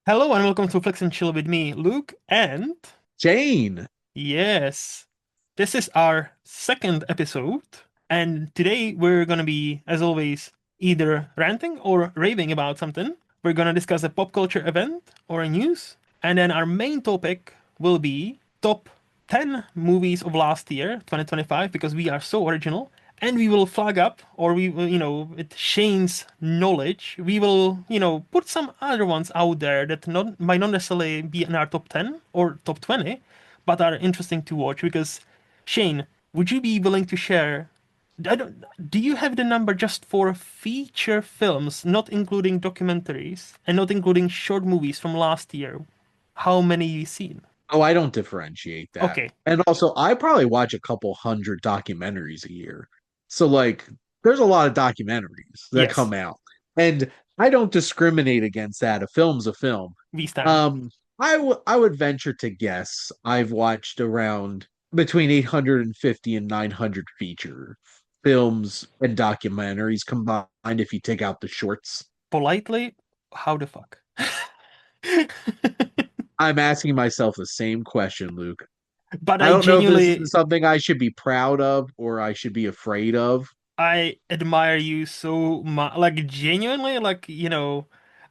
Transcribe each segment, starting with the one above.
Hello and welcome to Flex and Chill with me, Luke, and Jane. yes, this is our second episode, and today we're gonna be, as always, either ranting or raving about something. We're gonna discuss a pop culture event or a news, and then our main topic will be top 10 movies of last year, 2025, because we are so original. And we will flag up, or we will, with Shane's knowledge, we will, put some other ones out there that might not necessarily be in our top 10 or top 20, but are interesting to watch. Because, Shane, would you be willing to share? Do you have the number just for feature films, not including documentaries and not including short movies from last year? How many you seen? Oh, I don't differentiate that. Okay. And also, I probably watch a couple hundred documentaries a year. So, like, there's a lot of documentaries that Yes, come out. And I don't discriminate against that. A film's a film. we stand. Um, I would venture to guess I've watched around between 850 and 900 feature films and documentaries combined if you take out the shorts. Politely, how the fuck? I'm asking myself the same question, Luke. But I I don't know if this genuinely, is something I should be proud of or I should be afraid of. I admire you so much. Like, genuinely, like,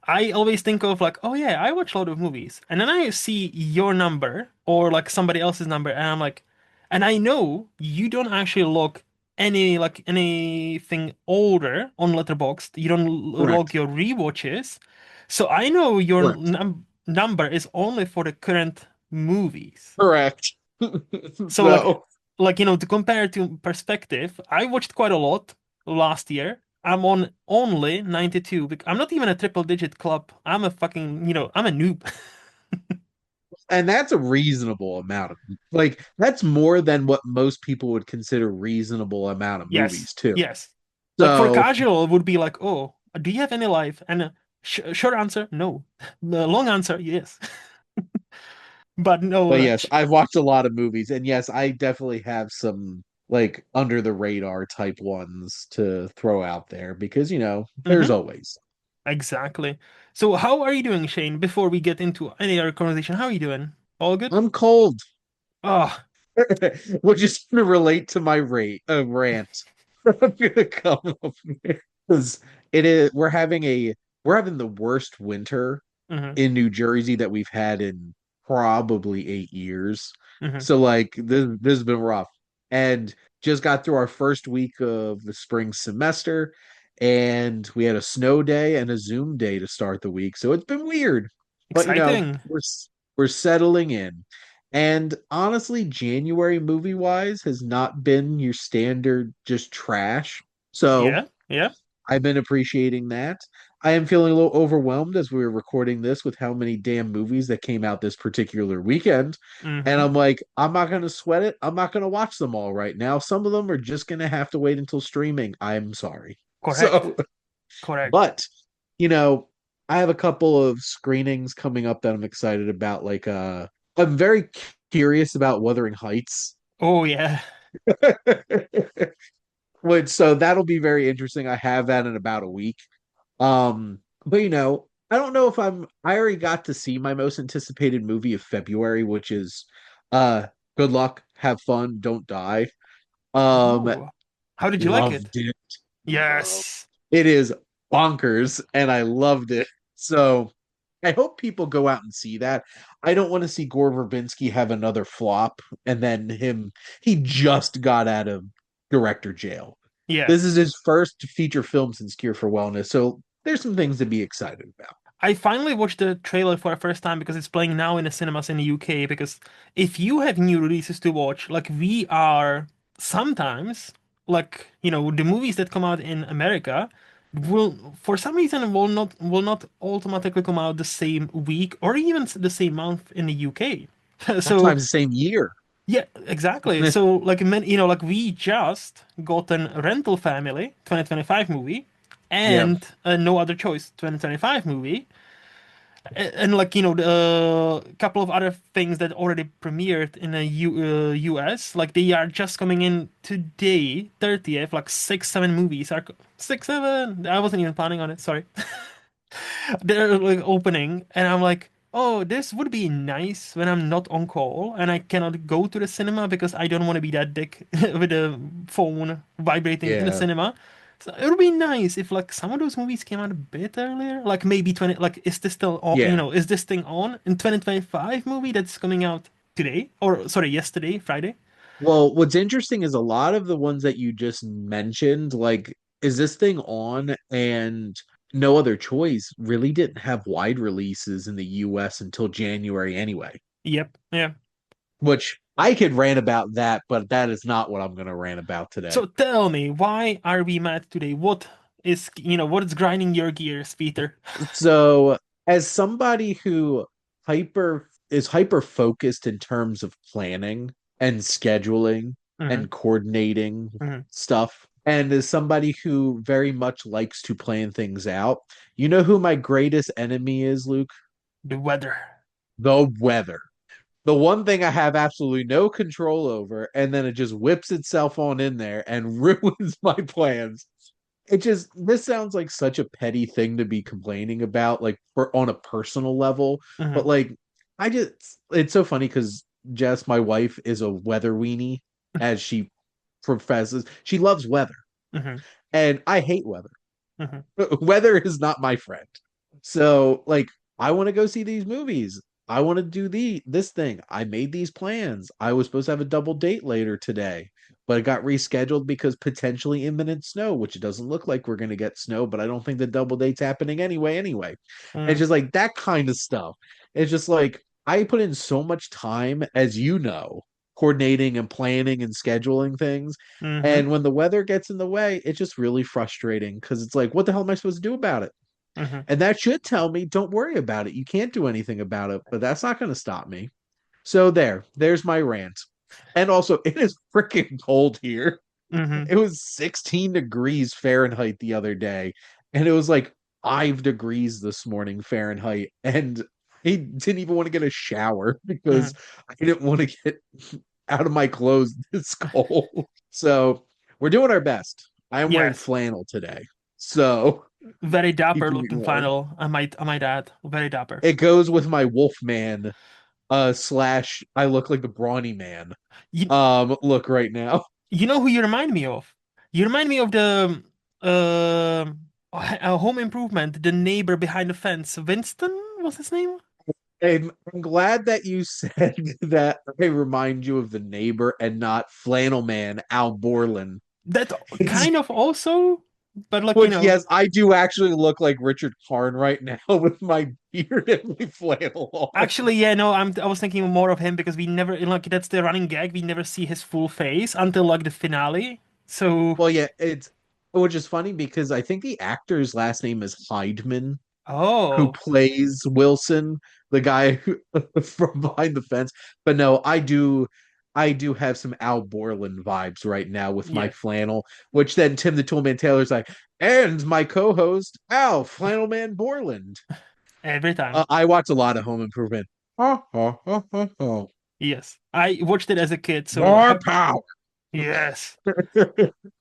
I always think of, like, oh yeah, I watch a lot of movies. And then I see your number or like somebody else's number, and I'm like, and I know you don't actually log anything older on Letterboxd. You don't log Correct. your rewatches. So I know your Correct. number is only for the current movies. Correct. So So, to compare to perspective, I watched quite a lot last year. I'm on only 92. I'm not even a triple digit club. I'm a fucking, I'm a noob. and that's a reasonable amount of like that's more than what most people would consider reasonable amount of Yes, movies too. yes. Like for So, casual, it would be like, oh, do you have any life? And short answer, no. The long answer, yes. But no, but yes, I've watched a lot of movies and yes, I definitely have some like under the radar type ones to throw out there because there's mhm, always. exactly. So how are you doing, Shane? Before we get into any other conversation, how are you doing? All good? I'm cold. Oh, Which is going to relate to my rant. I'm gonna come up because it is we're having the worst winter hmm in New Jersey that we've had in probably 8 years. hmm So like this has been rough. And just got through our first week of the spring semester, and we had a snow day and a Zoom day to start the week. So it's been weird. But exciting. we're settling in. And honestly, January movie wise has not been your standard just trash. So Yeah, yeah. I've been appreciating that. I am feeling a little overwhelmed as we were recording this with how many damn movies that came out this particular weekend. And hmm I'm like, I'm not going to sweat it. I'm not going to watch them all right now. Some of them are just going to have to wait until streaming. I'm sorry. Correct. So, Correct. but, you know, I have a couple of screenings coming up that I'm excited about. I'm very curious about Wuthering Heights. Oh yeah. Which so that'll be very interesting. I have that in about a week. But I don't know if I already got to see my most anticipated movie of February, which is uh Good Luck, Have Fun, Don't Die. Um Oh. How did you like it? Loved it. Love. Yes. It is bonkers and I loved it. So I hope people go out and see that. I don't want to see Gore Verbinski have another flop and then he just got out of director jail. Yeah. This is his first feature film since Cure for Wellness, so there's some things to be excited about. I finally watched the trailer for the first time because it's playing now in the cinemas in the UK. Because if you have new releases to watch, like we are sometimes, like, the movies that come out in America will, for some reason, will not automatically come out the same week or even the same month in the UK. So Sometimes the same year. yeah, exactly. So like like we just got a Rental Family 2025 movie Yeah, and No Other Choice 2025 movie. And like a couple of other things that already premiered in the US, like they are just coming in today, 30th, like 6, 7 movies are 6, 7. I wasn't even planning on it, sorry. they're like opening, and I'm like, oh, this would be nice when I'm not on call and I cannot go to the cinema because I don't want to be that dick with a phone vibrating in the Yeah. cinema. So it would be nice if like some of those movies came out a bit earlier, like maybe 20, like is this still on, Yeah. is this thing on in 2025 movie that's coming out today or sorry, yesterday, Friday? Well, what's interesting is a lot of the ones that you just mentioned, like, is this thing on? And No Other Choice really didn't have wide releases in the US until January anyway, Yep, yeah. which I could rant about that, but that is not what I'm going to rant about today. So tell me, why are we mad today? What is, what is grinding your gears, Peter? So, as somebody who hyper focused in terms of planning and scheduling Hmm. and coordinating Hmm. stuff, and as somebody who very much likes to plan things out, you know who my greatest enemy is, Luke? The weather. The weather. The one thing I have absolutely no control over, and then it just whips itself on in there and ruins my plans. It just This sounds like such a petty thing to be complaining about, like for on a personal level, but Hmm. like I just it's so funny because Jess, my wife, is a weather weenie, as she professes. She loves weather, Hmm. and I hate weather. Hmm. Weather is not my friend. So like I want to go see these movies. I want to do this thing. I made these plans. I was supposed to have a double date later today, but it got rescheduled because potentially imminent snow, which it doesn't look like we're going to get snow, but I don't think the double date's happening anyway. It's Hmm. just like that kind of stuff. It's just like I put in so much time, as you know, coordinating and planning and scheduling things. Hmm. And when the weather gets in the way, it's just really frustrating because it's like, what the hell am I supposed to do about it? Hmm. And that should tell me, don't worry about it. You can't do anything about it, but that's not going to stop me. So there's my rant. And also, it is freaking cold here. Hmm. It was 16 degrees Fahrenheit the other day, and it was like 5 degrees this morning Fahrenheit. And I didn't even want to get a shower because Hmm. I didn't want to get out of my clothes this cold. So we're doing our best. I am wearing Yes. flannel today. So Very dapper keeping me looking warm. flannel. I might add. Very dapper. It goes with my Wolfman slash I look like the brawny man You look right now. you know who you remind me of? You remind me of the Home Improvement, the neighbor behind the fence. Winston was his name? And I'm glad that you said that I remind you of the neighbor and not Flannel Man Al Borland. That It's kind of also, but like, which yes, I do actually look like Richard Karn right now with my beard and my flannel on. actually, yeah, no, I was thinking more of him because we never like that's the running gag. We never see his full face until like the finale. So, Well, yeah, it's which is funny because I think the actor's last name is Heidman, who oh, plays Wilson, the guy from behind the fence. But no, I do have some Al Borland vibes right now with my yeah, flannel, which then Tim the Toolman Taylor's like, and my co-host Al Flannelman Borland. every time. I watch a lot of Home Improvement. Ha, ha, ha, ha, ha. Yes, I watched it as a kid. So, More power. yes,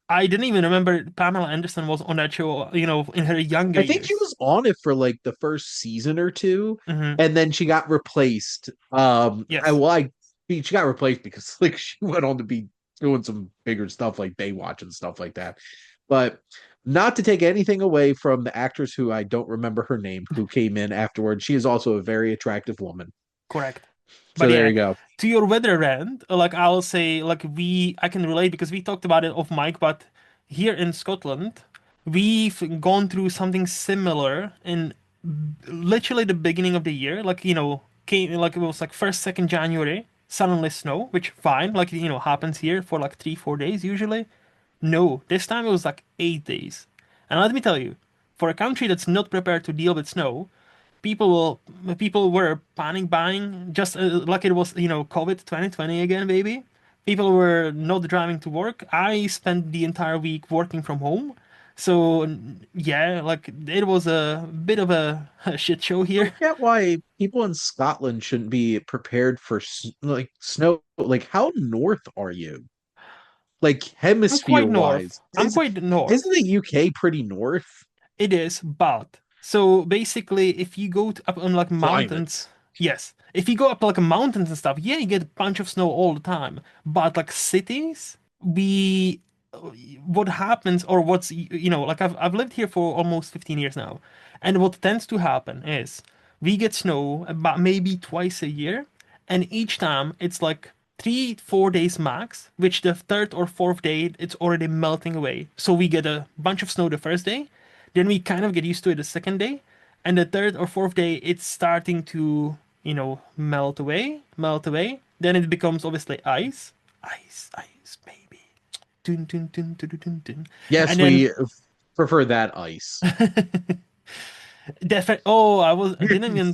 I didn't even remember Pamela Anderson was on that show. In her younger I think she years. was on it for like the first season or two, Hmm. and then she got replaced. I Yes, well, I she got replaced because like she went on to be doing some bigger stuff like Baywatch and stuff like that. But not to take anything away from the actress who I don't remember her name who came in afterwards. She is also a very attractive woman. correct. But So there yeah, you go. to your weather rant, like I'll say, like I can relate because we talked about it off mic, but here in Scotland, we've gone through something similar in literally the beginning of the year. Like, came like it was like first, second January, suddenly snow, which fine, like happens here for like 3, 4 days usually. No, this time it was like 8 days. And let me tell you, for a country that's not prepared to deal with snow, people were panic buying just like it was COVID 2020 again, baby. People were not driving to work. I spent the entire week working from home. So yeah, like it was a bit of a shit show I here. don't get why people in Scotland shouldn't be prepared for like snow. Like, how north are you? Like I'm hemisphere quite north. wise, I'm quite north. isn't the UK pretty north? It is, but So basically, if you go up on like mountains, Climates. yes, if you go up like mountains and stuff, yeah, you get a bunch of snow all the time. But like cities, we, what happens or what's like I've lived here for almost 15 years now, and what tends to happen is we get snow about maybe twice a year, and each time it's like 3, 4 days max, which the third or fourth day it's already melting away. So we get a bunch of snow the first day, then we kind of get used to it the second day, and the third or fourth day it's starting to, melt away, melt away. Then it becomes obviously ice, ice, ice, baby. Dun, dun, dun, dun, dun, dun, dun. Yes, And then we prefer that ice. definitely. Oh, I didn't even.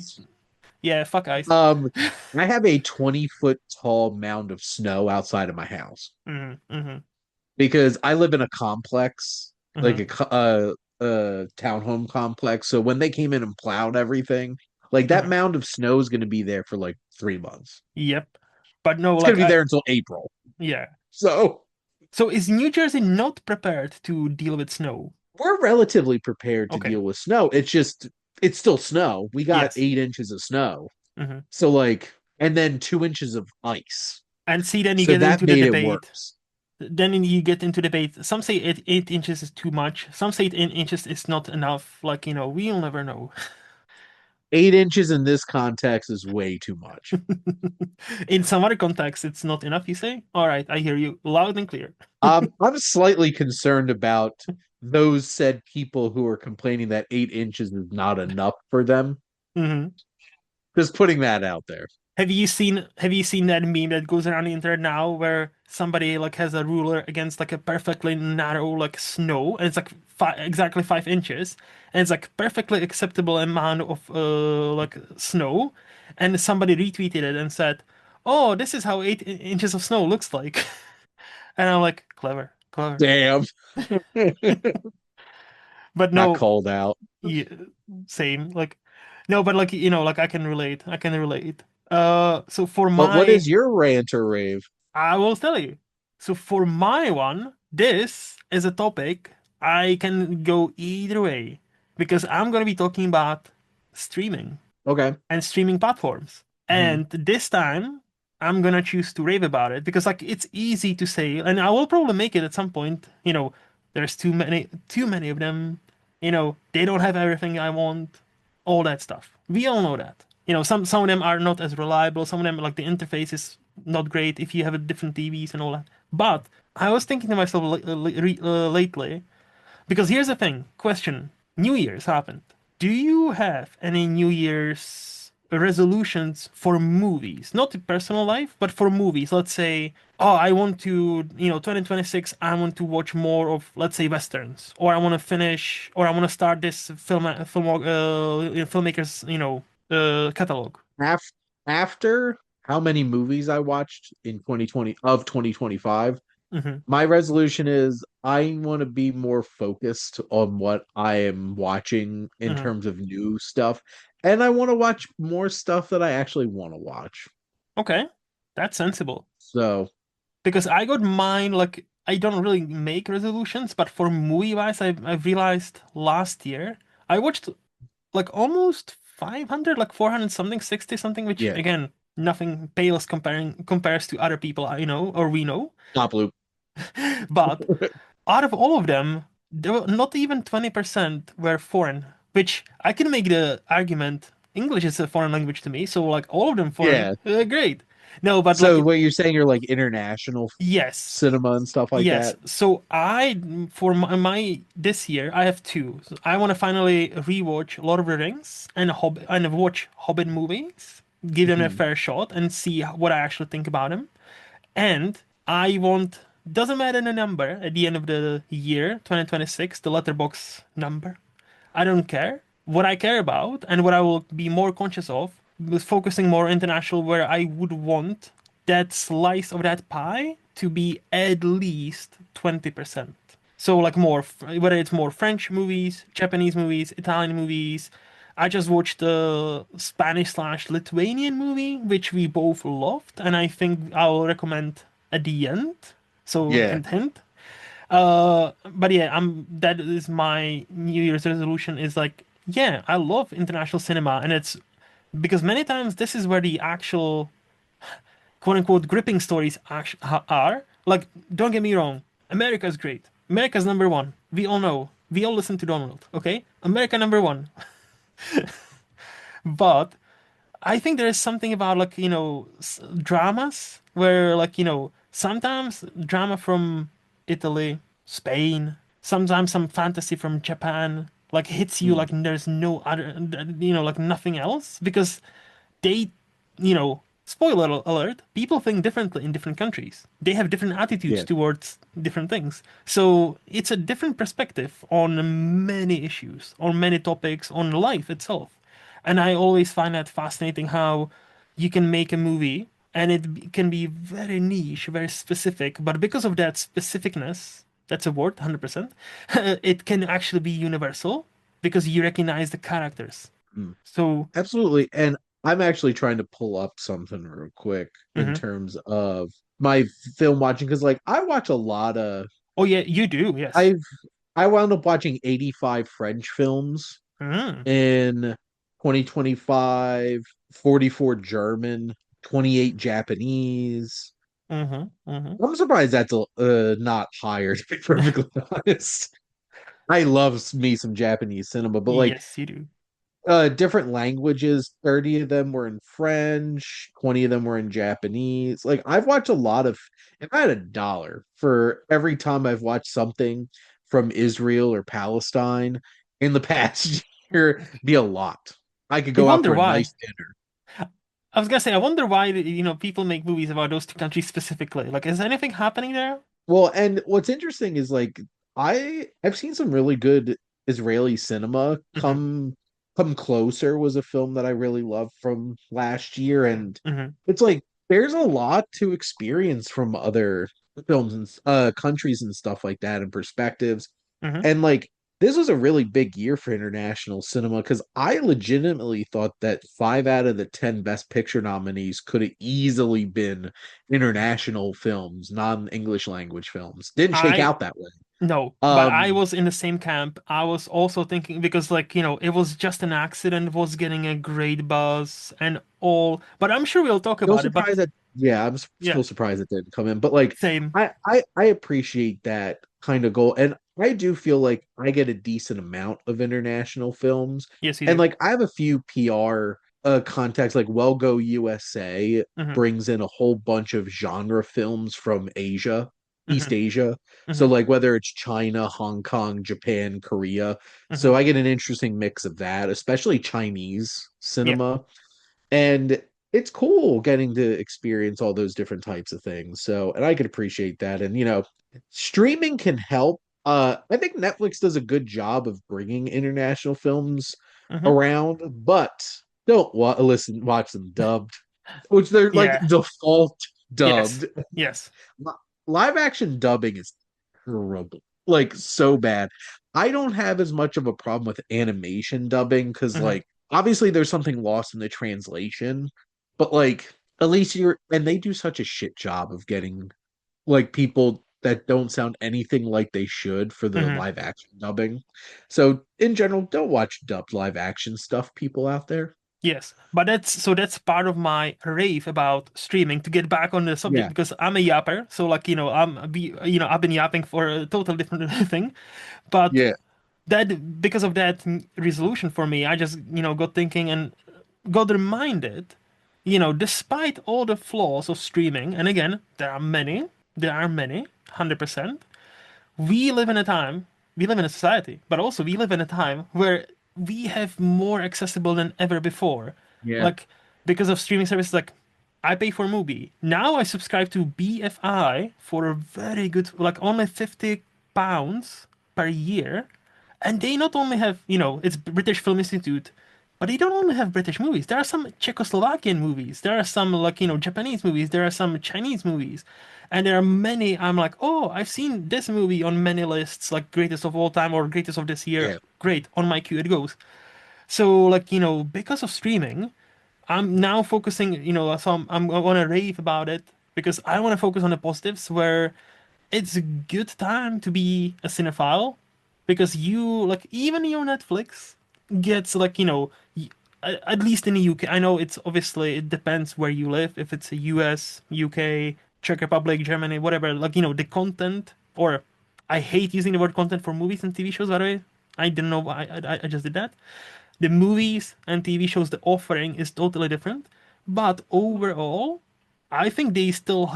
Yeah, fuck ice. Um, I have a 20-foot tall mound of snow outside of my house Hmm. Hmm. because I live in a complex, like Hmm. a townhome complex. So when they came in and plowed everything, like that Hmm. mound of snow is going to be there for like 3 months. Yep. But no, It's going like to be there until April. yeah. So So is New Jersey not prepared to deal with snow? we're relatively prepared to Okay. deal with snow. It's still snow. We got Yes. 8 inches of snow. Hmm. So like, and then 2 inches of ice. And see, then you So get that into the made it debate. worse. Then you get into debate. Some say 8 inches is too much. Some say 8 inches is not enough. Like, we'll never know. 8 inches in this context is way too much. In some other contexts, it's not enough, you say? All right, I hear you loud and clear. I'm slightly concerned about those said people who are complaining that 8 inches is not enough for them. Hmm. Just putting that out there. Have you seen that meme that goes around the internet now where somebody like has a ruler against like a perfectly narrow like snow and it's like exactly 5 inches and it's like perfectly acceptable amount of like snow, and somebody retweeted it and said, "Oh, this is how 8 inches of snow looks like." And I'm like, clever, clever. Damn. But Got no, called out. yeah, same. Like, no, but like like I can relate. I can relate. So for But what my is your rant or rave? I will tell you. So for my one, this is a topic I can go either way because I'm going to be talking about streaming Okay. and streaming platforms. Mhm. And this time, I'm gonna choose to rave about it because like it's easy to say, and I will probably make it at some point. There's too many of them. They don't have everything I want. All that stuff. We all know that. Some of them are not as reliable. Some of them, like the interface is not great if you have a different TVs and all that. But I was thinking to myself lately, because here's the thing. Question. New Year's happened. Do you have any New Year's resolutions for movies? Not in personal life, but for movies. Let's say, oh, I want to, 2026, I want to watch more of, let's say, Westerns. Or I want to finish, or I want to start this filmmakers, catalog. Af- After how many movies I watched in 2025, Hmm. my resolution is I want to be more focused on what I am watching in Hmm. terms of new stuff. And I want to watch more stuff that I actually want to watch. Okay, that's sensible. So, Because I got mine like I don't really make resolutions, but for movie wise, I realized last year I watched like almost 500, like 400 something, 60 something, which yeah, again nothing pales compares to other people I know or we know. top loop. But out of all of them, there were not even 20% were foreign, which I can make the argument. English is a foreign language to me, so like all of them foreign, Yeah. great. No, but So like what you're saying, you're like international yes. cinema and stuff like Yes. that? So for my this year, I have two. So I want to finally rewatch Lord of the Rings and watch Hobbit movies, give them a Mhm. fair shot, and see what I actually think about them. And I want doesn't matter the number at the end of the year, 2026, the letterbox number. I don't care. What I care about and what I will be more conscious of was focusing more international, where I would want that slice of that pie to be at least 20%. So, like more, whether it's more French movies, Japanese movies, Italian movies. I just watched the Spanish slash Lithuanian movie, which we both loved, and I think I'll recommend at the end. So, Yeah. hint, hint. But yeah, that is my New Year's resolution is like Yeah, I love international cinema, and it's because many times this is where the actual quote unquote gripping stories are. Like, don't get me wrong, America's great. America's number one. We all know. We all listen to Donald, okay? America number one. But I think there is something about like, dramas where like, sometimes drama from Italy, Spain, sometimes some fantasy from Japan like hits you Mm, like there's no other, like nothing else because they, spoiler alert, people think differently in different countries. They have different attitudes yeah. towards different things. So it's a different perspective on many issues, on many topics, on life itself. And I always find that fascinating how you can make a movie and can be very niche, very specific, but because of that specificness, that's a word, 100%, it can actually be universal because you recognize the characters. Mm. So, Absolutely. And I'm actually trying to pull up something real quick in mhm. terms of my film watching because like I watch a lot of Oh yeah, you do. Yes. I've I wound up watching 85 French films Mm, in 2025, 44 German, 28 Japanese. mm-hmm, mm-hmm. I'm surprised that's not higher, to be perfectly honest. I love me some Japanese cinema, but like Yes, you do. different languages, 30 of them were in French, 20 of them were in Japanese. Like I've watched a lot of if I had $1 for every time I've watched something from Israel or Palestine in the past year, be a lot. I could I go out wonder for a why. nice dinner. I was gonna say, I wonder why, people make movies about those two countries specifically. Like, is anything happening there? Well, and what's interesting is like I've seen some really good Israeli cinema. Mm-hmm, Come Closer was a film that I really loved from last year, and mm-hmm, it's like there's a lot to experience from other films and countries and stuff like that and perspectives. mm-hmm. And like this was a really big year for international cinema because I legitimately thought that 5 out of the 10 Best Picture nominees could have easily been international films, non-English language films. Didn't shake I out that way. No, but I Um, was in the same camp. I was also thinking because, like, it was just an accident, it was getting a great buzz and all. But I'm sure we'll talk Still about it. But surprised that yeah, yeah, still surprised it didn't come in. But like same. I appreciate that kind of goal. And I do feel like I get a decent amount of international films. Yes, you And do. like I have a few PR contacts like Well Go USA Mm-hmm, brings in a whole bunch of genre films from Asia, mm-hmm, East Asia. So mm-hmm. like whether it's China, Hong Kong, Japan, Korea. Mm-hmm. So I get an interesting mix of that, especially Chinese Yeah. cinema. And it's cool getting to experience all those different types of things. So, and I could appreciate that. And, streaming can help. I think Netflix does a good job of bringing international films Mm-hmm. around, but don't watch them dubbed, which they're like Yeah. default Yes. dubbed. Yes. Li- Live action dubbing is terrible, like so bad. I don't have as much of a problem with animation dubbing because, Mm-hmm. like, obviously there's something lost in the translation, but like, at least and they do such a shit job of getting like people that don't sound anything like they should for the Mm-hmm. live action dubbing. So, in general, don't watch dubbed live action stuff, people out there. Yes. But that's part of my rave about streaming to get back on the subject Yeah, because I'm a yapper. So like, I've been yapping for a total different thing. But yeah, that because of that resolution for me, I just, got thinking and got reminded, despite all the flaws of streaming, and again, there are many, 100%, we live in a time, we live in a society, but also we live in a time where we have more accessible than ever before. yeah, Like, because of streaming services, like, I pay for Mubi. Now I subscribe to BFI for a very good, like, only £50 per year. And they not only have, it's British Film Institute, but they don't only have British movies. There are some Czechoslovakian movies. There are some like, Japanese movies. There are some Chinese movies. And there are many I'm like, "Oh, I've seen this movie on many lists, like greatest of all time or greatest of this year." yeah. Great, on my queue it goes. So like, because of streaming, I'm now focusing, so I'm gonna rave about it because I want to focus on the positives where it's a good time to be a cinephile because you like even your Netflix. gets like, at least in the UK. I know it's obviously it depends where you live. If it's a US, UK, Czech Republic, Germany, whatever, like, the content, or I hate using the word content for movies and TV shows, by the way. I didn't know why I just did that. The movies and TV shows, the offering is totally different. But overall, I think they still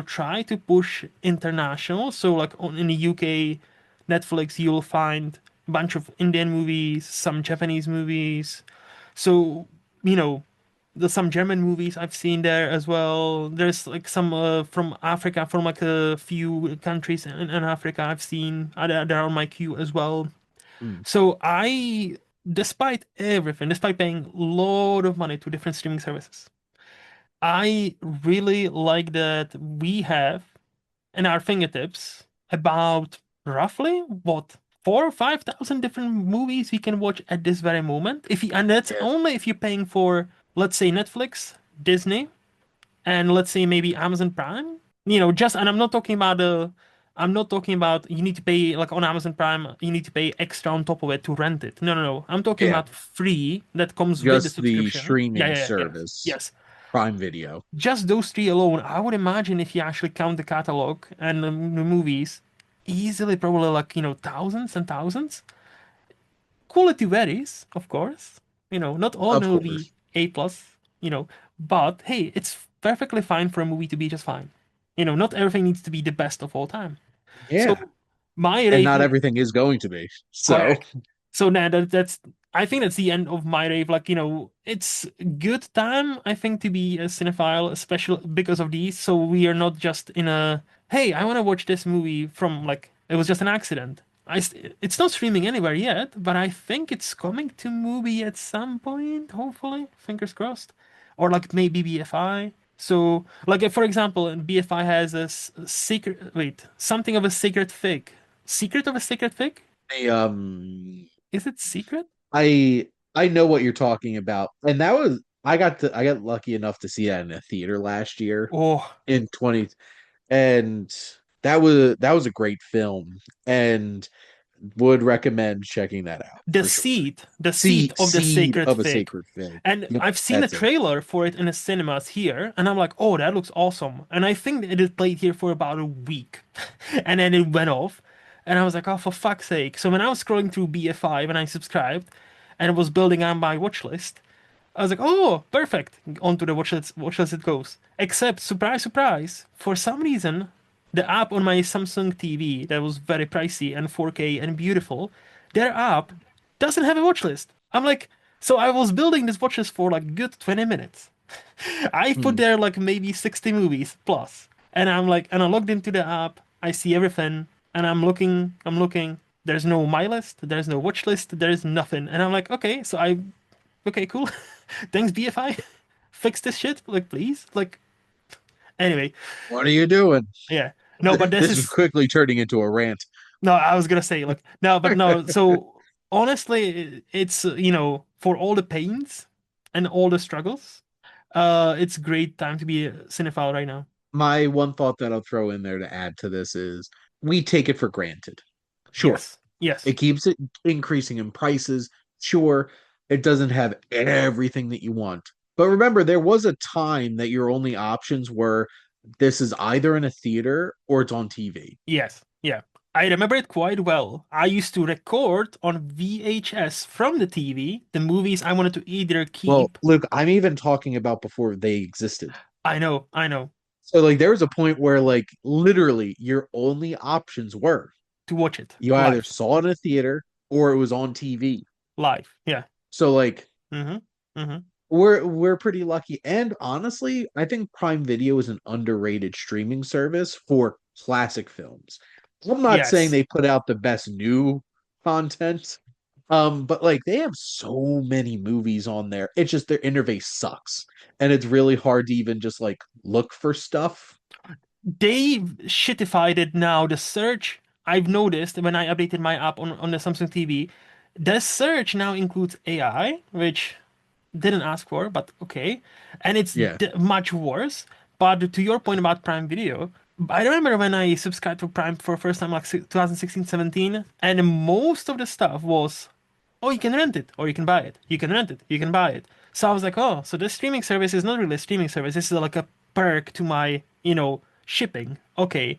try to push international. So like in the UK, Netflix, you'll find a bunch of Indian movies, some Japanese movies. So, you know, there's some German movies I've seen there as well. There's like some from Africa, from like a few countries in Africa I've seen. They're on my queue as well. Mm. So despite everything, despite paying a lot of money to different streaming services, I really like that we have in our fingertips about roughly what 4 or 5 thousand different movies we can watch at this very moment. And that's Yeah. only if you're paying for, let's say, Netflix, Disney, and let's say maybe Amazon Prime. And I'm not talking about you need to pay like on Amazon Prime, you need to pay extra on top of it to rent it. No, no, no. I'm talking Yeah. about free that comes with the Just the subscription. Yeah, streaming yeah, yeah, yeah. service, Yes. Prime Video. Just those three alone, I would imagine if you actually count the catalog and the movies, easily probably like, thousands and thousands. Quality varies, of course. Not all Of will be course. A plus, but hey, it's perfectly fine for a movie to be just fine. Not everything needs to be the best of all time. Yeah. So my And rave, not everything is going to be. So, correct. So now that's I think that's the end of my rave. Like, it's good time, I think, to be a cinephile, especially because of these. So we are not just in a, hey, I want to watch this movie from like it was just an accident. It's not streaming anywhere yet, but I think it's coming to movie at some point, hopefully, fingers crossed. Or like maybe BFI. So, like, for example, BFI has a secret, wait, something of a secret fig. Secret of a secret fig? the Is it secret? I know what you're talking about. And that was I got lucky enough to see that in a theater last year Oh, in 20, and that was a great film and would recommend checking that out for sure. the seed of the Seed sacred of a fig. sacred fig. And Yep, I've seen a that's it. trailer for it in the cinemas here, and I'm like, oh, that looks awesome. And I think that it is played here for about a week, and then it went off, and I was like, oh, for fuck's sake. So when I was scrolling through BFI when I subscribed, and it was building on my watch list, I was like, oh, perfect. Onto the watch list it goes. Except, surprise, surprise, for some reason, the app on my Samsung TV that was very pricey and 4K and beautiful, their app doesn't have a watch list. I'm like, so I was building this watch list for like good 20 minutes. I put Hmm. there like maybe 60 movies plus. And I'm like, and I logged into the app, I see everything, and I'm looking. There's no my list, there's no watch list, there's nothing. And I'm like, okay, cool. Thanks, BFI. Fix this shit, like, please. Like, anyway, What are you doing? yeah. No, but this This is is quickly turning into a rant. no. I was gonna say like no, but no. So honestly, it's for all the pains and all the struggles, it's a great time to be a cinephile right now. My one thought that I'll throw in there to add to this is we take it for granted. Sure, Yes, yes, it keeps it increasing in prices. Sure, it doesn't have everything that you want. But remember, there was a time that your only options were this is either in a theater or it's on TV. yes, yeah. I remember it quite well. I used to record on VHS from the TV the movies I wanted to either Well, keep. Luke, I'm even talking about before they existed. I know, So like there was a point where like literally your only options were to watch it you either live, saw it in a theater or it was on TV. live. Yeah. So like Mm-hmm. Mm-hmm. we're pretty lucky. And honestly, I think Prime Video is an underrated streaming service for classic films. I'm not saying Yes. they put out the best new content, but like they have so many movies on there. It's just their interface sucks. And it's really hard to even just like look for stuff. They shitified it now. The search I've noticed when I updated my app on the Samsung TV, the search now includes AI, which didn't ask for, but okay. And it's Yeah. much worse. But to your point about Prime Video, I remember when I subscribed to Prime for the first time, like 2016, 17, and most of the stuff was oh, you can rent it or you can buy it. You can rent it, you can buy it. So I was like, oh, so this streaming service is not really a streaming service. This is like a perk to my, shipping. Okay.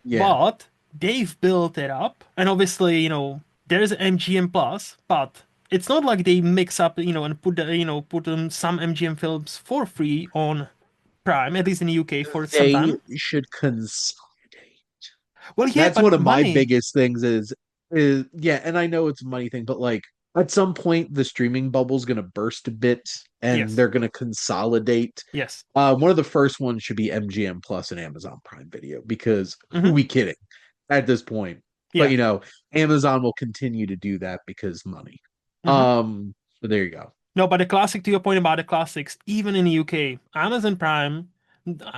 Yeah. But they've built it up. And obviously, there's MGM Plus, but it's not like they mix up, and put some MGM films for free on Prime, at least in the UK for some They time. should consolidate. Well, yeah, That's but one of my money. biggest things is yeah, and I know it's a money thing, but like at some point the streaming bubble's gonna burst a bit and Yes. they're gonna consolidate. Yes. One of the first ones should be MGM Plus and Amazon Prime Video because who Hmm. we kidding at this point? But Yeah. Amazon will continue to do that because money. Hmm. But there you go. No, but the classic, to your point about the classics, even in the UK, Amazon Prime,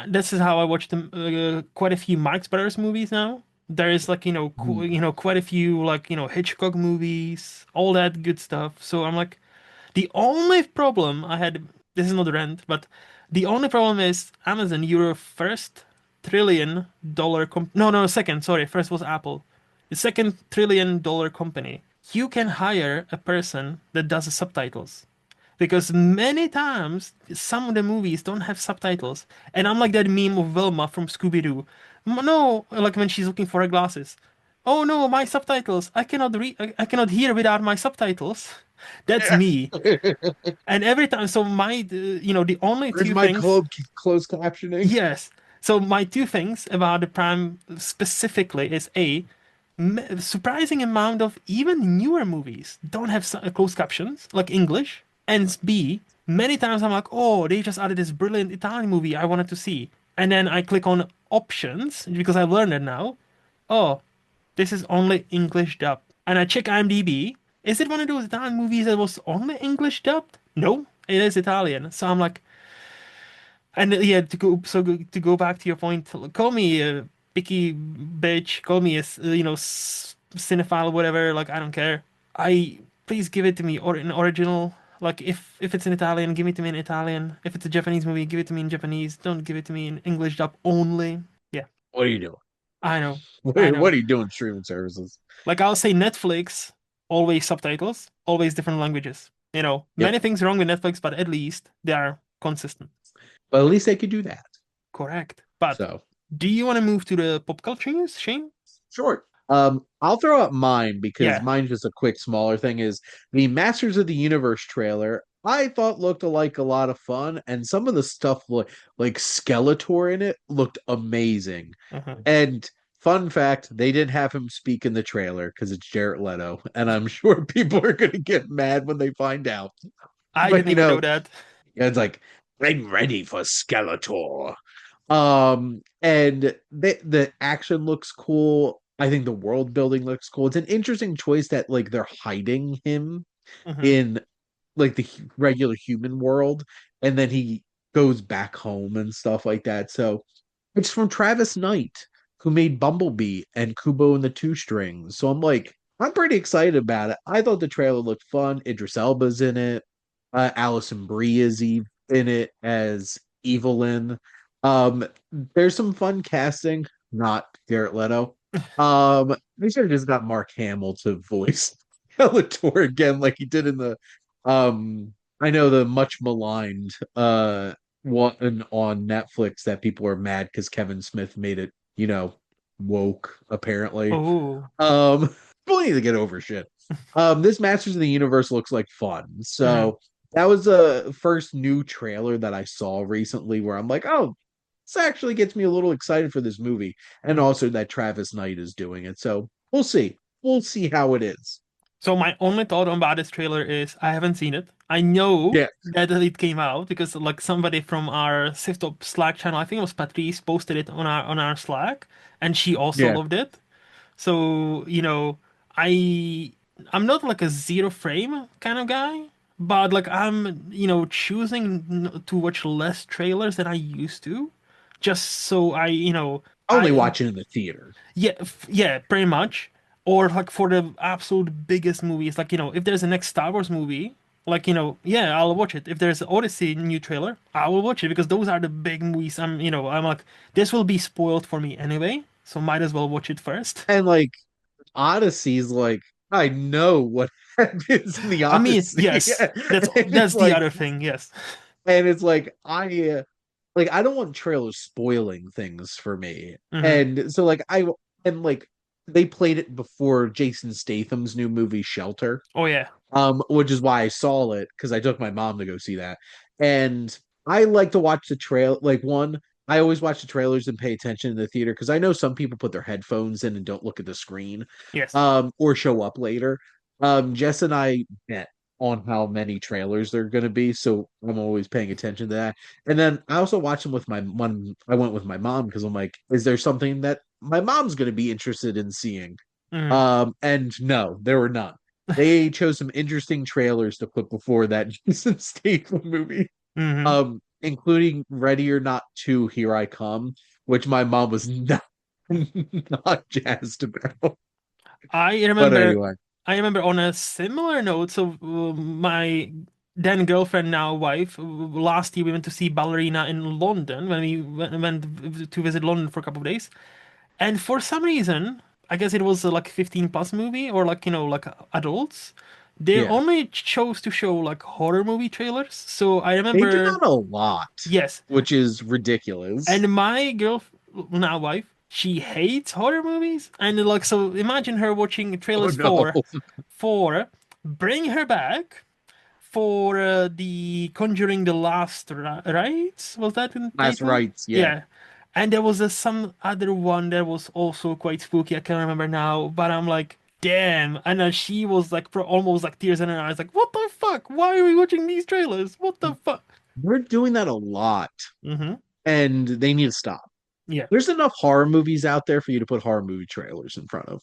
this is how I watch them, quite a few Marx Brothers movies now. There is like, Mhm. quite a few like, Hitchcock movies, all that good stuff. So I'm like, the only problem I had, this is not a rant, but the only problem is Amazon, you're a first trillion dollar no, no, second, sorry, first was Apple. The second trillion dollar company. You can hire a person that does the subtitles. Because many times some of the movies don't have subtitles. And I'm like that meme of Velma from Scooby-Doo. No, like when she's looking for her glasses. Oh no, my subtitles. I cannot read, I cannot hear without my subtitles. That's me. And every time, so the only Where's two my things, closed captioning? yes. So my two things about the Prime specifically is A, surprising amount of even newer movies don't have closed captions like English, and B, many times I'm like, oh, they just added this brilliant Italian movie I wanted to see, and then I click on options because I've learned it now. Oh, this is only English dub, and I check IMDb. Is it one of those Italian movies that was only English dubbed? No, it is Italian. So I'm like, and yeah, to go back to your point, call me a picky bitch, call me a cinephile, whatever. Like I don't care. I Please give it to me or in original. Like if it's in Italian, give it to me in Italian. If it's a Japanese movie, give it to me in Japanese. Don't give it to me in English dub only. Yeah, What are you doing? I know, I What know. are you doing streaming services? Like I'll say Netflix, always subtitles, always different languages. Yep. Many things wrong with Netflix, but at least they are consistent. But at least they could do that. Correct. But So do you want to move to the pop culture news, Shane? sure. I'll throw out mine because Yeah. mine's just a quick, smaller thing. Is the Masters of the Universe trailer? I thought looked like a lot of fun, and some of the stuff like Skeletor in it looked amazing. Uh-huh. And fun fact, they didn't have him speak in the trailer because it's Jared Leto, and I'm sure people are gonna get mad when they find out. I But didn't even know that. it's like I'm ready for Skeletor. And the action looks cool. I think the world building looks cool. It's an interesting choice that like they're hiding him Hmm. in like the regular human world, and then he goes back home and stuff like that. So it's from Travis Knight, who made Bumblebee and Kubo and the Two Strings. So I'm pretty excited about it. I thought the trailer looked fun. Idris Elba's in it. Alison Brie is in it as Evelyn. Um, there's some fun casting, not Garrett Leto. They should have just got Mark Hamill to voice Skeletor again, like he did in the I know the much maligned one on Netflix that people are mad because Kevin Smith made it, woke apparently. Oh. Um, we need to get over shit. This Masters of the Universe looks like fun. Hmm. So that was the first new trailer that I saw recently where I'm like, oh, this actually gets me a little excited for this movie. And Hmm. also that Travis Knight is doing it. So we'll see. We'll see how it is. So my only thought about this trailer is I haven't seen it. I know Yeah, that it came out because like somebody from our Siftop Slack channel, I think it was Patrice, posted it on our Slack, and she also yeah. loved it. So, I I'm not like a zero frame kind of guy, but like I'm, choosing to watch less trailers than I used to, just so Only I watching in the theater. yeah, yeah, pretty much. Or like for the absolute biggest movies, like, if there's a next Star Wars movie, like, yeah, I'll watch it. If there's an Odyssey new trailer, I will watch it because those are the big movies. I'm like, this will be spoiled for me anyway, so might as well watch it first. And like Odyssey's like I know what happens in the I mean, Odyssey. yes, that's And that's it's the like other thing. Yes. I don't want trailers spoiling things for me. Hmm. And so like I and like they played it before Jason Statham's new movie Shelter, Oh yeah. which is why I saw it because I took my mom to go see that. And I like to watch the trail. Like one, I always watch the trailers and pay attention in the theater because I know some people put their headphones in and don't look at the screen, Yes. or show up later. Jess and I bet on how many trailers there are going to be, so I'm always paying attention to that. And then I also watch them with my one. I went with my mom because I'm like, is there something that my mom's going to be interested in seeing? Hmm. And no, there were none. They chose some interesting trailers to put before that Jason Statham movie, Hmm. including Ready or Not 2, Here I Come, which my mom was not not jazzed about. I But remember, anyway, I remember on a similar note. So my then girlfriend, now wife, last year we went to see Ballerina in London when we went to visit London for a couple of days. And for some reason, I guess it was like a 15 plus movie or like, like adults. They yeah, only chose to show like horror movie trailers. So I they do remember, not a lot, yes. which is ridiculous. And my girl, now wife, she hates horror movies. And like, so imagine her watching Oh trailers no, for Bring Her Back, for the Conjuring the Last Rites. Was that the last title? rights, yeah. Yeah. And there was some other one that was also quite spooky. I can't remember now, but I'm like, damn. And then she was like, almost like tears in her eyes, like, what the fuck? Why are we watching these trailers? What the fuck? We're doing that a lot, Hmm. and they need to stop. Yeah. There's enough horror movies out there for you to put horror movie trailers in front of.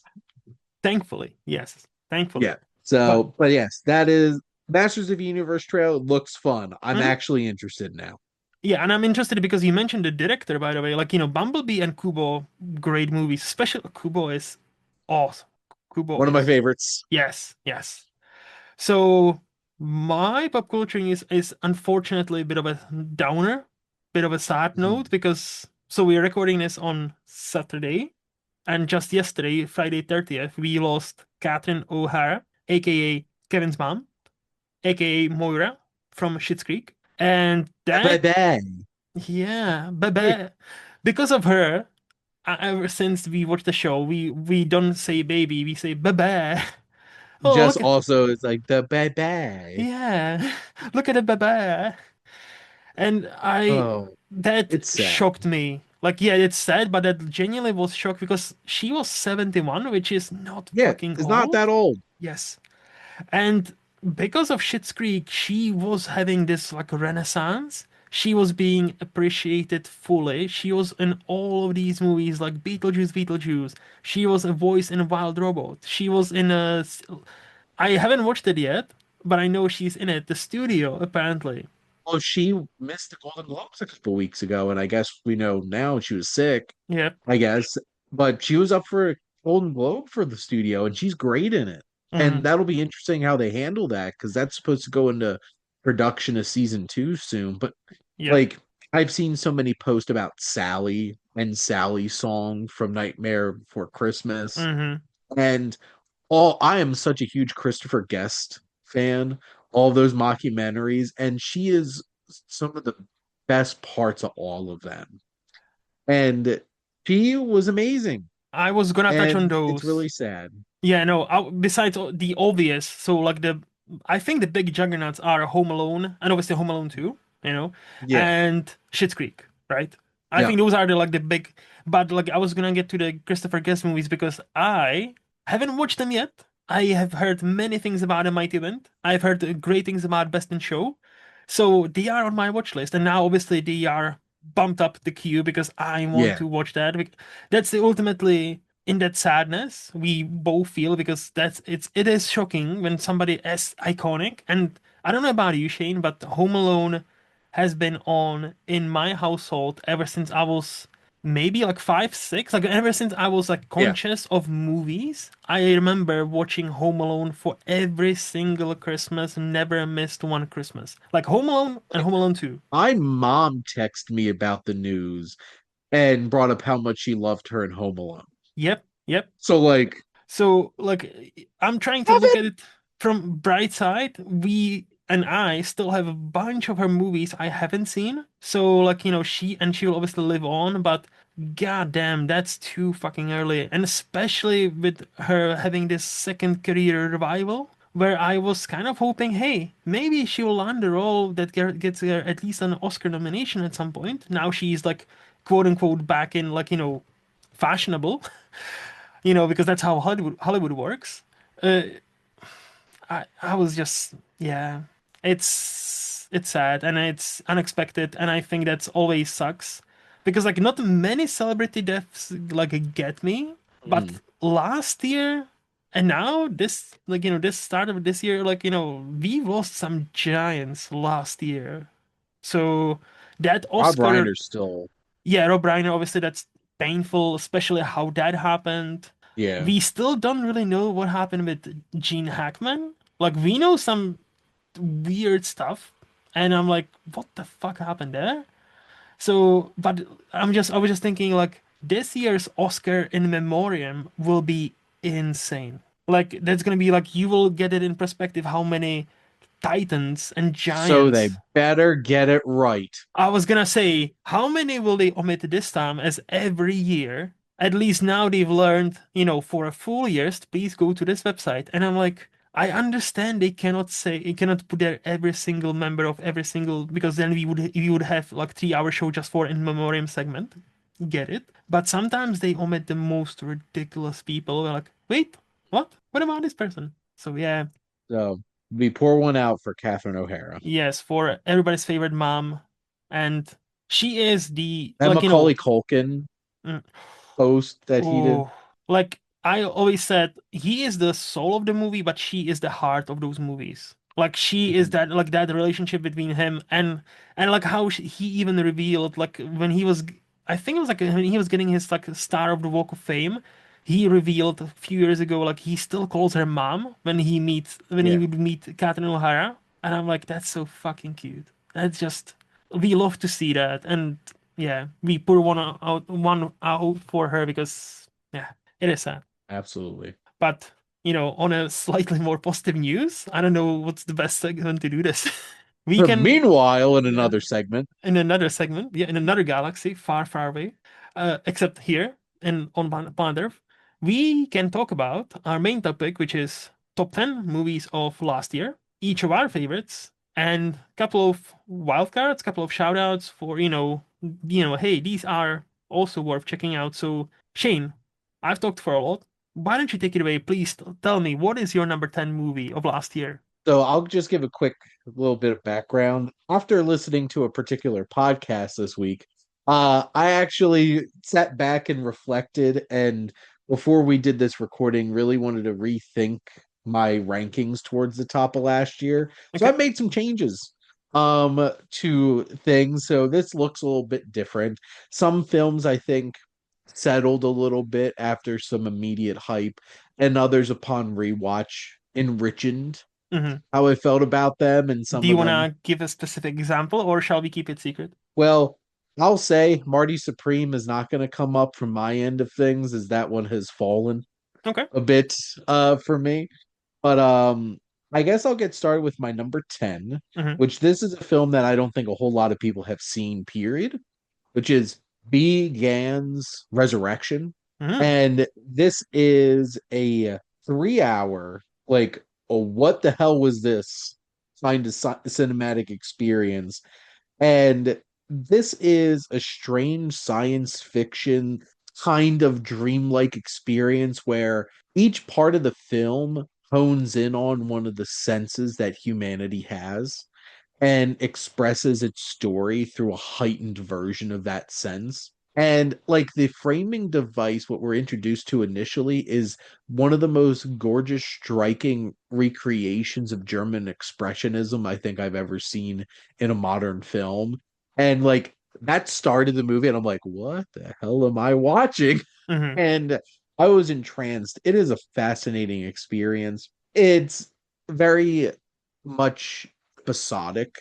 Thankfully, yes. Thankfully. Yeah. But But yes, that is Masters of the Universe trailer looks fun. I'm mhm. actually interested now. Yeah, and I'm interested because you mentioned the director, by the way. Like, Bumblebee and Kubo, great movies. Especially Kubo is awesome. Kubo One of my is, favorites. yes, yes. So my pop culture is unfortunately a bit of a downer, bit of a sad note Mhm. because so we're recording this on Saturday, and just yesterday, Friday 30th, we lost Catherine O'Hara, aka Kevin's mom, aka Moira from Schitt's Creek. And Bye that, bye. yeah, because of her, ever since we watched the show, we don't say baby, we say bye. Oh, Just look at, also is like the bye bye. yeah, look at the baba. And Oh, that it's sad. shocked me. Like, yeah, it's sad, but that genuinely was shocked because she was 71, which is not Yeah, fucking it's not old. that old. Yes. And because of Schitt's Creek, she was having this like renaissance. She was being appreciated fully. She was in all of these movies like Beetlejuice, Beetlejuice. She was a voice in Wild Robot. She was in a. I haven't watched it yet, but I know she's in it. The Studio, apparently. Well, she missed the Golden Globes a couple weeks ago, and I guess we know now she was sick, Yep. I guess. But she was up for a Golden Globe for the studio, and she's great in it. And Hmm. that'll be interesting how they handle that because that's supposed to go into production of season two soon. But Yep. like I've seen so many posts about Sally and Sally's song from Nightmare Before Christmas. Hmm. And all I am such a huge Christopher Guest fan, all those mockumentaries, and she is some of the best parts of all of them. And she was amazing. I was gonna touch on And it's those. really sad. Yeah, no, besides the obvious, so like I think the big juggernauts are Home Alone and obviously Home Alone 2, Yeah. and Schitt's Creek, right? I Yeah. think those are the big, but like I was gonna get to the Christopher Guest movies because I haven't watched them yet. I have heard many things about A Mighty Wind. I've heard great things about Best in Show. So they are on my watch list, and now obviously they are bumped up the queue because I want Yeah. to watch that. That's ultimately in that sadness we both feel because it is shocking when somebody as iconic, and I don't know about you, Shane, but Home Alone has been on in my household ever since I was maybe like 5, 6, like ever since I was like Yeah. conscious of movies. I remember watching Home Alone for every single Christmas, never missed one Christmas, like Home Alone and Like Home Alone 2. my mom texted me about the news and brought up how much she loved her in Home Alone. Yep, yep. So like So, like, I'm trying to look Kevin, at it from bright side. We and I still have a bunch of her movies I haven't seen. So, like, she will obviously live on, but goddamn, that's too fucking early. And especially with her having this second career revival, where I was kind of hoping, hey, maybe she will land a role that gets her at least an Oscar nomination at some point. Now she's like, quote unquote, back in like, fashionable. Because that's how Hollywood works. Uh, I was just yeah, it's sad and it's unexpected, and I think that's always sucks because like not many celebrity deaths like get me, but Mhm. last year and now this like this start of this year like we lost some giants last year, so that Rob Oscar. Reiner's still, Yeah, Rob Reiner, obviously that's painful, especially how that happened. yeah. We still don't really know what happened with Gene Hackman. Like we know some weird stuff, and I'm like, what the fuck happened there? So, but I was just thinking like this year's Oscar in memoriam will be insane. Like that's gonna be like you will get it in perspective how many titans and So they giants. better get it right. I was gonna say, how many will they omit this time as every year? At least now they've learned, for a full year, please go to this website. And I'm like, I understand they cannot say, they cannot put there every single member of every single, because then we would have like 3 hour show just for in memoriam segment. Get it? But sometimes they omit the most ridiculous people. We're like, wait, what? What about this person? So yeah, So we pour one out for Catherine O'Hara. yes, for everybody's favorite mom, and she is the That like Macaulay Culkin mm, post that he did. oh, like I always said, he is the soul of the movie, but she is the heart of those movies. Like she is Mhm. that like that relationship between him and like how he even revealed like when he was, I think it was like when he was getting his like star of the Walk of Fame. He revealed a few years ago like he still calls her mom when he Yeah, would meet Catherine O'Hara, and I'm like that's so fucking cute. That's just we love to see that, and yeah, we put one out for her because yeah, it is sad. absolutely. But on a slightly more positive news, I don't know what's the best segment to do this. We can Meanwhile, in uh, another segment, in another segment, yeah, in another galaxy, far, far away, except here in on planet Earth, we can talk about our main topic, which is top 10 movies of last year, each of our favorites, and a couple of wildcards, couple of shout outs for, hey, these are also worth checking out. So, Shane, I've talked for a lot. Why don't you take it away? Please tell me, what is your number 10 movie of last year? so I'll just give a quick little bit of background. After listening to a particular podcast this week, I actually sat back and reflected, and before we did this recording, really wanted to rethink my rankings towards the top of last year. So I Okay. made some changes to things. So this looks a little bit different. Some films I think settled a little bit after some immediate hype, and others upon rewatch enriched Hmm. how I felt about them, and Do some you of want them. to give a specific example, or shall we keep it secret? Well, I'll say Marty Supreme is not going to come up from my end of things, as that one has fallen Okay. a bit for me. But I guess I'll get started with my number 10, Hmm. which this is a film that I don't think a whole lot of people have seen, period, which is B. Gann's Resurrection. Hmm. And this is a 3 hour, like, oh, what the hell was this kind of cinematic experience? And this is a strange science fiction kind of dreamlike experience where each part of the film hones in on one of the senses that humanity has and expresses its story through a heightened version of that sense. And like the framing device, what we're introduced to initially is one of the most gorgeous, striking recreations of German expressionism I think I've ever seen in a modern film. And like that started the movie, and I'm like, what the hell am I watching? Hmm. And I was entranced. It is a fascinating experience. It's very much episodic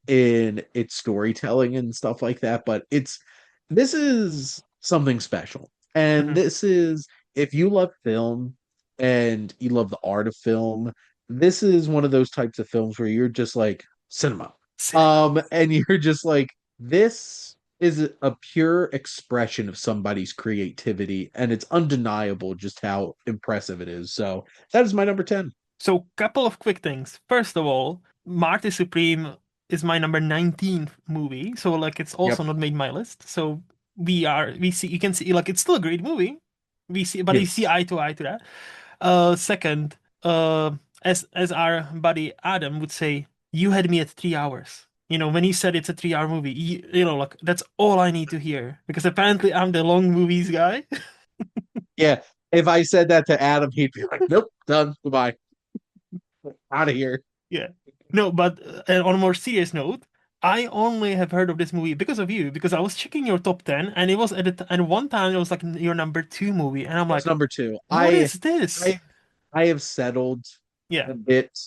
in its storytelling and stuff like that, but this is something special. And Hmm. this is, if you love film and you love the art of film, this is one of those types of films where you're just like cinema. Cinema. And you're just like, this is a pure expression of somebody's creativity, and it's undeniable just how impressive it is. So that is my number 10. So, couple of quick things. First of all, Marte Supreme is my number 19 movie, so like it's also Yep. not made my list. So we see you can see like it's still a great movie. We see, but you see Yes. eye to that. Second, as our buddy Adam would say, you had me at 3 hours. When he said it's a 3 hour movie, like that's all I need to hear because apparently I'm the long movies guy. Yeah. If I said that to Adam, he'd be like, nope, done. Goodbye. Out of here. Yeah. No, but on a more serious note, I only have heard of this movie because of you, because I was checking your top 10 and it was and one time it was like your number two movie. And I'm That's like, number two. what is this? I I have settled Yeah, a bit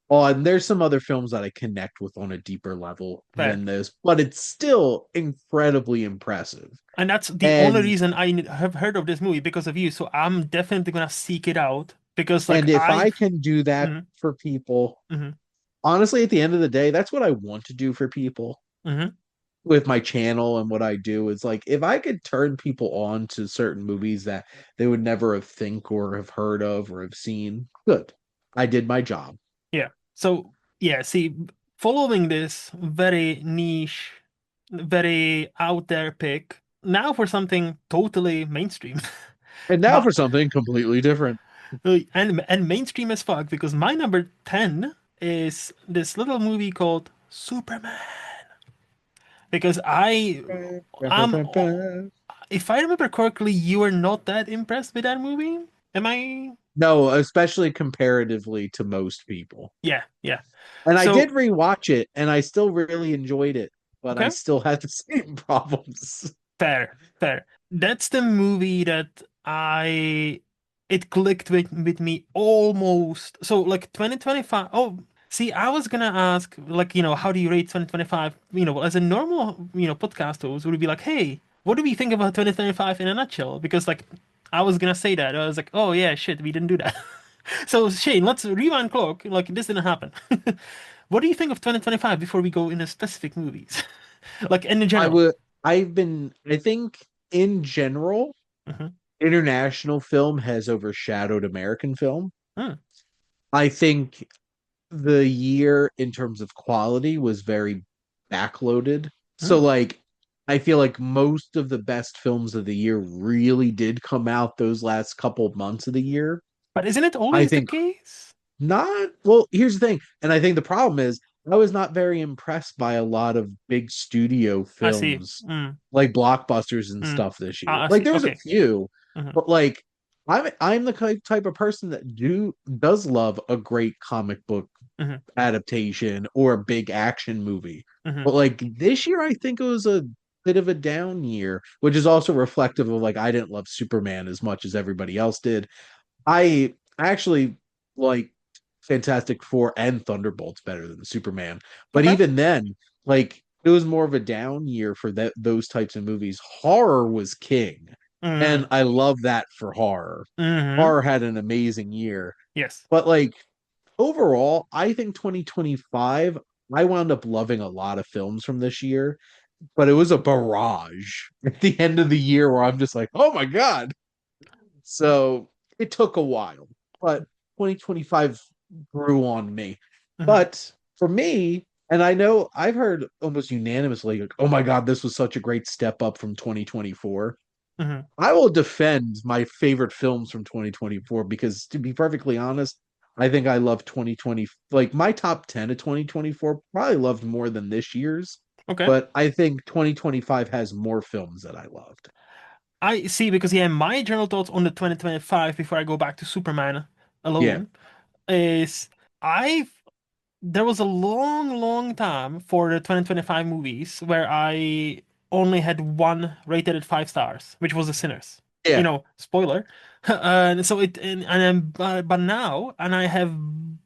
on there's some other films that I connect with on a deeper level fair. than this, but it's still incredibly impressive. And that's the only And reason I have heard of this movie because of you. So I'm definitely gonna seek it out because like and if I I've can do that mhm, for people, mhm, honestly, at the end of the day, that's what I want to do for people mhm. with my channel and what I do. Is like if I could turn people on to certain movies that they would never have think or have heard of or have seen, good. I did my job. Yeah. So yeah, see, following this very niche, very out there pick, now for something totally mainstream. And now My, for something completely different. and mainstream as fuck because my number 10 is this little movie called Superman. Because I'm if I remember correctly, you were not that impressed with that movie. Am I? No, especially comparatively to most people. Yeah, yeah. And I did So, rewatch it and I still really enjoyed it, but I okay. still had the same problems. Fair, fair. That's the movie that it clicked with me almost. So like 2025. Oh, see, I was gonna ask like, how do you rate 2025? As a normal, podcast host would be like, hey, what do we think about 2025 in a nutshell? Because like I was gonna say that. I was like, oh yeah, shit, we didn't do that. So Shane, let's rewind clock. Like this didn't happen. What do you think of 2025 before we go into specific movies? Like in I general. would I think in general, Hmm. international film has overshadowed American film. Hmm. I think the year in terms of quality was very backloaded. So Hmm. like I feel like most of the best films of the year really did come out those last couple of months of the year. But isn't it I always the think case? not well, here's the thing, and I think the problem is I was not very impressed by a lot of big studio I see. films like blockbusters and Mm. stuff this year. I Like see. there was a Okay. few, Hmm. but like I'm the type of person that does love a great comic book Hmm. adaptation or a big action movie. Hmm. But like this year, I think it was a bit of a down year, which is also reflective of like I didn't love Superman as much as everybody else did. I actually like Fantastic Four and Thunderbolts better than Superman. But Okay. even then, like it was more of a down year for those types of movies. Horror was king. And Hmm. I love that for horror. Hmm. Horror had an amazing year. Yes. But like overall, I think 2025, I wound up loving a lot of films from this year, but it was a barrage at the end of the year where I'm just like, oh my God. So it took a while, but 2025 grew on me. Hmm. But for me, and I know I've heard almost unanimously, like, oh my God, this was such a great step up from 2024. Hmm. I will defend my favorite films from 2024 because, to be perfectly honest, I think I love 2020. Like my top 10 of 2024, probably loved more than this year's, Okay. but I think 2025 has more films that I loved. I see because yeah, my general thoughts on the 2025 before I go back to Superman Yeah. alone is I've there was a long, long time for the 2025 movies where I only had one rated at 5 stars, which was The Sinners. Yeah. Spoiler. And so and then, but now, and I have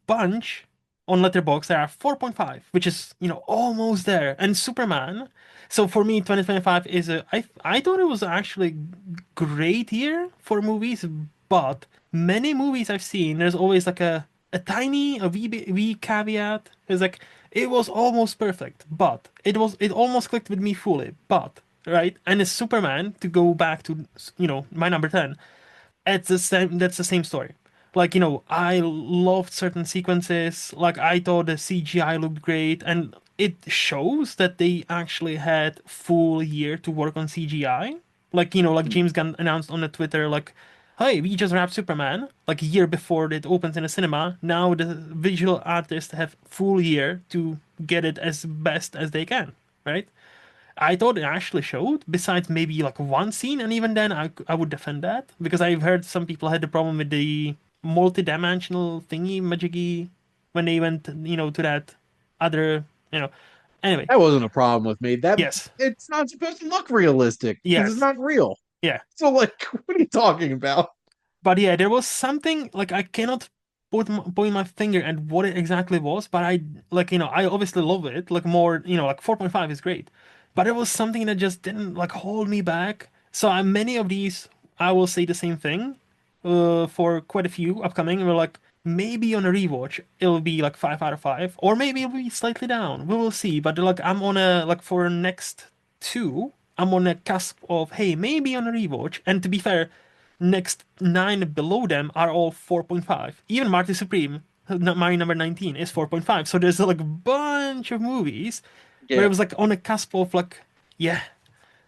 bunch on Letterboxd that are 4.5, which is, almost there. And Superman. So for me, 2025 is I thought it was actually great year for movies, but many movies I've seen, there's always like a wee caveat. It's like it was almost perfect, but it almost clicked with me fully, but right. And it's Superman to go back to my number 10. It's the same. That's the same story. Like, I loved certain sequences. Like, I thought the CGI looked great, and it shows that they actually had full year to work on CGI. Like, like James Gunn announced on the Twitter, like, "Hey, we just wrapped Superman like a year before it opens in a cinema. Now the visual artists have full year to get it as best as they can, right?" I thought it actually showed, besides maybe like one scene, and even then, I would defend that because I've heard some people had the problem with the multi-dimensional thingy magicy when they went, to that other, you know. Anyway, That wasn't a problem with me. That yes, it's not supposed to look realistic because it's yes, not real. yeah. So like, what are you talking about? But yeah, there was something like I cannot point my finger at what it exactly was, but I like I obviously love it. Like more, like 4.5 is great, but it was something that just didn't like hold me back. So many of these, I will say the same thing. For quite a few upcoming, we're like maybe on a rewatch it'll be like 5 out of 5, or maybe it'll be slightly down. We will see. But like I'm on a like for next two, I'm on a cusp of hey maybe on a rewatch. And to be fair, next nine below them are all 4.5. Even Marty Supreme, my number 19, is 4.5. So there's like a bunch of movies where it Yeah, was like on a cusp of like, yeah.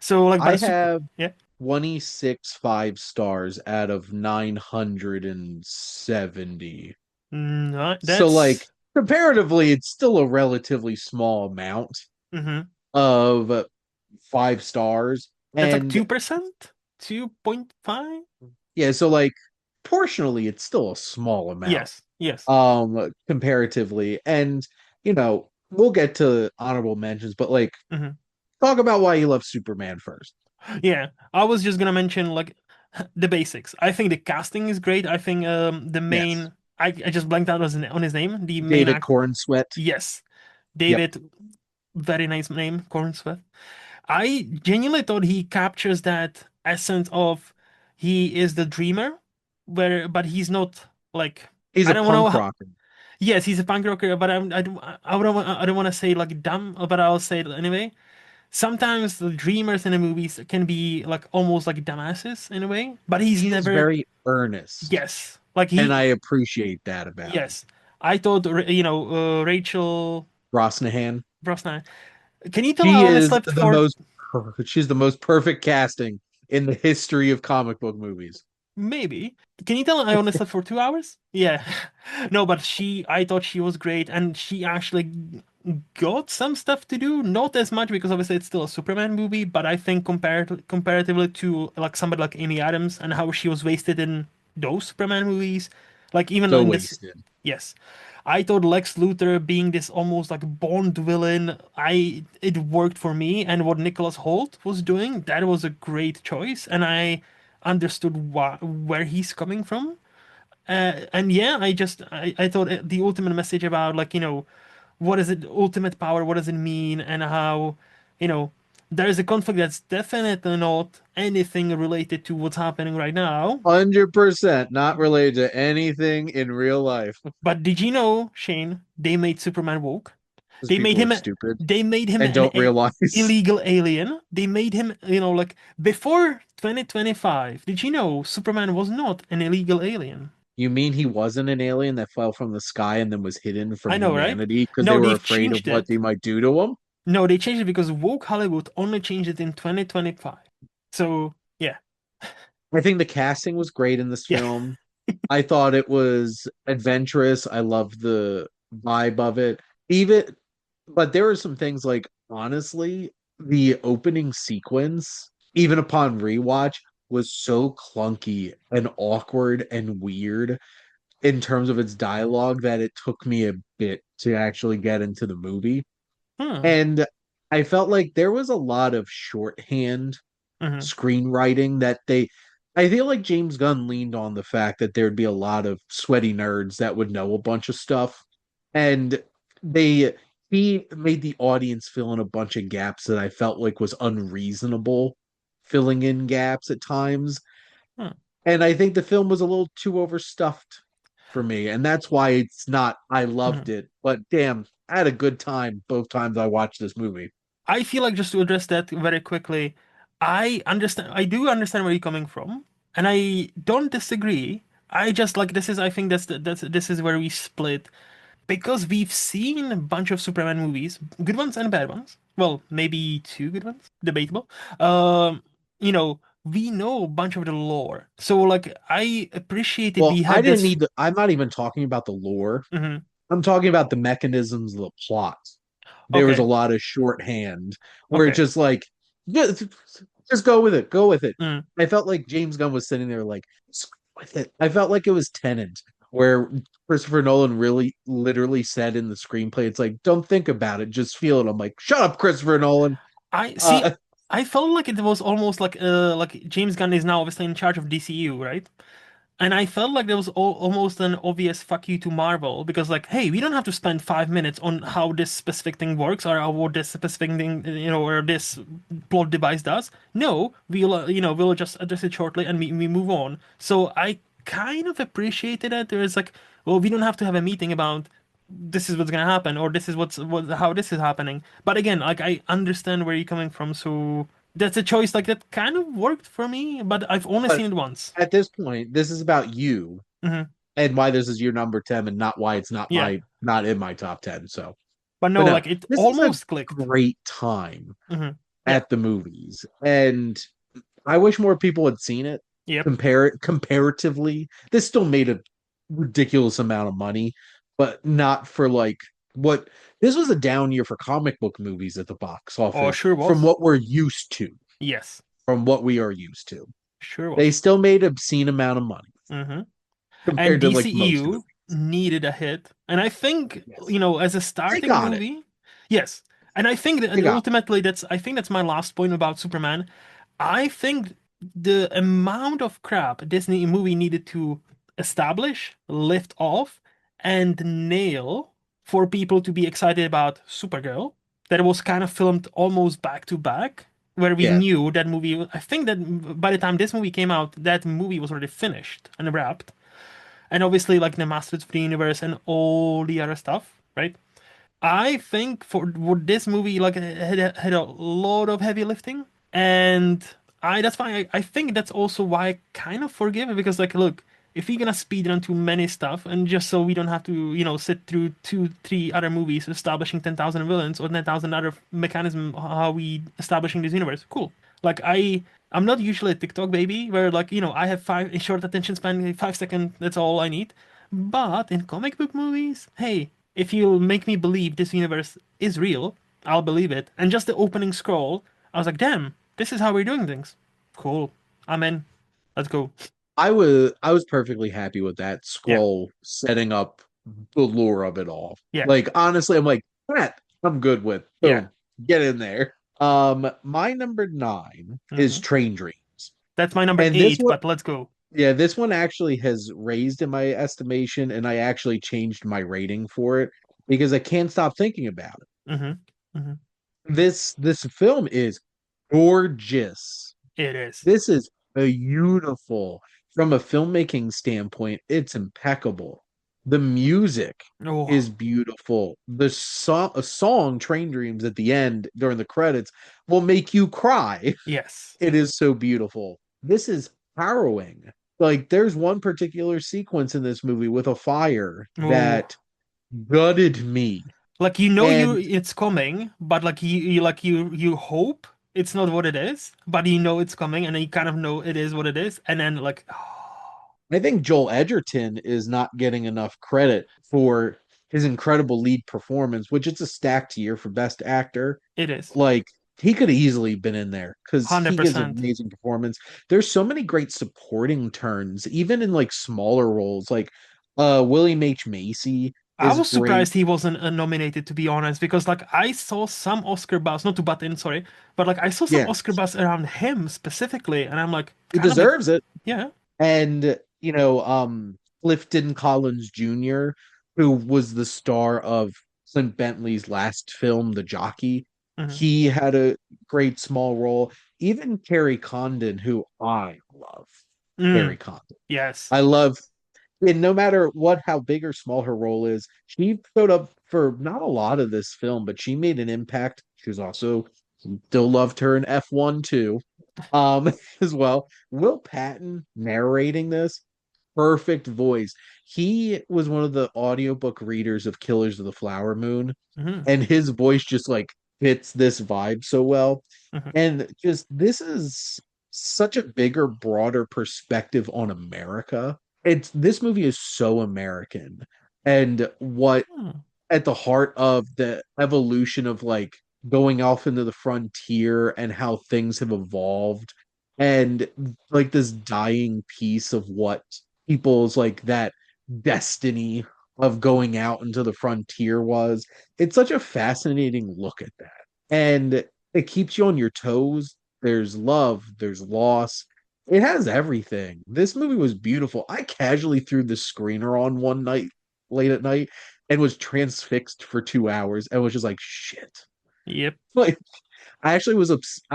So like, but I a super, have yeah. 26 5 stars out of 970. No, So like that's, comparatively, it's still a relatively small amount mm-hmm. of 5 stars. That's like And 2%, 2.5. yeah, so like proportionally, it's still a small amount Yes, yes. comparatively. And we'll get to honorable mentions, but like Mm-hmm. talk about why you love Superman first. Yeah, I was just gonna mention like the basics. I think the casting is great. I think the Yes. main, I just blanked out on his name. The main David act, Corn Sweat. yes, Yep. David, very nice name, Cornsworth. I genuinely thought he captures that essence of he is the dreamer, but he's not like He's I a don't know punk how. rocker. Yes, he's a punk rocker, but I don't want to say like dumb, but I'll say it anyway. Sometimes the dreamers in the movies can be like almost like dumbasses in a way, but he's He is never. very earnest, Yes, like and I he. appreciate that about him. Yes, I thought Rachel Brosnahan. Brosnan. Can you tell I She only is slept for she's the most perfect casting in the history of comic book movies. maybe? Can you tell I only slept for 2 hours? Yeah. No, but I thought she was great, and she actually got some stuff to do. Not as much because obviously it's still a Superman movie, but I think comparatively to like somebody like Amy Adams and how she was wasted in those Superman movies, like even So in this, wasted. yes. I thought Lex Luthor being this almost like Bond villain, it worked for me, and what Nicholas Hoult was doing, that was a great choice, and I understood where he's coming from. And yeah, I thought the ultimate message about like what is it ultimate power, what does it mean, and how you know there is a conflict that's definitely not anything related to what's happening right now. 100% not related to anything in real life. But did you know, Shane, they made Superman woke? Because They made people are him stupid they made him and an don't realize. illegal alien. They made him, like before 2025. Did you know Superman was not an illegal alien? You mean he wasn't an alien that fell from the sky and then was hidden I from know, right? humanity because they No, were they've afraid of changed what they it. might do to him? No, they changed it because woke Hollywood only changed it in 2025. So, yeah. I think the casting was great in this Yeah. film. I thought it was adventurous. I loved the vibe of it. Even, but there were some things like, honestly, the opening sequence, even upon rewatch, was so clunky and awkward and weird in terms of its dialogue that it took me a bit to actually get into the movie. Hmm. And I felt like there was a lot of shorthand Hmm. screenwriting that I feel like James Gunn leaned on the fact that there'd be a lot of sweaty nerds that would know a bunch of stuff. And they he made the audience fill in a bunch of gaps that I felt like was unreasonable filling in gaps at times. Hmm. And I think the film was a little too overstuffed for me, and that's why it's not I loved Mhm. it, but damn, I had a good time both times I watched this movie. I feel like just to address that very quickly, I do understand where you're coming from, and I don't disagree. I just like this is, I think this is where we split because we've seen a bunch of Superman movies, good ones and bad ones. Well, maybe two good ones, debatable. Um, we know a bunch of the lore, so like I appreciated Well, we I had didn't this. need I'm not even talking about the lore. Mhm. I'm talking about the mechanisms of the plot. There was a Okay, lot of shorthand where it's okay. just like just, just go with it, go with it. Mm. I felt like James Gunn was sitting there like "Just go with it." I felt like it was Tenant, where Christopher Nolan really literally said in the screenplay, it's like, don't think about it, just feel it. I'm like, shut up, Christopher Nolan. I see. Uh I felt like it was almost like James Gunn is now obviously in charge of DCU, right? And I felt like there was almost an obvious fuck you to Marvel because, like, hey, we don't have to spend 5 minutes on how this specific thing works or how what this specific thing, or this plot device does. No, we'll just address it shortly and we move on. So I kind of appreciated that. There is like, well, we don't have to have a meeting about this is what's gonna happen or this is how this is happening. But again, like, I understand where you're coming from. So that's a choice like that kind of worked for me, but I've only but seen it once. at this point, this is about you Hmm. and why this is your number 10 and not why it's Yeah. not in my top 10. So But but no, no, like it this is a almost clicked. great time Yeah. at the movies. And I wish more people had seen it. Yep. Comparatively, this still made a ridiculous amount of money, but not for like what this was a down year for comic book movies at the box Oh, office sure from was. what we're used to, Yes. from what we are used to. Sure They was. still made obscene amount of money Hmm. And compared to like most DCEU movies. needed a hit. And I think, Yes. as a They starting got it. movie, yes. And I think that They got it. ultimately I think that's my last point about Superman. I think the amount of crap a Disney movie needed to establish, lift off, and nail for people to be excited about Supergirl, that was kind of filmed almost back to back, where we Yeah. knew that movie. I think that by the time this movie came out, that movie was already finished and wrapped. And obviously, like the Masters of the Universe and all the other stuff, right? I think for what this movie like had a lot of heavy lifting, and I that's why I think that's also why I kind of forgive it because like look, if we're gonna speed run too many stuff and just so we don't have to sit through two three other movies establishing 10,000 villains or 10,000 other mechanism how we establishing this universe, cool. Like I'm not usually a TikTok baby where like I have five a short attention span, 5 seconds, that's all I need. But in comic book movies, hey, if you make me believe this universe is real, I'll believe it. And just the opening scroll, I was like, damn, this is how we're doing things. Cool. I'm in. Let's go. I was perfectly happy with that Yeah. scroll setting up the lure of it all. Yeah. Like honestly, I'm like, that I'm good with. Yeah. Boom. Get in there. My number 9 is Hmm. Train Dreams. That's my number And this eight, one, but let's go. yeah, this one actually has raised in my estimation, and I actually changed my rating for it because I can't stop thinking about it. Hmm. Hmm. This film is gorgeous. It is. This is beautiful from a filmmaking standpoint. It's impeccable. The music Oh, is beautiful. A song Train Dreams at the end during the credits will make you cry. yes. It is so beautiful. This is harrowing. Like there's one particular sequence in this movie with a fire Oh. that gutted me. Like And it's coming, but like you hope it's not what it is, but it's coming and you kind of know it is what it is, and then like I think Joel Edgerton is not getting enough credit for his incredible lead performance, which it's a stacked year for Best Actor. it is. Like he could have easily been in there because he gives an 100%. amazing performance. There's so many great supporting turns, even in like smaller roles. Like William H. Macy I is was great. surprised he wasn't nominated, to be honest, because like I saw some Oscar buzz, not to butt in, sorry, but like I saw some Yeah, Oscar buzz around him specifically, and I'm like, he kind of like, deserves it. yeah. And Clifton Collins Jr., who was the star of Clint Bentley's last film, The Jockey, Hmm. he had a great small role. Even Carrie Condon, who I love. Mm. Carrie Condon. Yes. I love, and no matter what, how big or small her role is, she showed up for not a lot of this film, but she made an impact. She was also still loved her in F1 too, um, as well. Will Patton narrating this, perfect voice. He was one of the audiobook readers of Killers of the Flower Moon, Hmm. and his voice just like fits this vibe so well. Hmm. And just this is such a bigger, broader perspective on America. It's this movie is so American, and what Hmm. at the heart of the evolution of like going off into the frontier and how things have evolved, and like this dying piece of what people's like that destiny of going out into the frontier was. It's such a fascinating look at that, and it keeps you on your toes. There's love, there's loss, it has everything. This movie was beautiful. I casually threw the screener on one night late at night and was transfixed for 2 hours and was just like shit. Yep. Like I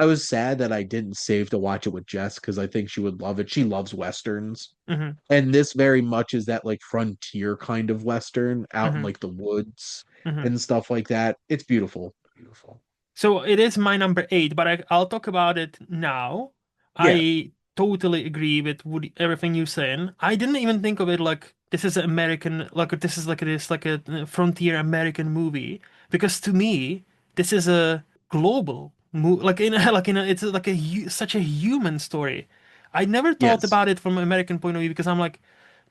was sad that I didn't save to watch it with Jess because I think she would love it. She loves westerns. Hmm. And this very much is that like frontier kind of western out in Hmm. like the woods Hmm. and stuff like that. It's beautiful. Beautiful. So it is my number eight, but I'll talk about it now. Yeah. I totally agree with everything you're saying. I didn't even think of it like this is an American, like this is like it is like a frontier American movie, because to me this is a global movie, like in a, like in a, it's like a such a human story. I never thought Yes. about it from an American point of view because I'm like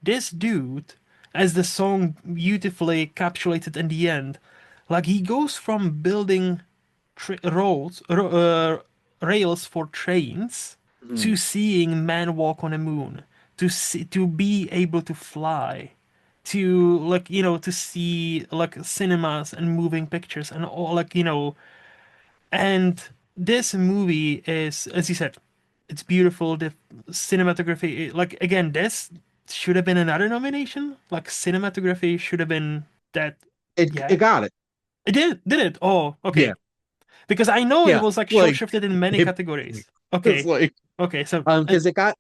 this dude, as the song beautifully encapsulated in the end, like he goes from building rails for trains to Mhm. seeing man walk on a moon, to be able to fly, to like to see like cinemas and moving pictures and all like and this movie is, as you said, it's beautiful. The cinematography, like again, this should have been another nomination. Like cinematography should have been that. It Yeah, got it. it did. Did it? Oh, Yeah. okay. Because I know it Yeah. was like short Like shifted in many it categories. was Okay, like okay. So because it got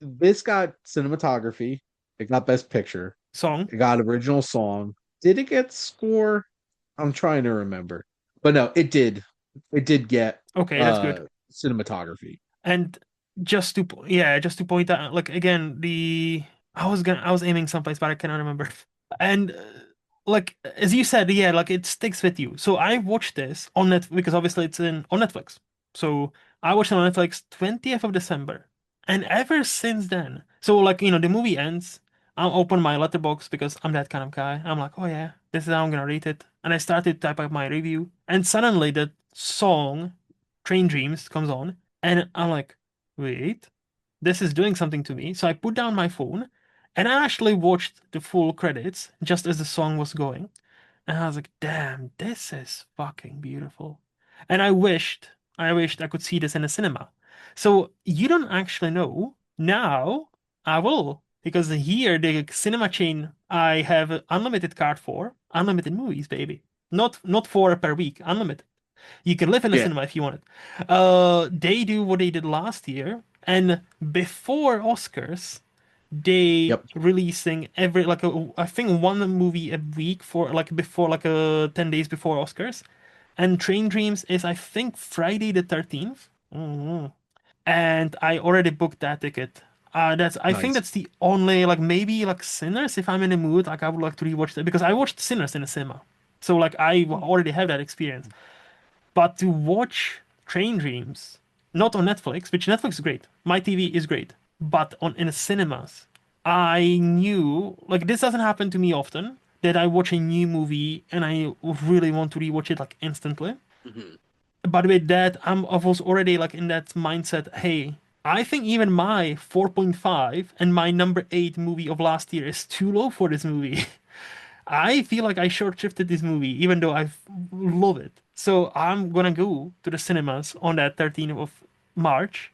this got cinematography, it got best picture, song. it got original song. Did it get score? I'm trying to remember. But no, it did. It did get Okay, that's good. cinematography. And yeah, just to point out, like again, I was aiming someplace, but I cannot remember. And like as you said, yeah, like it sticks with you. So I watched this on Net because obviously it's in on Netflix. So I watched it on Netflix 20th of December, and ever since then, so like the movie ends. I'll open my letterbox because I'm that kind of guy. I'm like, oh yeah, this is how I'm gonna rate it, and I started to type up my review, and suddenly the song Train Dreams comes on, and I'm like, wait, this is doing something to me. So I put down my phone and I actually watched the full credits just as the song was going. And I was like, damn, this is fucking beautiful. And I wished I could see this in a cinema. So you don't actually know. Now I will. Because here, the cinema chain I have an unlimited card for, unlimited movies, baby. Not four per week, unlimited. You can live in a Yeah. cinema if you want it. They do what they did last year, and before Oscars, they Yep. releasing every like I think one movie a week for like before like 10 days before Oscars, and Train Dreams is I think Friday the 13th. And I already booked that ticket. That's I think Nice. that's the only like maybe like Sinners if I'm in the mood like I would like to rewatch that because I watched Sinners in the cinema, so like I already have that experience. But to watch Train Dreams, not on Netflix, which Netflix is great, my TV is great, but on in the cinemas, I knew like this doesn't happen to me often that I watch a new movie and I really want to rewatch it like instantly. Mhm. But with that, I was already like in that mindset. Hey, I think even my 4.5 and my number 8 movie of last year is too low for this movie. I feel like I short shifted this movie, even though I love it. So I'm gonna go to the cinemas on that 13th of March,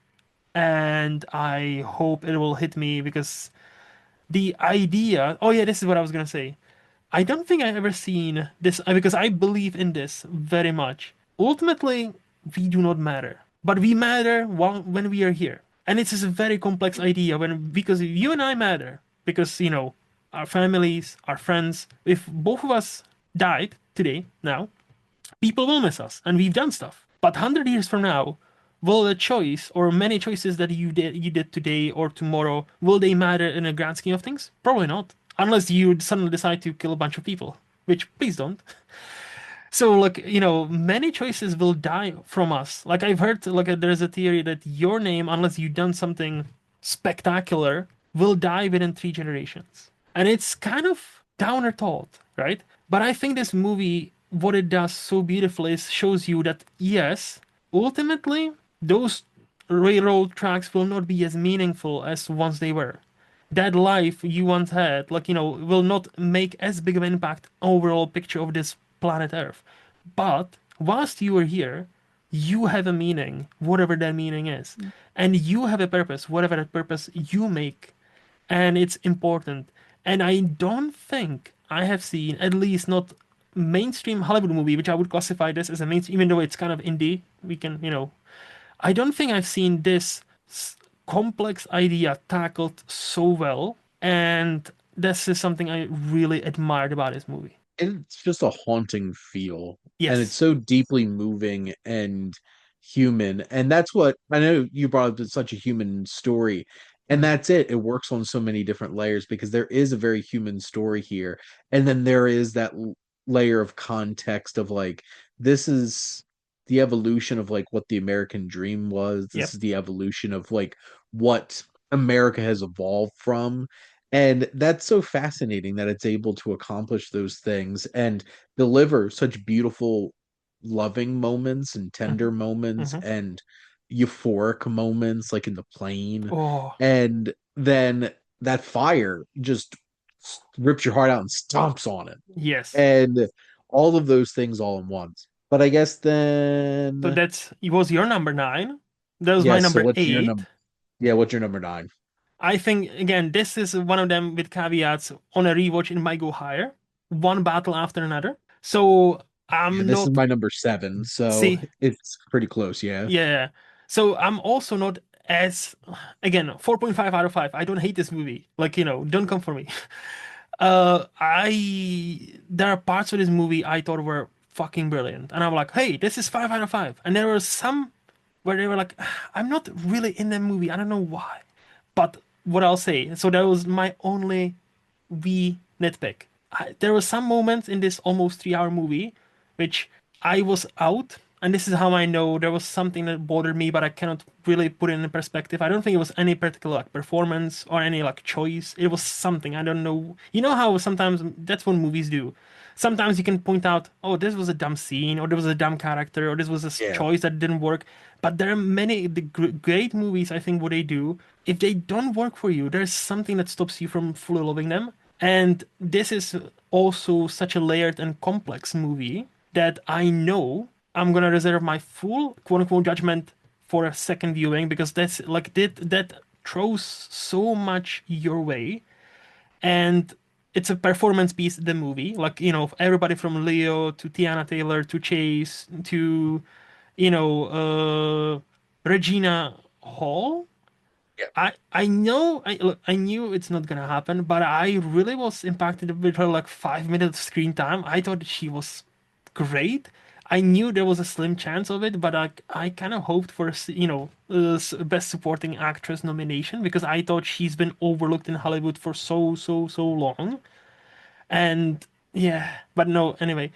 and I hope it will hit me because the idea. Oh yeah, this is what I was gonna say. I don't think I've ever seen this because I believe in this very much. Ultimately, we do not matter, but we matter when we are here. And it's just a very complex idea when because you and I matter because our families, our friends. If both of us died today now, people will miss us, and we've done stuff. But 100 years from now, will the choice or many choices that you did today or tomorrow will they matter in a grand scheme of things? Probably not, unless you suddenly decide to kill a bunch of people, which please don't. So, like, many choices will die from us. Like, I've heard, like, there's a theory that your name, unless you've done something spectacular, will die within 3 generations. And it's kind of downer thought, right? But I think this movie, what it does so beautifully is shows you that, yes, ultimately, those railroad tracks will not be as meaningful as once they were. That life you once had, like, will not make as big of an impact overall picture of this planet Earth. But whilst you are here, you have a meaning, whatever that meaning is. And you have a purpose, whatever that purpose you make. And it's important. And I don't think I have seen, at least not mainstream Hollywood movie, which I would classify this as a mainstream, even though it's kind of indie. We can, I don't think I've seen this complex idea tackled so well, and this is something I really admired about this movie. It's just a haunting feel, and it's Yes. so deeply moving and human. And that's what I know you brought up. It's such a human story, and Mhm. that's it. It works on so many different layers because there is a very human story here, and then there is that layer of context of like this is the evolution of like what the American dream was. This Yep. is the evolution of like what America has evolved from. And that's so fascinating that it's able to accomplish those things and deliver such beautiful, loving moments and Hmm. tender moments Hmm. and euphoric moments, like in the plane. Oh, And then that fire just rips your heart out and stomps on it. yes. And all of those things all in once. But I guess So then, that's it was your number nine. That was my yes, so number what's your eight. number? Yeah, what's your number nine? I think again, this is one of them with caveats. On a rewatch, it might go higher. One battle after another. So Yeah, I'm this is not. my number seven, so See, it's pretty close, yeah. yeah. So I'm also not as again 4.5 out of 5. I don't hate this movie. Like, don't come for me. I there are parts of this movie I thought were fucking brilliant, and I'm like, hey, this is 5 out of 5. And there were some where they were like, I'm not really in the movie. I don't know why. But what I'll say, so that was my only wee nitpick. There were some moments in this almost 3 hour movie which I was out, and this is how I know there was something that bothered me, but I cannot really put it in perspective. I don't think it was any particular like performance or any like choice. It was something I don't know. You know how sometimes that's what movies do. Sometimes you can point out, oh, this was a dumb scene, or there was a dumb character, or this was a Yeah. choice that didn't work. But there are many great movies. I think what they do, if they don't work for you, there's something that stops you from fully loving them. And this is also such a layered and complex movie that I know I'm gonna reserve my full quote unquote judgment for a second viewing because that's like that throws so much your way, and it's a performance piece, the movie. Like, everybody from Leo to Tiana Taylor to Chase to you know Regina Hall. I know I knew it's not gonna happen, but I really was impacted with her like 5 minutes screen time. I thought she was great. I knew there was a slim chance of it, but I kind of hoped for best supporting actress nomination because I thought she's been overlooked in Hollywood for so long. And yeah, but no, anyway.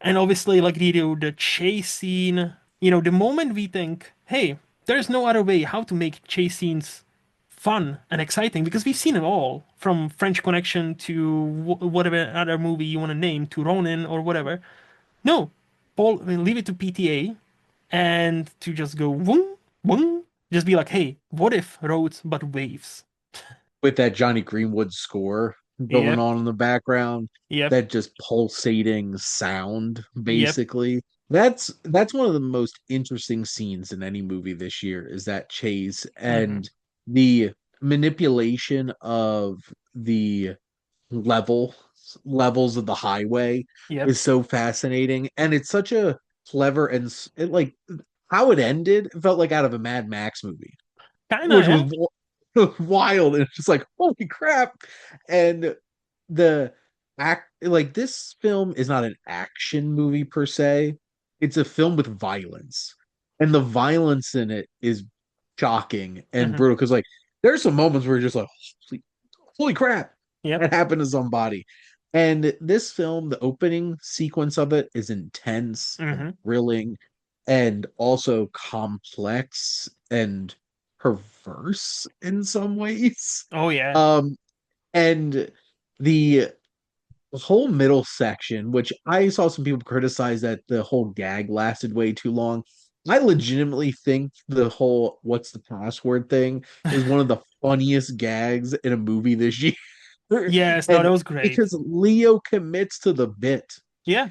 And obviously, like the chase scene, the moment we think, hey, there's no other way how to make chase scenes fun and exciting because we've seen it all from French Connection to whatever other movie you want to name to Ronin or whatever. No, Paul, I mean, leave it to PTA and to just go boom, boom, just be like, hey, what if roads but waves? With that Johnny Greenwood score going Yep, on in the background, yep, that just pulsating sound, yep. basically. That's one of the most interesting scenes in any movie this year is that chase Hmm. and the manipulation of the level levels of the highway Yep. is so fascinating, and it's such a clever and it like how it ended felt like out of a Mad Max movie. Kinda, which was yeah. wild. And it's just like, holy crap. And the act like this film is not an action movie per se. It's a film with violence. And the violence in it is shocking and Hmm. brutal because like there's some moments where you're just like, holy crap, Yep. that happened to somebody. And this film, the opening sequence of it is intense and Hmm. thrilling and also complex and perverse in some ways. Oh yeah. Um, and the whole middle section, which I saw some people criticize that the whole gag lasted way too long. I legitimately think the whole what's the password thing is one of the funniest gags in a movie this year. Yes, no, that And was great. because Leo commits to the bit, Yeah,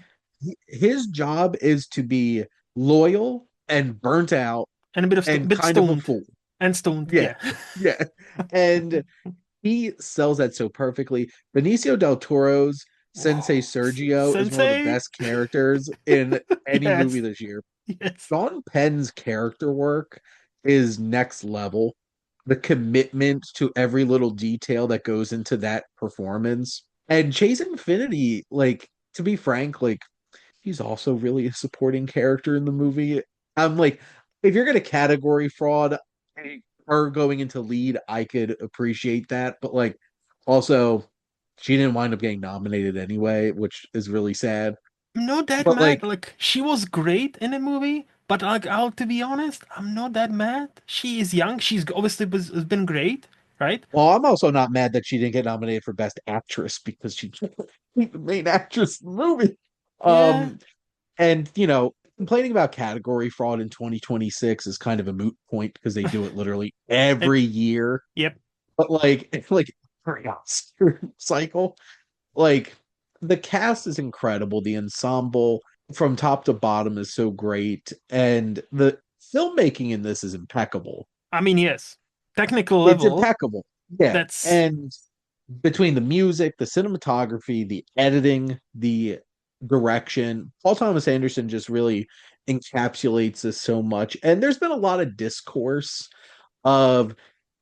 his job is to be loyal and burnt out and a bit of and bit kind of a stoned fool. and stoned. Yeah. Yeah. Yeah. And he sells that so perfectly. Benicio del Toro's Sensei Whoa. Sergio is one of the Sensei. best characters in any movie Yes. this year. Yes. Sean Penn's character work is next level. The commitment to every little detail that goes into that performance. And Chase Infinity, like, to be frank, like, he's also really a supporting character in the movie. I'm like, if you're gonna category fraud her going into lead, I could appreciate that. But like, also, she didn't wind up getting nominated anyway, which is really sad. I'm not that But mad. like, Like she was great in the movie, but like I'll to be honest, I'm not that mad. She is young. She's obviously has been great, right? well, I'm also not mad that she didn't get nominated for Best Actress because she the main actress in the movie. Yeah. Um, and complaining about category fraud in 2026 is kind of a moot point because they do it literally It, every year. yep. But like every Oscar cycle, like the cast is incredible. The ensemble from top to bottom is so great, and the filmmaking in this is impeccable. I mean, yes. Technical It's level, impeccable. Yeah. that's And between the music, the cinematography, the editing, the direction, Paul Thomas Anderson just really encapsulates this so much. And there's been a lot of discourse of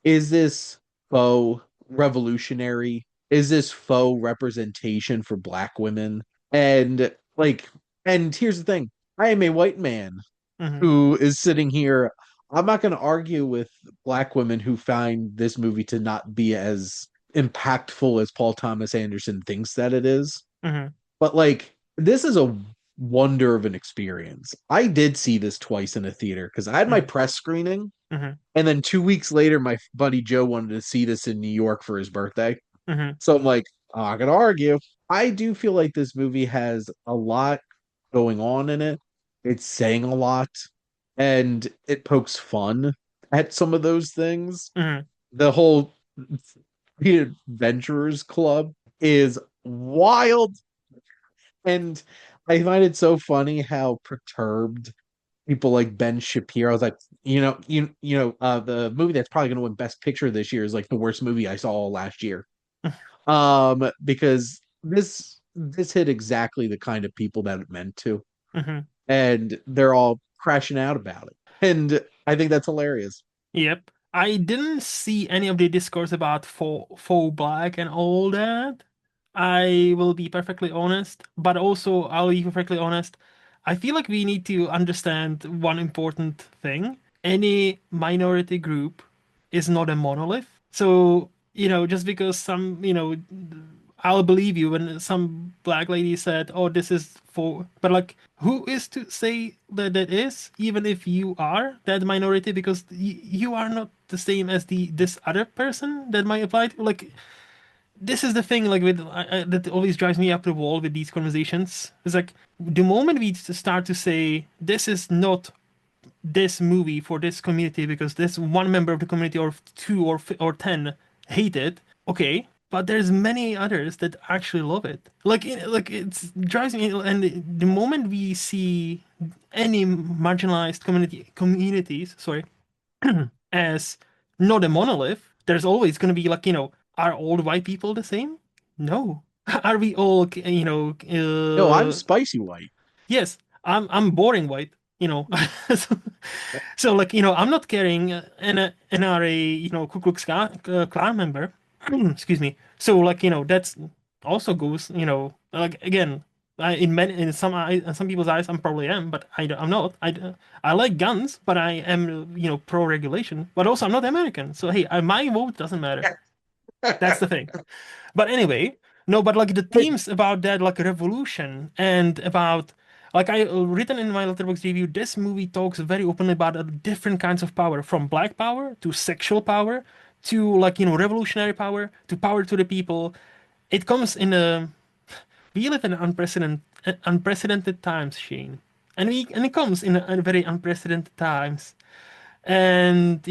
is this faux revolutionary? Is this faux representation for black women? And like, and here's the thing. I am a white man mhm, who is sitting here. I'm not going to argue with black women who find this movie to not be as impactful as Paul Thomas Anderson thinks that it is. mhm, But like, this is a wonder of an experience. I did see this twice in a theater because I had my mhm, press screening, mhm, and then 2 weeks later, my buddy Joe wanted to see this in New York for his birthday. mhm, So I'm like, oh, I'm not gonna argue. I do feel like this movie has a lot going on in it. It's saying a lot, and it pokes fun at some of those things. mhm. The whole the Adventurers Club is wild, and I find it so funny how perturbed people like Ben Shapiro. I was like, the movie that's probably going to win Best Picture this year is like the worst movie I saw last year. Because this hit exactly the kind of people that it meant to, Mhm. and they're all crashing out about it, and I think that's hilarious. Yep. I didn't see any of the discourse about faux black and all that. I will be perfectly honest, but also I'll be perfectly honest. I feel like we need to understand one important thing. Any minority group is not a monolith. So, just because I'll believe you when some black lady said, "Oh, this is for," but like, who is to say that that is, even if you are that minority, because you are not the same as this other person that might apply to. Like, this is the thing, like that always drives me up the wall with these conversations. It's like the moment we start to say this is not this movie for this community because this one member of the community or two or 10 hate it. Okay, but there's many others that actually love it. Like it drives me. And the moment we see any marginalized communities, sorry, as not a monolith, there's always going to be like, are all white people the same? No. Are we all, No, I'm spicy white. yes, I'm boring white. you know. So, so, like, I'm not carrying an NRA, Ku Klux Klan member. Excuse me. So, like, that's also goes, like, again, in some people's eyes, I'm probably am, but I'm not. I like guns, but I am, pro regulation. But also, I'm not American. So, hey, my vote doesn't matter. That's the thing. But anyway, no, but like the themes about that, like revolution and about, like I written in my letterbox review, this movie talks very openly about different kinds of power, from black power to sexual power to like, revolutionary power to power to the people. It comes in a, we live in unprecedented times, Shane. And it comes in a very unprecedented times. And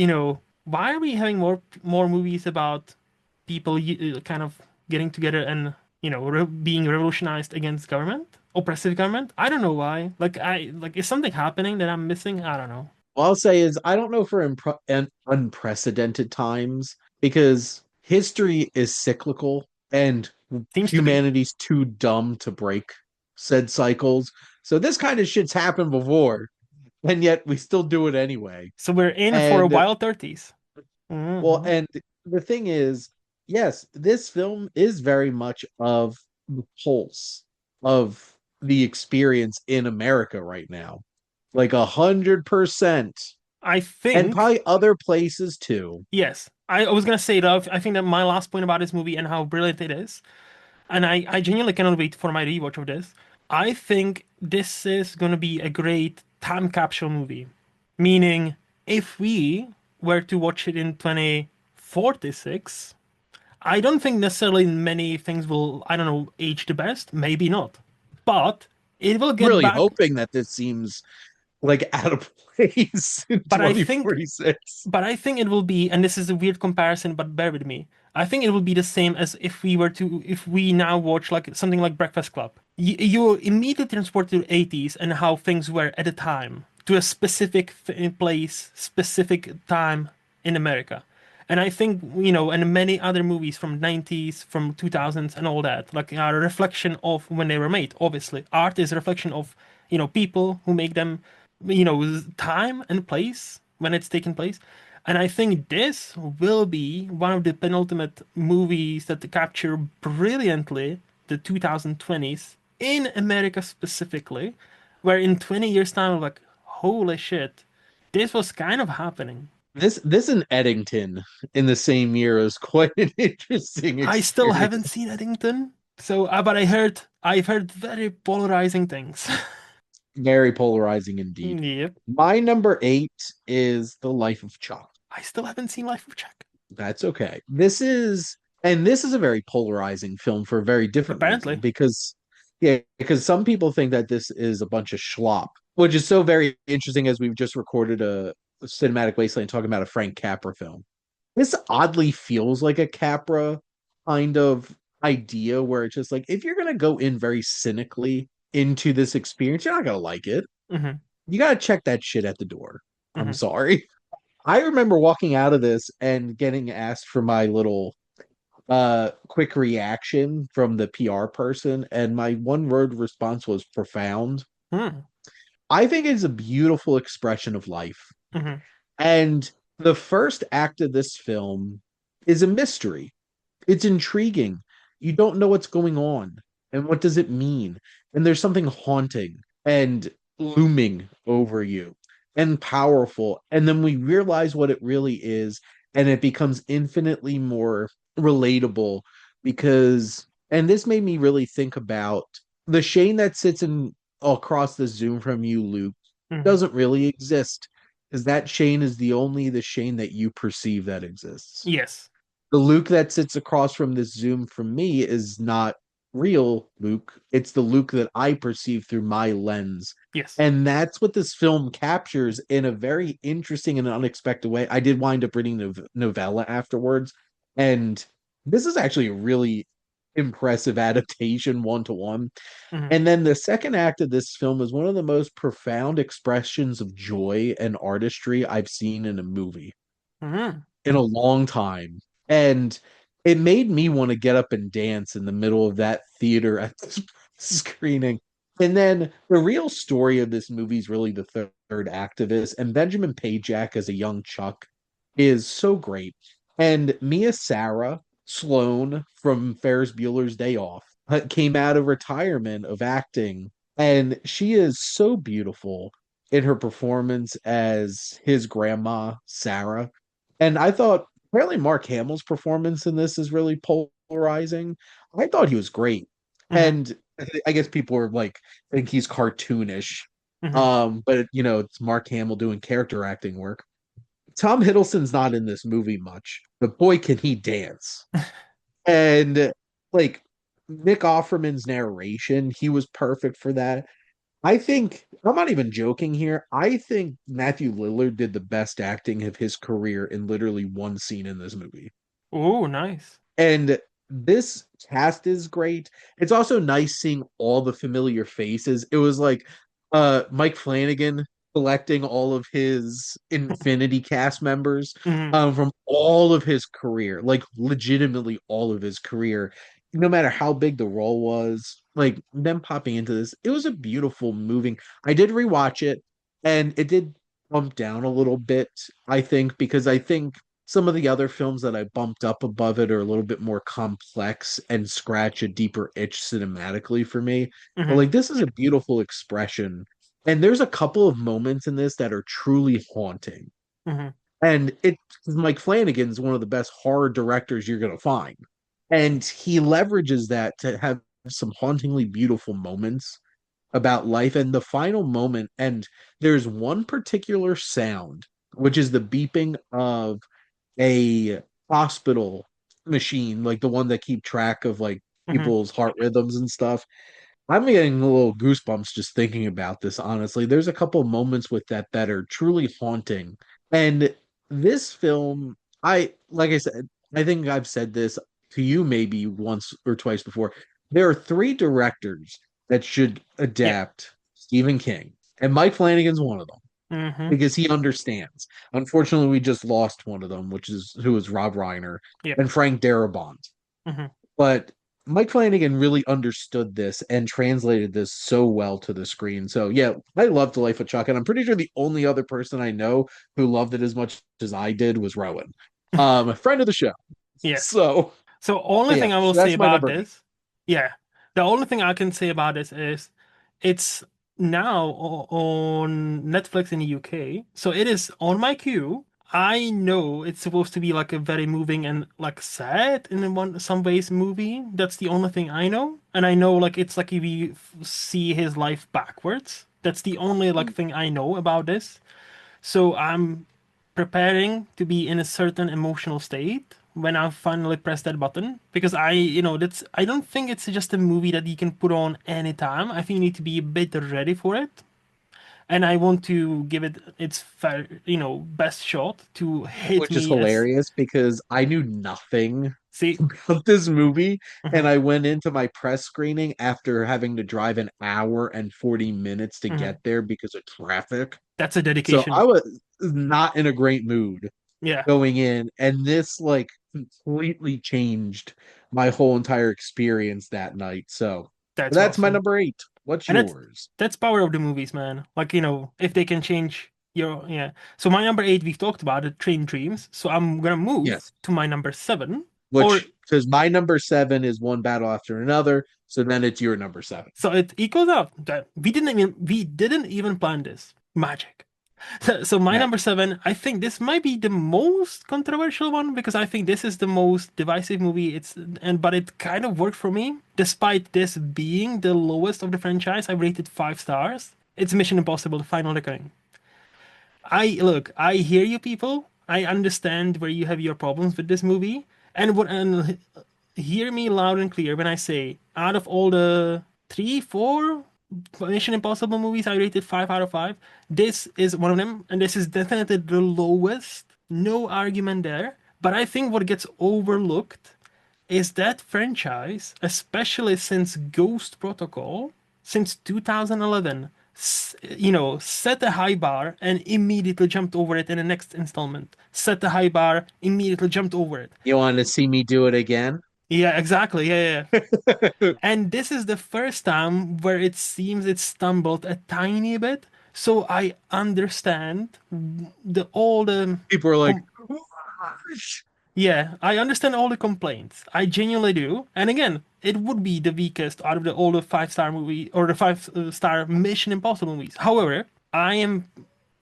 why are we having more movies about people kind of getting together and being revolutionized against government, oppressive government? I don't know why. Like is something happening that I'm missing? I don't know. All I'll say is I don't know for unprecedented times because history is cyclical and Seems to be. humanity's too dumb to break said cycles. So this kind of shit's happened before, and yet we still do it anyway. So we're in for a And wild 30s. well, Hmm. and the thing is, yes, this film is very much of the pulse of the experience in America right now. Like 100%. I And think probably other places too. yes. I was gonna say that I think that my last point about this movie and how brilliant it is, and I genuinely cannot wait for my rewatch of this. I think this is gonna be a great time capsule movie. Meaning, if we were to watch it in 2046, I don't think necessarily many things will, I don't know, age the best. Maybe not. But it will get Really back. hoping that this seems like out of place in But I think 2046. But I think it will be, and this is a weird comparison, but bear with me. I think it will be the same as if we now watch like something like Breakfast Club. You immediately transport to the 80s and how things were at the time, to a specific place, specific time in America. And I think, and many other movies from 90s, from 2000s and all that, like are a reflection of when they were made, obviously. Art is a reflection of, people who make them, time and place when it's taken place. And I think this will be one of the penultimate movies that capture brilliantly the 2020s in America specifically, where in 20 years' time, I'm like, holy shit, this was kind of happening. This in Eddington in the same year is quite an interesting I still haven't experience. seen Eddington, so but I've heard very polarizing things. Very polarizing indeed. Yep, My number eight is The Life of Chuck. I still haven't seen Life of Chuck. That's okay. This is a very polarizing film for a very different reason Apparently. because yeah, because some people think that this is a bunch of schlop, which is so very interesting as we've just recorded a cinematic wasteland talking about a Frank Capra film. This oddly feels like a Capra kind of idea where it's just like if you're gonna go in very cynically into this experience, you're not gonna like it. Hmm. You gotta check that shit at the door. I'm Hmm. sorry. I remember walking out of this and getting asked for my little quick reaction from the PR person, and my one word response was profound. Hmm. I think it's a beautiful expression of life. Hmm. And the first act of this film is a mystery. It's intriguing. You don't know what's going on and what does it mean. And there's something haunting and looming over you and powerful. And then we realize what it really is, and it becomes infinitely more relatable because, and this made me really think about the Shane that sits in across the Zoom from you, Luke, Hmm. doesn't really exist because that Shane is the Shane that you perceive that exists. Yes. The Luke that sits across from this Zoom from me is not real Luke. It's the Luke that I perceive through my lens. Yes. And that's what this film captures in a very interesting and unexpected way. I did wind up reading the novella afterwards. And this is actually a really impressive adaptation one to one. Hmm. And then the second act of this film is one of the most profound expressions of joy and artistry I've seen in a movie Hmm. in a long time. And it made me want to get up and dance in the middle of that theater at this screening. And then the real story of this movie is really the third act of this. And Benjamin Pajak as a young Chuck is so great. And Mia Sarah Sloan from Ferris Bueller's Day Off came out of retirement of acting. And she is so beautiful in her performance as his grandma, Sarah. And I thought apparently Mark Hamill's performance in this is really polarizing. I thought he was great. Hmm. And I guess people are like think he's cartoonish. Hmm. But it's Mark Hamill doing character acting work. Tom Hiddleston's not in this movie much, but boy can he dance. And like Nick Offerman's narration, he was perfect for that. I think I'm not even joking here. I think Matthew Lillard did the best acting of his career in literally one scene in this movie. Oh, nice. And this cast is great. It's also nice seeing all the familiar faces. It was like Mike Flanagan collecting all of his Infinity cast members Hmm. from all of his career, like legitimately all of his career, no matter how big the role was, like them popping into this. It was a beautiful moving. I did rewatch it and it did bump down a little bit, I think, because I think some of the other films that I bumped up above it are a little bit more complex and scratch a deeper itch cinematically for me. But Hmm. like this is a beautiful expression. And there's a couple of moments in this that are truly haunting. Hmm. And it Mike Flanagan's one of the best horror directors you're gonna find. And he leverages that to have some hauntingly beautiful moments about life. And the final moment, and there's one particular sound, which is the beeping of a hospital machine, like the one that keep track of like Hmm. people's heart rhythms and stuff. I'm getting a little goosebumps just thinking about this, honestly. There's a couple moments with that are truly haunting. And this film, like I said, I think I've said this to you maybe once or twice before. There are three directors that should Yeah. adapt Stephen King, and Mike Flanagan's one of them Hmm. because he understands. Unfortunately, we just lost one of them, which is who is Rob Reiner Yeah. and Frank Darabont. Hmm. But Mike Flanagan really understood this and translated this so well to the screen. So yeah, I loved Life of Chuck, and I'm pretty sure the only other person I know who loved it as much as I did was Rowan, a friend of the show. Yes. So So only yeah, thing I will so say that's my about number eight. this, yeah, the only thing I can say about this is it's now on Netflix in the UK. So it is on my queue. I know it's supposed to be like a very moving and like sad in some ways movie. That's the only thing I know. And I know like it's like if you see his life backwards. That's the only like thing I know about this. So I'm preparing to be in a certain emotional state when I finally press that button because that's I don't think it's just a movie that you can put on anytime. I think you need to be a bit ready for it. And I want to give it its best shot to hit Which is me as hilarious because I knew nothing see. of this movie, and Mhm. I went into my press screening after having to drive an hour and 40 minutes to Mhm. get there because of traffic. That's a So I dedication. was not in a great mood Yeah, going in, and this like completely changed my whole entire experience that night. So that's that's my awesome. number eight. What's And yours? that's power of the movies, man. Like, if they can change your yeah. So my number eight, we've talked about it, Train Dreams. So I'm gonna move Yes. to my number seven. Or Which because my number seven is one battle after another, so then it's your number seven. so it equals out. That we didn't even plan this. Magic. So my number Magic. seven, I think this might be the most controversial one because I think this is the most divisive movie. But it kind of worked for me, despite this being the lowest of the franchise. I rated 5 stars. It's Mission Impossible: The Final Reckoning. I hear you people. I understand where you have your problems with this movie. And hear me loud and clear when I say out of all the three, four Mission Impossible movies I rated 5 out of 5, this is one of them, and this is definitely the lowest. No argument there. But I think what gets overlooked is that franchise, especially since Ghost Protocol, since 2011, set a high bar and immediately jumped over it in the next installment. Set the high bar, immediately jumped over it. You want to see me do it again? Yeah, exactly. Yeah, yeah. People And this is the first time where it seems it stumbled a tiny bit. So I understand all the are like, com yeah, I understand all the complaints. I genuinely do. And again, it would be the weakest out of the all the five-star movie or the five-star Mission Impossible movies. However, I am,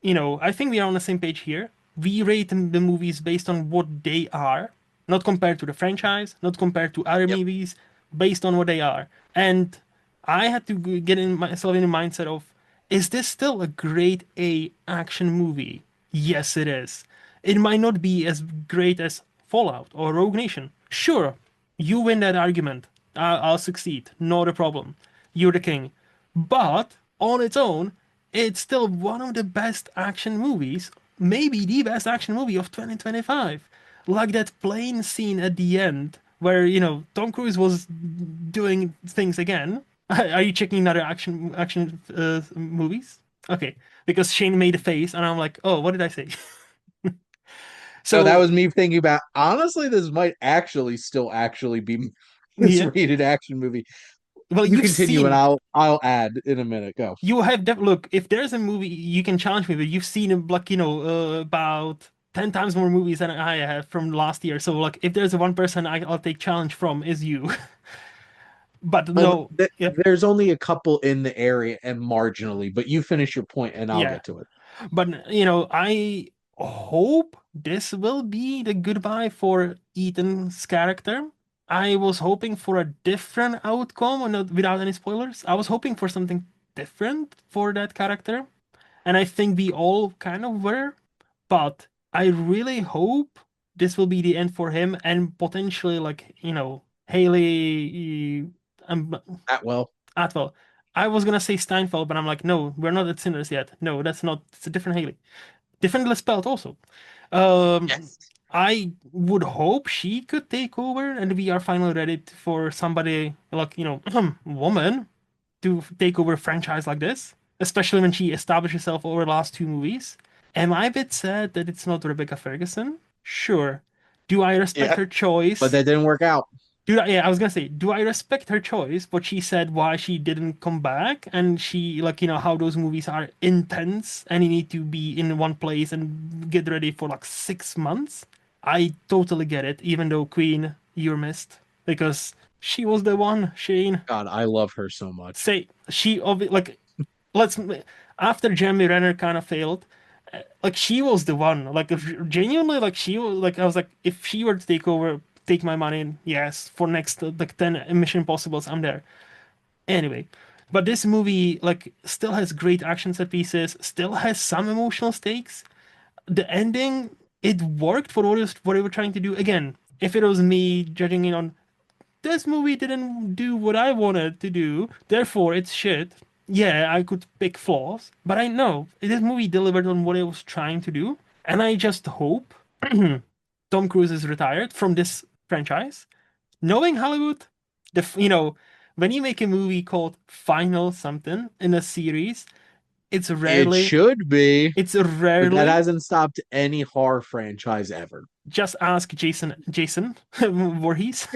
I think we are on the same page here. We rate the movies based on what they are, not compared to the franchise, not compared to other yep, movies, based on what they are. And I had to get in myself in the mindset of, is this still a grade A action movie? Yes, it is. It might not be as great as Fallout or Rogue Nation. Sure, you win that argument. I'll succeed. Not a problem. You're the king. But on its own, it's still one of the best action movies, maybe the best action movie of 2025. Like that plane scene at the end where, Tom Cruise was doing things again. Are you checking other action movies? Okay, because Shane made a face and I'm like, "Oh, what did I say?" no, that So, was me thinking about honestly, this might actually still actually be this yeah. rated action movie. Well, You you've continue and seen I'll add in a minute. Go. look, if there's a movie you can challenge me, but you've seen like, about 10 times more movies than I have from last year. So like if there's one person I'll take challenge from is you. But no, yep, There's only a couple in the area and marginally, but you finish your point and I'll yeah. get to it. But I hope this will be the goodbye for Ethan's character. I was hoping for a different outcome, and without any spoilers. I was hoping for something different for that character, and I think we all kind of were. But I really hope this will be the end for him, and potentially, like, Haley, That well. Atwell. I was gonna say Steinfeld, but I'm like, no, we're not at Sinners yet. No, that's not. It's a different Haley. Differently spelled also. Um, Yes. I would hope she could take over, and we are finally ready for somebody like, woman to take over a franchise like this, especially when she established herself over the last two movies. Am I a bit sad that it's not Rebecca Ferguson? Sure. Do I respect Yeah, her but choice? that didn't work out. Yeah, I was gonna say, do I respect her choice? What she said, why she didn't come back, and she like how those movies are intense, and you need to be in one place and get ready for like 6 months. I totally get it, even though Queen, you're missed because she was the one. Shane, God, I love her so much. say like let's after Jeremy Renner kind of failed, like she was the one. Like genuinely, like she was like I was like if she were to take over, take my money, yes, for next like 10 Mission Impossibles, I'm there. Anyway, but this movie like still has great action set pieces, still has some emotional stakes. The ending, it worked for what they were trying to do. Again, if it was me judging it on this movie didn't do what I wanted to do, therefore it's shit. Yeah, I could pick flaws, but I know this movie delivered on what it was trying to do, and I just hope Tom Cruise is retired from this franchise. Knowing Hollywood, when you make a movie called Final something in a series, it's It rarely, should be, it's but that rarely. hasn't stopped any horror franchise ever. Just ask Jason Voorhees,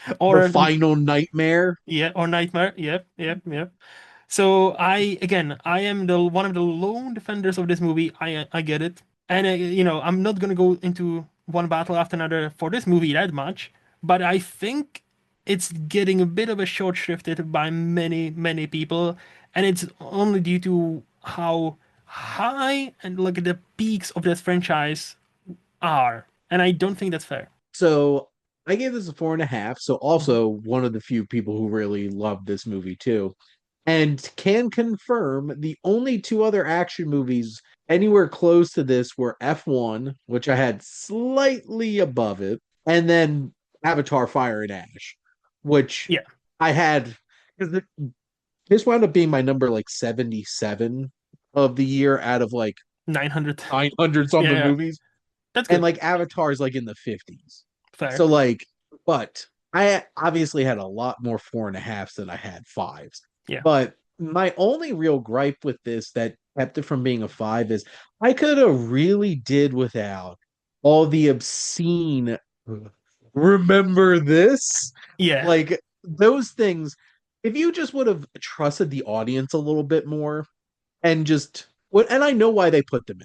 The or final nightmare. yeah, or Nightmare. Yep, yep, yep. So I am the one of the lone defenders of this movie. I get it, and I'm not gonna go into one battle after another for this movie that much, but I think it's getting a bit of a short shrifted by many many people, and it's only due to how high and look at the peaks of this franchise are, and I don't think that's fair. So I gave this a 4.5. So also one of the few people who really loved this movie too, and can confirm the only two other action movies anywhere close to this were F1, which I had slightly above it, and then Avatar: Fire and Ash, which Yeah, I had because this wound up being my number like 77 of the year out of like 900. 900 Yeah, something yeah, movies, that's and good. like Avatar is like in the 50s. Fair. So like, but I obviously had a lot more 4.5s than I had fives. Yeah. But my only real gripe with this that kept it from being a five is I could have really did without all the obscene remember this? Yeah. Like those things, if you just would have trusted the audience a little bit more and just what, and I know why they put them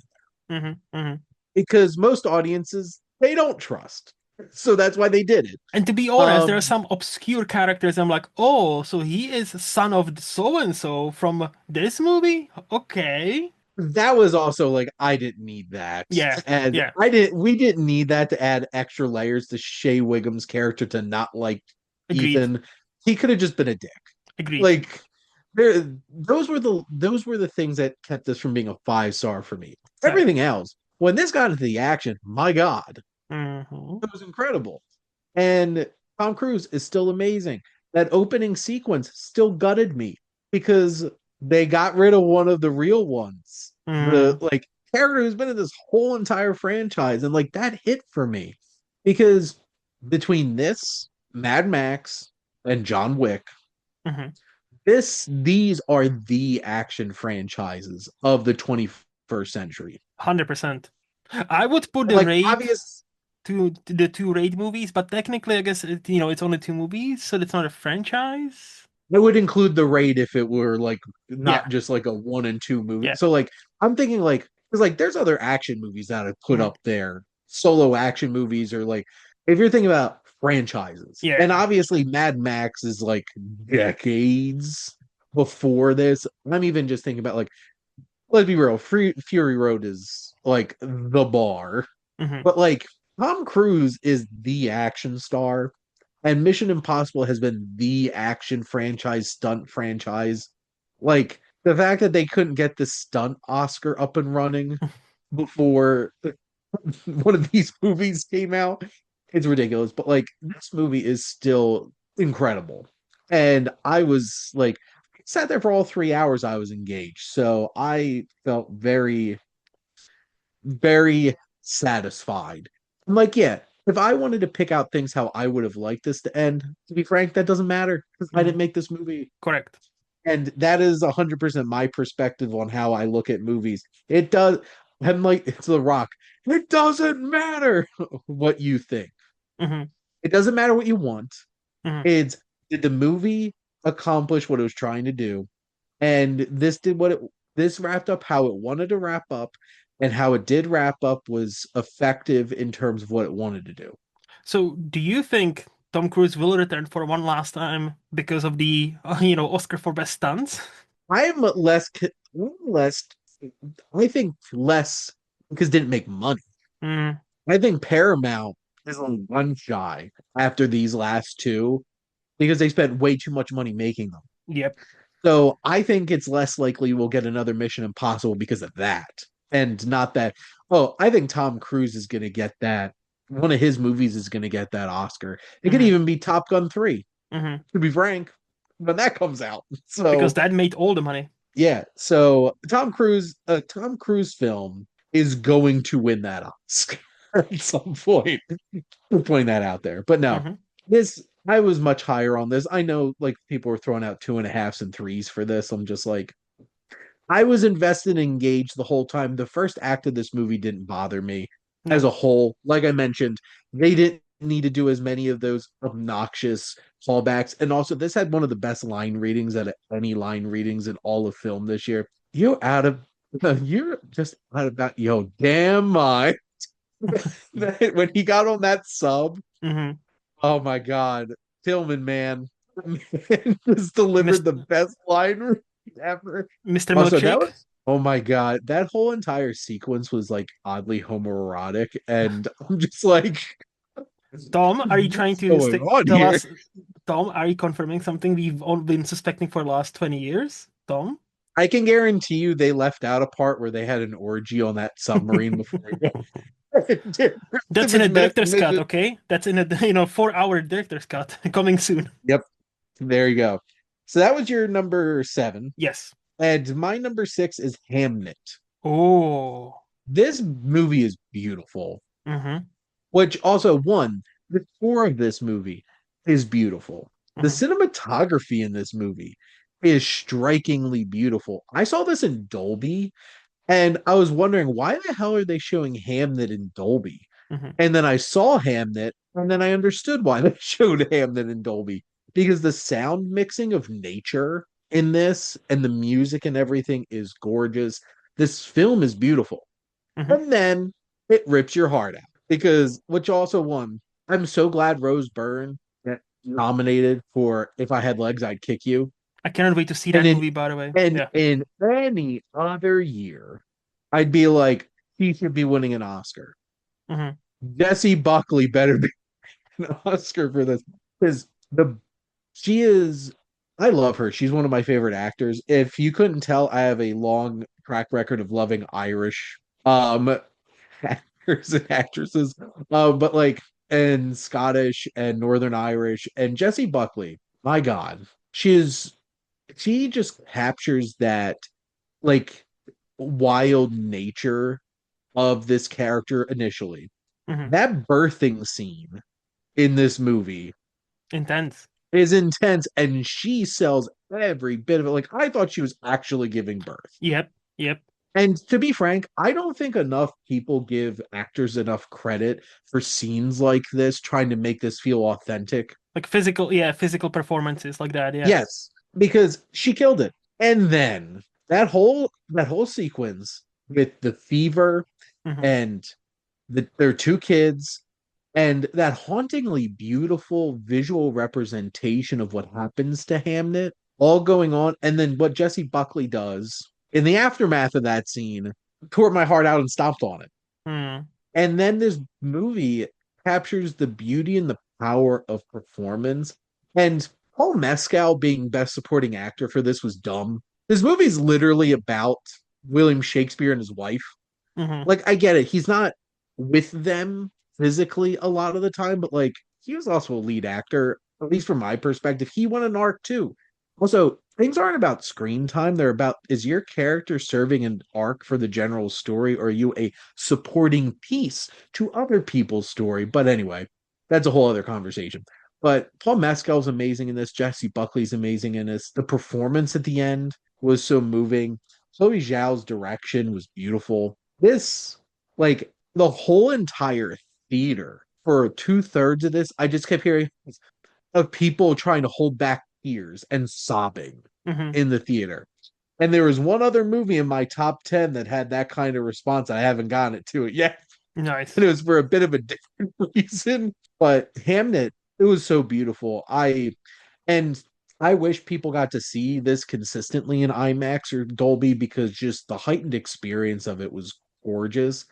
in Hmm. Hmm. because most audiences they don't trust. So that's why they did it. And to be honest, there are Um, some obscure characters. I'm like, oh, so he is son of so and so from this movie? Okay. that was also like I didn't need that. Yeah. And Yeah. we didn't need that to add extra layers to Shea Wiggum's character to not like Agreed. Ethan. He could have just been a dick. Agreed. Like those were the things that kept this from being a 5 star for me. Everything Exactly. else, when this got into the action, my God, Hmm. it was incredible. And Tom Cruise is still amazing. That opening sequence still gutted me because they got rid of one of the real ones. The Hmm. like character who's been in this whole entire franchise, and like that hit for me because between this, Mad Max, and John Wick, Hmm. these are the action franchises of the 21st century. 100%. I would put the Like Raid obvious to the two Raid movies, but technically, I guess it's only two movies, so it's not a franchise. I would include the raid if it were like not Yeah. just like a 1 and 2 movie. Yeah. So like I'm thinking like because like there's other action movies that I put Hmm. up there, solo action movies or like if you're thinking about franchises, Yeah. and obviously Mad Max is like decades before this. I'm even just thinking about like let's be real, Fury Road is like the bar, Hmm. but like Tom Cruise is the action star and Mission Impossible has been the action franchise, stunt franchise. Like the fact that they couldn't get the stunt Oscar up and running before one of these movies came out, it's ridiculous. But like this movie is still incredible. And I was like sat there for all 3 hours I was engaged. So I felt very very satisfied. I'm like, yeah, if I wanted to pick out things how I would have liked this to end, to be frank, that doesn't matter because I Hmm. didn't make this movie. Correct. And that is 100% my perspective on how I look at movies. It does, I'm like, it's The Rock. It doesn't matter what you think. Hmm. It doesn't matter what you want. Hmm. It's did the movie accomplish what it was trying to do? And this wrapped up how it wanted to wrap up, and how it did wrap up was effective in terms of what it wanted to do. So, do you think Tom Cruise will return for one last time because of the, Oscar for Best Stunts? I'm less I think less because it didn't make money. Mm, I think Paramount is a one shy after these last two because they spent way too much money making them. yep. So I think it's less likely we'll get another Mission Impossible because of that. And not that, oh, I think Tom Cruise is going to get that. One of his movies is going to get that Oscar. It could Hmm. even be Top Gun 3, Hmm. to be frank, when that comes out. Because So, that made all the money. yeah. So, Tom Cruise film is going to win that Oscar at some point. Putting that out there. But no, Hmm. this I was much higher on this. I know like people were throwing out 2.5s and threes for this. I'm just like I was invested and engaged the whole time. The first act of this movie didn't bother me as No. a whole. Like I mentioned, they didn't need to do as many of those obnoxious callbacks. And also, this had one of the best line readings out of any line readings in all of film this year. You out of you're just out of that yo damn mind. When he got on that sub, Hmm. oh my God, Tillman, man, man just delivered the best line read ever. Mr. Also, that Milkshake? was oh my God, that whole entire sequence was like oddly homoerotic, and I'm just like, Tom, are you trying what's to going stick on tell here? us, Tom, are you confirming something we've all been suspecting for the last 20 years? Tom? I can guarantee you they left out a part where they had an orgy on that submarine before it did That's in a Christmas director's cut, mission. okay? That's in a 4-hour director's cut coming soon. Yep, there you go. So that was your number seven. Yes. And my number six is Hamnet. Oh. This movie is beautiful, Mm-hmm. which also, one, the score of this movie is beautiful. The Mm-hmm. cinematography in this movie is strikingly beautiful. I saw this in Dolby and I was wondering why the hell are they showing Hamnet in Dolby? Hmm. And then I saw Hamnet, and then I understood why they showed Hamnet in Dolby because the sound mixing of nature in this and the music and everything is gorgeous. This film is beautiful. Hmm. And then it rips your heart out because which also won. I'm so glad Rose Byrne got nominated for If I Had Legs, I'd Kick You. I cannot wait to see And that movie, by the way. Yeah. in any other year, I'd be like, he should be winning an Oscar. Hmm. Jessie Buckley better be an Oscar for this because the she is. I love her. She's one of my favorite actors. If you couldn't tell, I have a long track record of loving Irish actors and actresses. But like and Scottish and Northern Irish and Jessie Buckley. My God, she just captures that like wild nature of this character initially. Hmm. That birthing scene in this movie Intense. is intense and she sells every bit of it. Like I thought she was actually giving birth. Yep. Yep. And to be frank, I don't think enough people give actors enough credit for scenes like this, trying to make this feel authentic. Like physical, yeah, physical performances like that. Yeah. Yes, because she killed it. And then that whole sequence with the fever Hmm. and their two kids and that hauntingly beautiful visual representation of what happens to Hamnet all going on, and then what Jesse Buckley does in the aftermath of that scene tore my heart out and stomped on it. Mm. And then this movie captures the beauty and the power of performance. And Paul Mescal being best supporting actor for this was dumb. This movie's literally about William Shakespeare and his wife. Hmm. Like, I get it. He's not with them physically a lot of the time, but like, he was also a lead actor, at least from my perspective. He won an arc too. Also, things aren't about screen time. They're about is your character serving an arc for the general story, or are you a supporting piece to other people's story? But anyway, that's a whole other conversation. But Paul Mescal's amazing in this. Jesse Buckley's amazing in this. The performance at the end was so moving. Chloe Zhao's direction was beautiful. This, like, the whole entire theater for two-thirds of this, I just kept hearing of people trying to hold back tears and sobbing Hmm. in the theater. And there was one other movie in my top 10 that had that kind of response. I haven't gotten it to it yet. And Nice. it was for a bit of a different reason. But Hamnet, it was so beautiful. And I wish people got to see this consistently in IMAX or Dolby because just the heightened experience of it was gorgeous.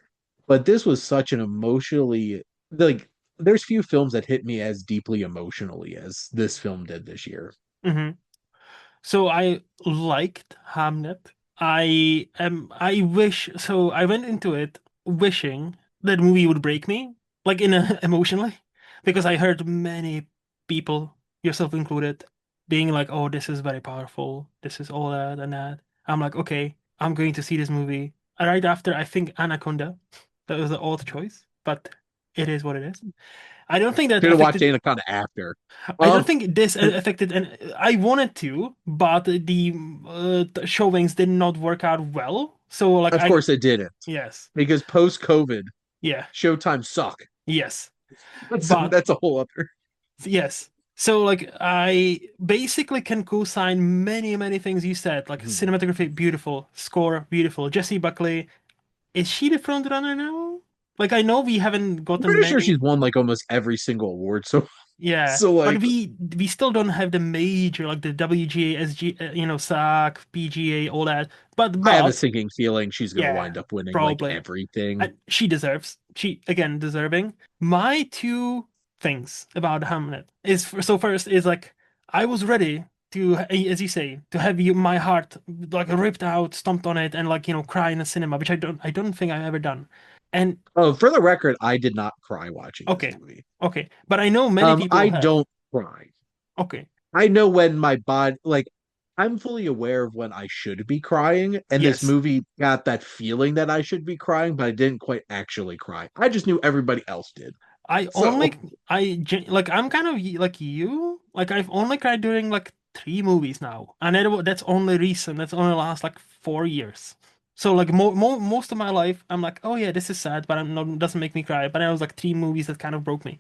But this was such an emotionally like there's few films that hit me as deeply emotionally as this film did this year. Hmm. So I liked Hamnet. I wish so I went into it wishing that movie would break me, like in a emotionally, because I heard many people, yourself included, being like, "Oh, this is very powerful. This is all that and that." I'm like, "Okay, I'm going to see this movie." Right after I think Anaconda, that was the odd choice, but it is what it is. I don't think that Should have watched affected Anaconda after. I don't Um, think this affected, and I wanted to, but the showings did not work out well. So, like, of course it didn't yes, because post COVID, yeah, Showtime suck. yes, That's but that's a whole other. yes. So, like, I basically can co-sign many, many things you said. Like, Mhm. cinematography, beautiful, score, beautiful. Jessie Buckley, is she the front runner now? Like, I know we haven't I'm gotten pretty sure many. she's won like almost every single award. So Yeah, so but like we still don't have the major like the WGA, SG, SAC, PGA, all that. I have a But sinking feeling she's gonna yeah, wind up winning like probably. everything. And she deserves. She again deserving. My two things about Hamlet is so first is like I was ready to, as you say, to have my heart like ripped out, stomped on it, and like cry in the cinema, which I don't think I've ever done. And Oh, for the record, I did not cry watching this okay, movie. okay, but I know many people I have. don't cry. Okay, I know when my body like I'm fully aware of when I should be crying, and this yes. movie got that feeling that I should be crying, but I didn't quite actually cry. I just knew everybody else did. I only So, like I'm kind of like you. Like I've only cried during like three movies now, and that's only recent. That's only last like 4 years. So like most of my life, I'm like, oh yeah, this is sad, but I'm not doesn't make me cry. But then I was like three movies that kind of broke me.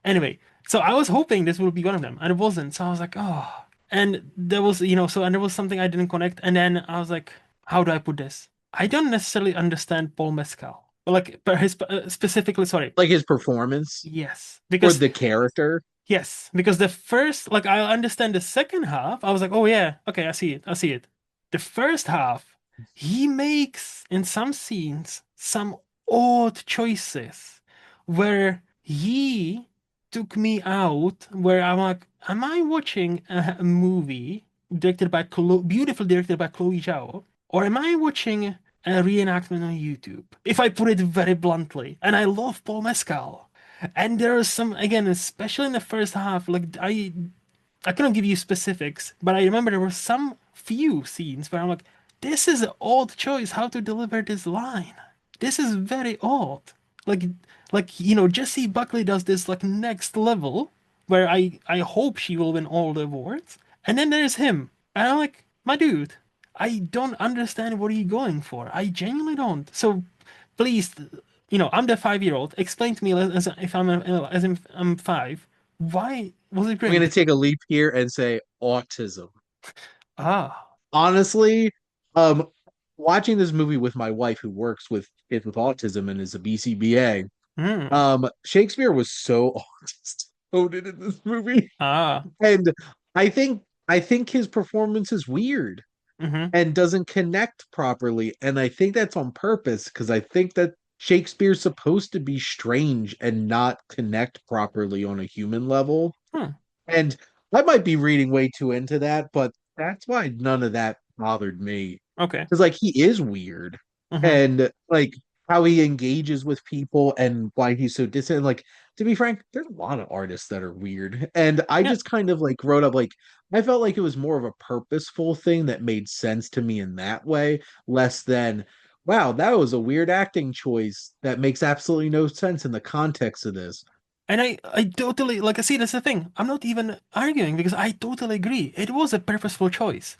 Anyway, so I was hoping this would be one of them, and it wasn't. So I was like, oh. And there was, and there was something I didn't connect. And then I was like, how do I put this? I don't necessarily understand Paul Mescal, but like, but his specifically, sorry, Like his performance yes, or because the character. yes, because the first, like, I understand the second half. I was like, oh yeah, okay, I see it, I see it. The first half, he makes in some scenes some odd choices where he took me out, where I'm like, am I watching a movie directed by beautifully directed by Chloe Zhao, or am I watching a reenactment on YouTube? If I put it very bluntly, and I love Paul Mescal. And there are some, again, especially in the first half, like I couldn't give you specifics, but I remember there were some few scenes where I'm like, this is an odd choice how to deliver this line. This is very odd. Like Jessie Buckley does this like next level where I hope she will win all the awards. And then there's him. And I'm like, my dude, I don't understand what are you going for. I genuinely don't. So please, I'm the 5-year old. Explain to me as if I'm five. Why was it I'm going to great? take a leap here and say autism. Ah, Honestly, um, watching this movie with my wife who works with kids with autism and is a BCBA, hmm, Shakespeare was so autistic in this movie. ah, And I think his performance is weird mm-hmm, and doesn't connect properly. And I think that's on purpose because I think that Shakespeare's supposed to be strange and not connect properly on a human level. hmm, And I might be reading way too into that, but that's why none of that bothered me. okay, Because like he is weird mm-hmm, and like how he engages with people and why he's so distant. Like to be frank, there's a lot of artists that are weird. And I yeah. just kind of like wrote up like I felt like it was more of a purposeful thing that made sense to me in that way, less than wow, that was a weird acting choice that makes absolutely no sense in the context of this. And I totally, like, I see, that's the thing. I'm not even arguing because I totally agree. It was a purposeful choice.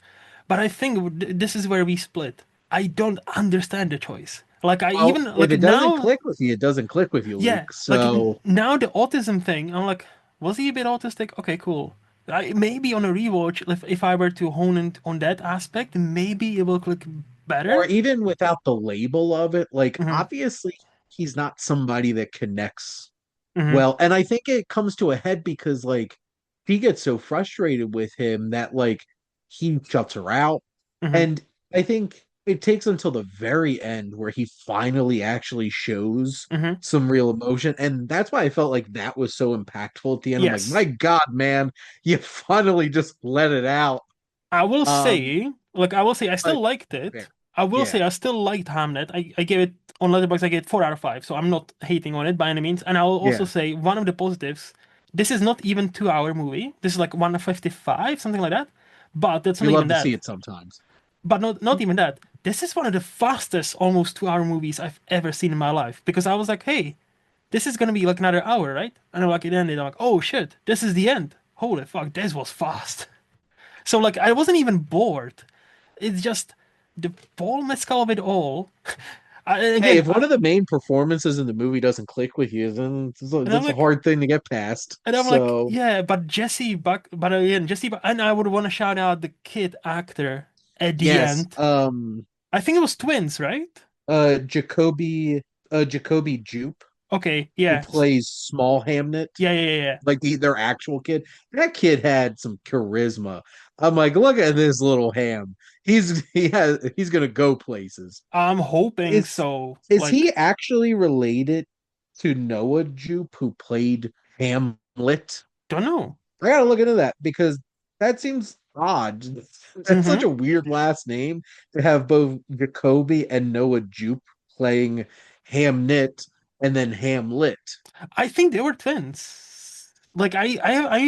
But I think this is where we split. I don't understand the choice. Like, I Well, even, if like, it doesn't now, click with you, it doesn't click with you, yeah, Luke. like, So, now the autism thing, I'm like, was he a bit autistic? Okay, cool. Maybe on a rewatch, if I were to hone in on that aspect, maybe it will click or better. even without the label of it, like Hmm. obviously he's not somebody that connects Hmm. well. And I think it comes to a head because like she gets so frustrated with him that like he shuts her out. Hmm. And I think it takes until the very end where he finally actually shows Hmm. some real emotion. And that's why I felt like that was so impactful at the end. I'm like, my Yes. God, man, you finally just let it out. Um, I will say, I but still liked fair. it. I will say, Yeah. I still liked Hamnet. I gave it on Letterboxd, I gave it 4 out of 5. So I'm not hating on it by any means. And I will also Yeah. say one of the positives. This is not even 2 hour movie. This is like 1:55, something like that. But that's We not love even to see that. it sometimes. But not even that. This is one of the fastest, almost 2 hour movies I've ever seen in my life. Because I was like, hey, this is gonna be like another hour, right? And I'm like, it ended. I'm like, oh shit, this is the end. Holy fuck, this was fast. So like I wasn't even bored. It's just the Paul Mescal of it all. Hey, Again, if one of the main performances in the movie doesn't click with you, then and I'm that's a like, hard thing to get past. So, yeah, but but again, and I would want to shout out the kid actor at the yes, end. I think it was twins, right? Jacoby, Jacoby Jupe, Okay, who yeah, plays Small Hamnet, yeah. like their actual kid. That kid had some charisma. I'm like, look at this little ham. He's gonna go places. I'm hoping Is so. is he Like, actually related to Noah Jupe, who played Hamlet? don't know. I gotta look into that because that seems odd. That's such Hmm. a weird last name to have both Jacoby and Noah Jupe playing Hamnet and then Hamlet. I think they were twins. Like, I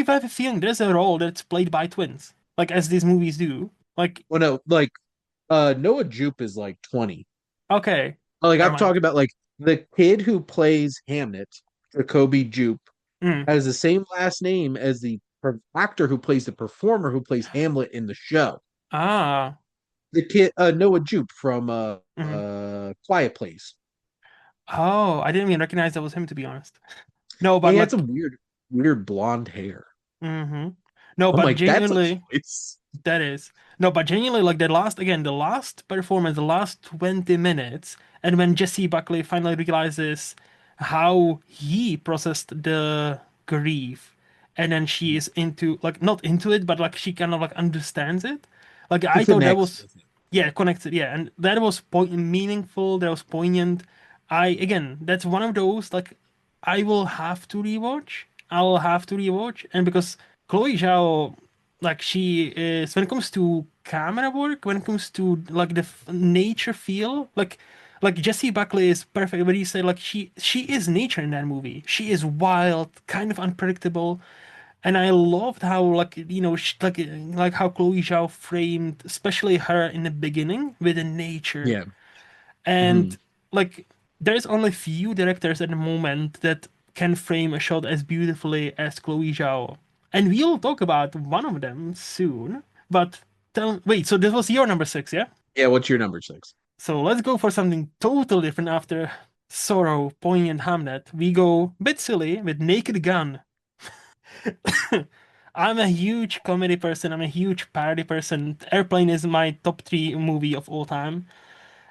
have a feeling there's a role that's played by twins, like as these movies do. Like, Well, no, like Noah Jupe is like 20. okay, Like never I'm mind. talking about like the kid who plays Hamnet, Jacoby Jupe, Mm. has the same last name as the actor who plays the performer who plays Hamlet in the show. Ah, the kid Noah Jupe from Mhm. Quiet Place. Oh, I didn't even recognize that was him, to be honest. No, Yeah, but he had like, some weird blonde hair. hmm no, I'm but like, that's a genuinely, choice. that is. No, but genuinely, like the last performance, the last 20 minutes, and when Jesse Buckley finally realizes how he processed the grief, and then she is into, like, not into it, but like she kind of like understands it. Like, He I thought that connects was, with it. yeah, connected, yeah, and that was meaningful, that was poignant. Again, that's one of those, like, I will have to rewatch. I'll have to rewatch, and because Chloe Zhao, like, she is, when it comes to camera work, when it comes to like the nature feel, like Jessie Buckley is perfect. But you say, like, she is nature in that movie. She is wild, kind of unpredictable, and I loved how, like, like how Chloe Zhao framed, especially her in the beginning with the nature. Yeah. And Mhm. like, there's only few directors at the moment that can frame a shot as beautifully as Chloe Zhao. And we'll talk about one of them soon. But wait, so this was your number six, yeah? Yeah, what's your number six? So let's go for something totally different after Sorrow, Poignant Hamnet. We go a bit silly with Naked Gun. I'm a huge comedy person. I'm a huge parody person. Airplane is my top three movie of all time.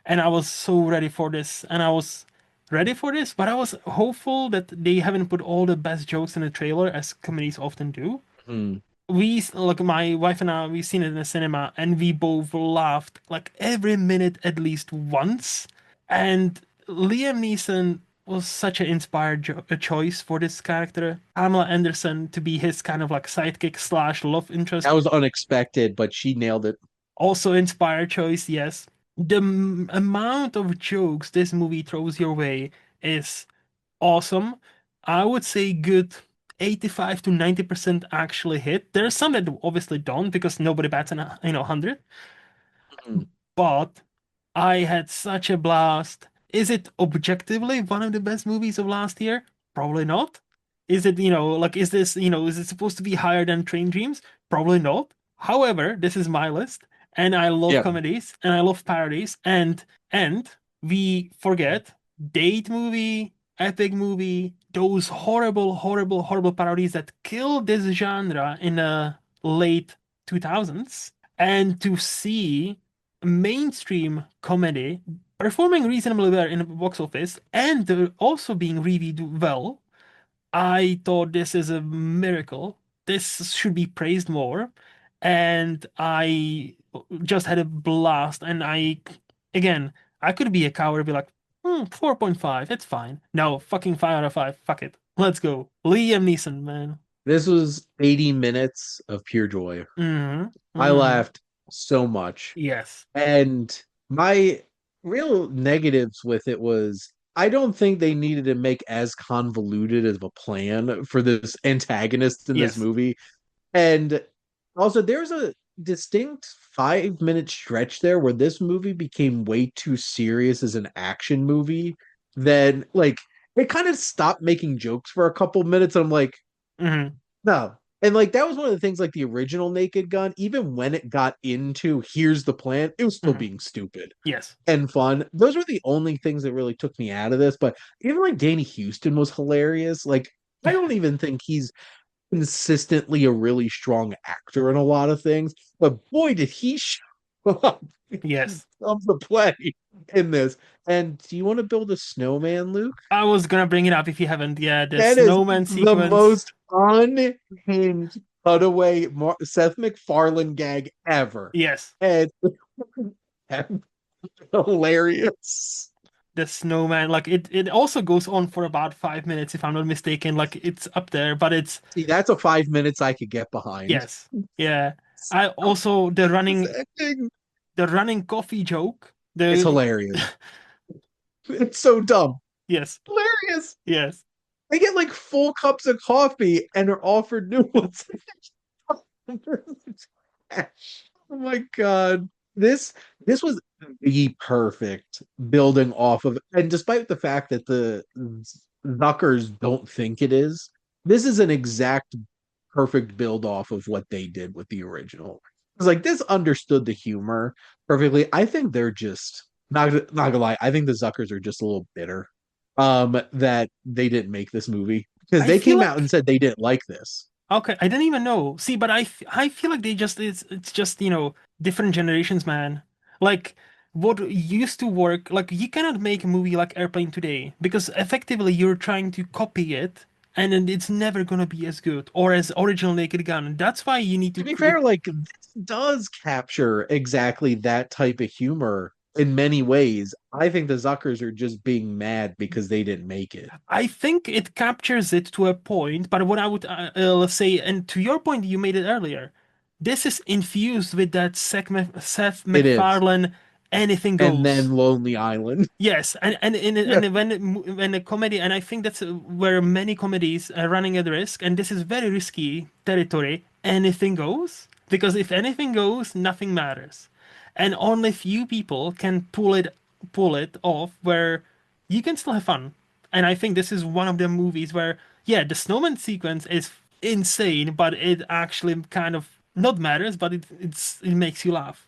And I was so ready for this. And I was ready for this, but I was hopeful that they haven't put all the best jokes in the trailer, as comedies often do. Hmm. Like, my wife and I, we've seen it in the cinema, and we both laughed like every minute at least once. And Liam Neeson was such an inspired a choice for this character. Pamela Anderson to be his kind of like sidekick slash love interest, That was unexpected, but she nailed it. also inspired choice, yes. The amount of jokes this movie throws your way is awesome. I would say good 85 to 90% actually hit. There's some that obviously don't because nobody bats an 100, Mhm. but I had such a blast. Is it objectively one of the best movies of last year? Probably not. Is it, like, is this, is it supposed to be higher than Train Dreams? Probably not. However, this is my list, and I love Yeah, comedies and I love parodies, and we forget date movie, epic movie, those horrible, horrible, horrible parodies that killed this genre in the late 2000s. And to see mainstream comedy performing reasonably well in the box office and also being reviewed well, I thought this is a miracle. This should be praised more. And I just had a blast. And again, I could be a coward and be like, 4.5, it's fine. No, fucking 5 out of 5. Fuck it. Let's go. Liam Neeson, man. this was 80 minutes of pure joy. Hmm. I Hmm. laughed so much. Yes. And my real negatives with it was I don't think they needed to make as convoluted of a plan for this antagonist in this Yes. movie. And also, there's a distinct 5 minute stretch there where this movie became way too serious as an action movie. Then, like, it kind of stopped making jokes for a couple minutes. I'm like, Hmm. no. And like that was one of the things like the original Naked Gun, even when it got into here's the plan, it was still Hmm. being stupid Yes. and fun. Those were the only things that really took me out of this. But even like Danny Houston was hilarious. Like, I don't even think he's consistently a really strong actor in a lot of things, but boy, did he show up Yes. of the play in this. And do you want to build a snowman, Luke? I was gonna bring it up if you haven't. Yeah, the That is snowman the sequence. most unhinged cutaway Seth MacFarlane gag ever. Yes, And hilarious. the snowman. Like, it also goes on for about 5 minutes, if I'm not mistaken. Like, it's up there, but it's, See, that's a 5 minutes I could get behind. yes, yeah. I also This ending, the running coffee joke. it's The hilarious. It's so dumb. yes, Hilarious. yes. They get like full cups of coffee and are offered new ones. Oh my god. This this was the perfect building off of, and despite the fact that the Zuckers don't think it is, this is an exact perfect build off of what they did with the original. It's like this understood the humor perfectly. I think they're just not gonna lie. I think the Zuckers are just a little bitter, that they didn't make this movie because I they feel came out and like said they didn't like this. okay, I didn't even know. See, but I feel like they just it's just, different generations, man. Like what used to work, like you cannot make a movie like Airplane today because effectively you're trying to copy it and then it's never gonna be as good or as original Naked Gun. That's why you need to To be create. fair, like this does capture exactly that type of humor in many ways. I think the Zuckers are just being mad because they didn't make it. I think it captures it to a point, but what I would say, and to your point, you made it earlier, this is infused with that Seth It is. MacFarlane anything And then goes. Lonely Island. Yes, Yeah. and when a comedy, and I think that's where many comedies are running at risk, and this is very risky territory. Anything goes because if anything goes, nothing matters, and only few people can pull it off where you can still have fun. And I think this is one of the movies where yeah, the snowman sequence is insane, but it actually kind of not matters, but it makes you laugh.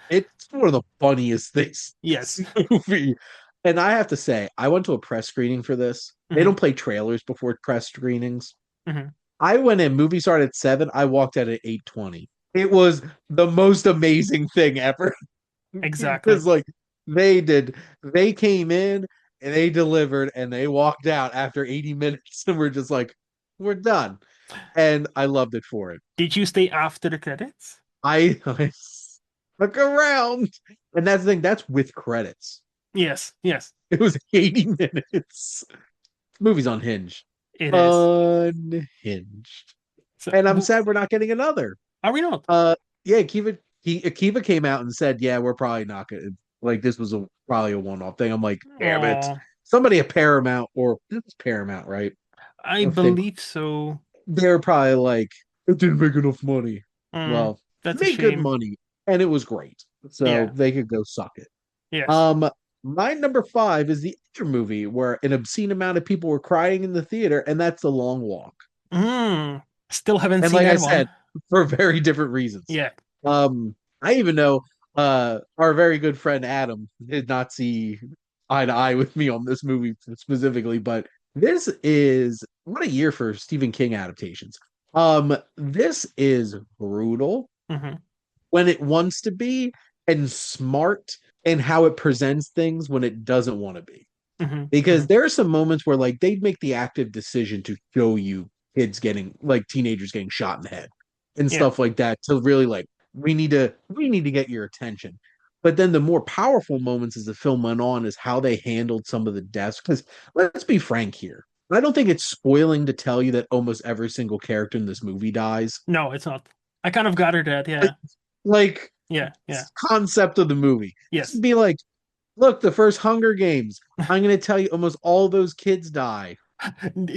It's one of the funniest things in Yes. this movie. And I have to say, I went to a press screening for this. They Hmm. don't play trailers before press screenings. Hmm. I went in, movie started at 7. I walked out at 8:20. It was the most amazing thing ever. Exactly. Because like they came in and they delivered and they walked out after 80 minutes and we're just like, we're done. And I loved it for it. Did you stay after the credits? I stuck around. And that's the thing, that's with credits. Yes, yes, It was 80 minutes. Movie's unhinged. it is. Unhinged. So, And I'm sad we're not getting another. are we not? Uh, yeah, Akiva came out and said, "Yeah, we're probably not gonna like this was probably a one-off thing." I'm like, "Damn it!" Oh, Somebody at Paramount or this is Paramount, right? I I think believe so. they're probably like, "It didn't make enough money." Mm, Well, that's it a made good shame. money, and it was great, so Yeah, they could go suck it. yes. Um, my number five is the other movie where an obscene amount of people were crying in the theater, and that's The Long Walk. Still haven't And seen like I that one. said, for very different reasons. Yeah. I even know our very good friend Adam did not see eye to eye with me on this movie specifically, but this is what a year for Stephen King adaptations. This is brutal Hmm. when it wants to be and smart in how it presents things when it doesn't want to be. Hmm. Because Hmm. there are some moments where like they'd make the active decision to show you kids getting like teenagers getting shot in the head and Yeah. stuff like that to really like we need to get your attention. But then the more powerful moments as the film went on is how they handled some of the deaths. Because let's be frank here. I don't think it's spoiling to tell you that almost every single character in this movie dies. No, it's not. I kind of gathered that. Like, Yeah. like Yeah. Yeah. concept of the movie. Yes. Just be like, look, the first Hunger Games. I'm going to tell you almost all those kids die.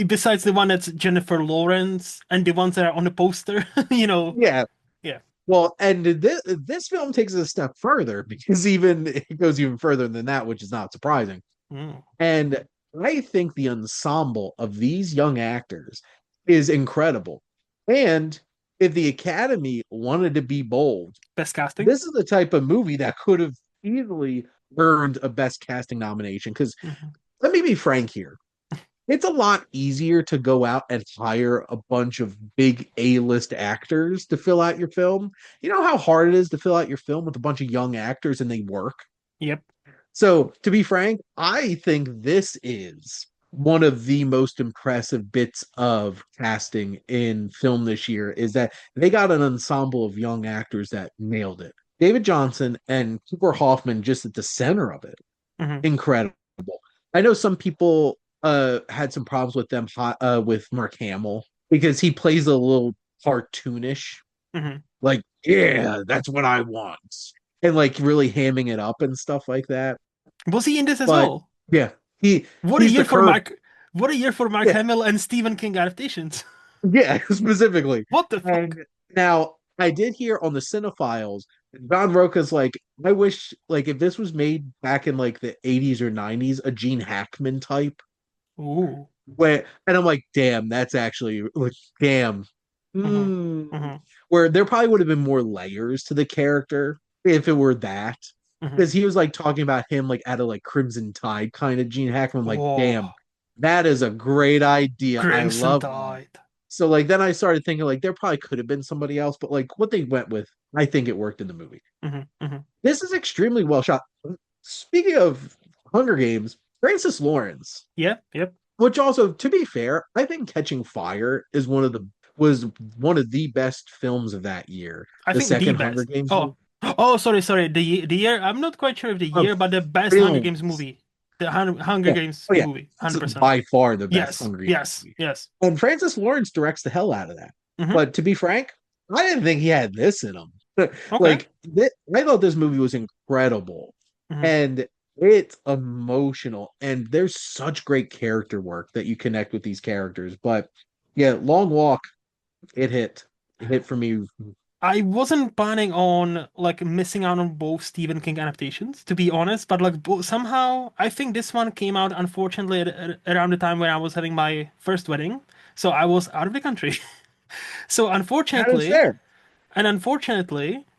Besides the one that's Jennifer Lawrence and the ones that are on the poster, Yeah. Yeah. Well, and this film takes it a step further because even it goes even further than that, which is not surprising. Mm. And I think the ensemble of these young actors is incredible. And if the Academy wanted to be bold, Best casting. this is the type of movie that could have easily earned a Best Casting nomination. Because Hmm. let me be frank here. It's a lot easier to go out and hire a bunch of big A-list actors to fill out your film. You know how hard it is to fill out your film with a bunch of young actors and they work? Yep. So, to be frank, I think this is one of the most impressive bits of casting in film this year is that they got an ensemble of young actors that nailed it. David Johnson and Cooper Hoffman just at the center of it. Hmm. Incredible. I know some people had some problems with them with Mark Hamill because he plays a little cartoonish, Hmm. like, yeah, that's what I want. And like really hamming it up and stuff like that. Was he in this as But well? yeah, he What a he's year the for curve. Mark. What a year for Mark Yeah, Hamill and Stephen King adaptations. yeah, specifically. What the fuck? And now I did hear on the Cinephiles, John Roca's like, I wish like if this was made back in like the 80s or 90s, a Gene Hackman type Ooh. where and I'm like, damn, that's actually like damn. hmm mm, hmm where there probably would have been more layers to the character if it were that. hmm Because he was like talking about him like at a like Crimson Tide kind of Gene Hackman. I'm like, damn, Oh, that is a great idea. I Crimson love that. Tide. So like then I started thinking like there probably could have been somebody else, but like what they went with, I think it worked in the movie. hmm hmm This is extremely well shot. Speaking of Hunger Games, Francis Lawrence, Yeah, yep. which also, to be fair, I think Catching Fire is was one of the best films of that year. I The think the second Hunger best. Games movie. Oh, sorry. The year. I'm not quite sure of the Oh, year, but the best Hunger Games films. movie, the Hunger Yeah. Games Oh yeah. movie, It's 100%. by far the best Yes, Hunger Games yes, movie. yes. And Francis Lawrence directs the hell out of that. hmm But to be frank, I didn't think he had this in him. Okay. Like I thought this movie was incredible. hmm And it's emotional and there's such great character work that you connect with these characters. But yeah, Long Walk, it hit. It hit for me. I wasn't planning on like missing out on both Stephen King adaptations, to be honest, but like somehow I think this one came out unfortunately around the time when I was having my first wedding, so I was out of the country. So That is unfortunately, fair.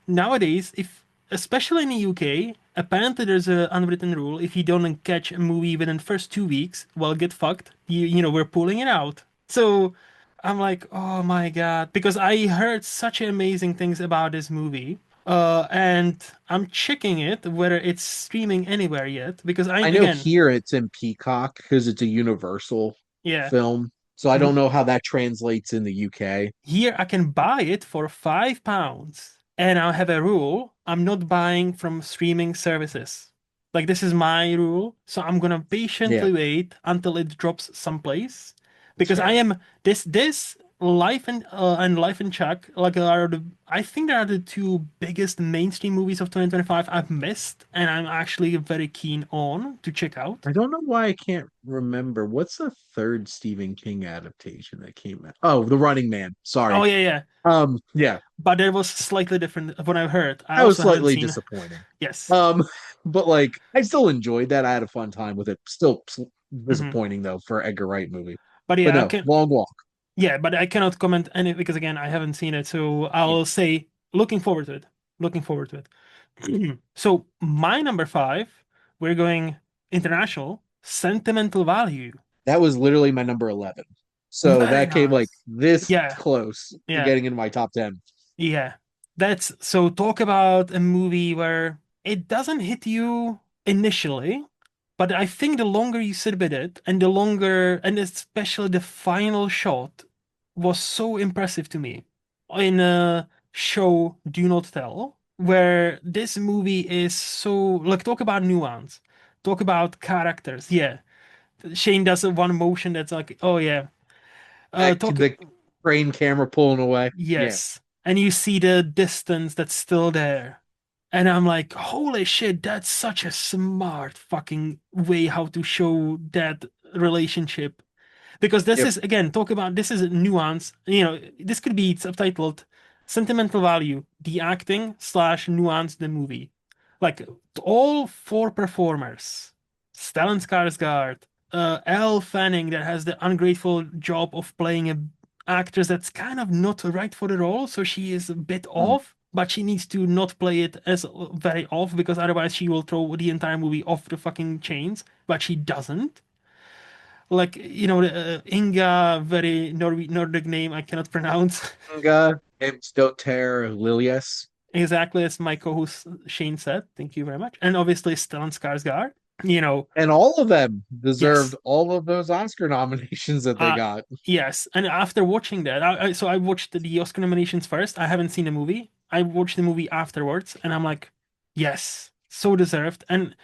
nowadays, if especially in the UK, apparently there's a unwritten rule: if you don't catch a movie within the first 2 weeks, well, get fucked. We're pulling it out. So I'm like, oh my God, because I heard such amazing things about this movie. And I'm checking it whether it's streaming anywhere yet because I know here it's in Peacock because it's a Universal yeah. film. So I don't know how that translates in the UK. Here I can buy it for £5. And I have a rule. I'm not buying from streaming services. Like this is my rule. So I'm gonna Yeah, patiently wait until it drops someplace. it's Because I fair. am this Life and Chuck like are the I think they are the two biggest mainstream movies of 2025 I've missed and I'm actually very keen on to check out. I don't know why I can't remember. What's the third Stephen King adaptation that came out? Oh, The Running Man. Oh Sorry. yeah, yeah. Yeah, But it was slightly different what I've heard. I that was also haven't slightly seen. disappointing. Yes. Um, but like I still enjoyed that. I had a fun time with it. Still hmm disappointing though for Edgar Wright movie. But But yeah, I no, can. Long Walk. Yeah, but I cannot comment any because again, I haven't seen it. So Yeah, I'll say looking forward to it. Looking forward to it. So my number five, we're going international, sentimental value. that was literally my number 11. So Very that came like nice. this Yeah, close to yeah, getting into my top 10. yeah. That's so talk about a movie where it doesn't hit you initially, but I think the longer you sit with it and the longer, and especially the final shot was so impressive to me in a show Do Not Tell, where this movie is so like talk about nuance, talk about characters. Yeah, Shane does a one motion that's like, oh yeah. Talk The crane camera pulling away. Yeah. Yes. And you see the distance that's still there. And I'm like, holy shit, that's such a smart fucking way how to show that relationship. Because this Yep. is, again, talk about this is a nuance. This could be subtitled Sentimental Value, the acting slash nuance the movie. Like all four performers, Stellan Skarsgård, Elle Fanning that has the ungrateful job of playing a actress that's kind of not right for the role, so she is a bit Mm. off, but she needs to not play it as very off because otherwise she will throw the entire movie off the fucking chains, but she doesn't. Like, Inga, very Nordic name I cannot pronounce. Stoter Lilius. Exactly as my co-host Shane said. Thank you very much. And obviously Stellan Skarsgård. You know, And all of them deserved yes. all of those Oscar nominations that they Uh got. yes. And after watching that, I watched the Oscar nominations first. I haven't seen the movie. I watched the movie afterwards, and I'm like, yes, so deserved. And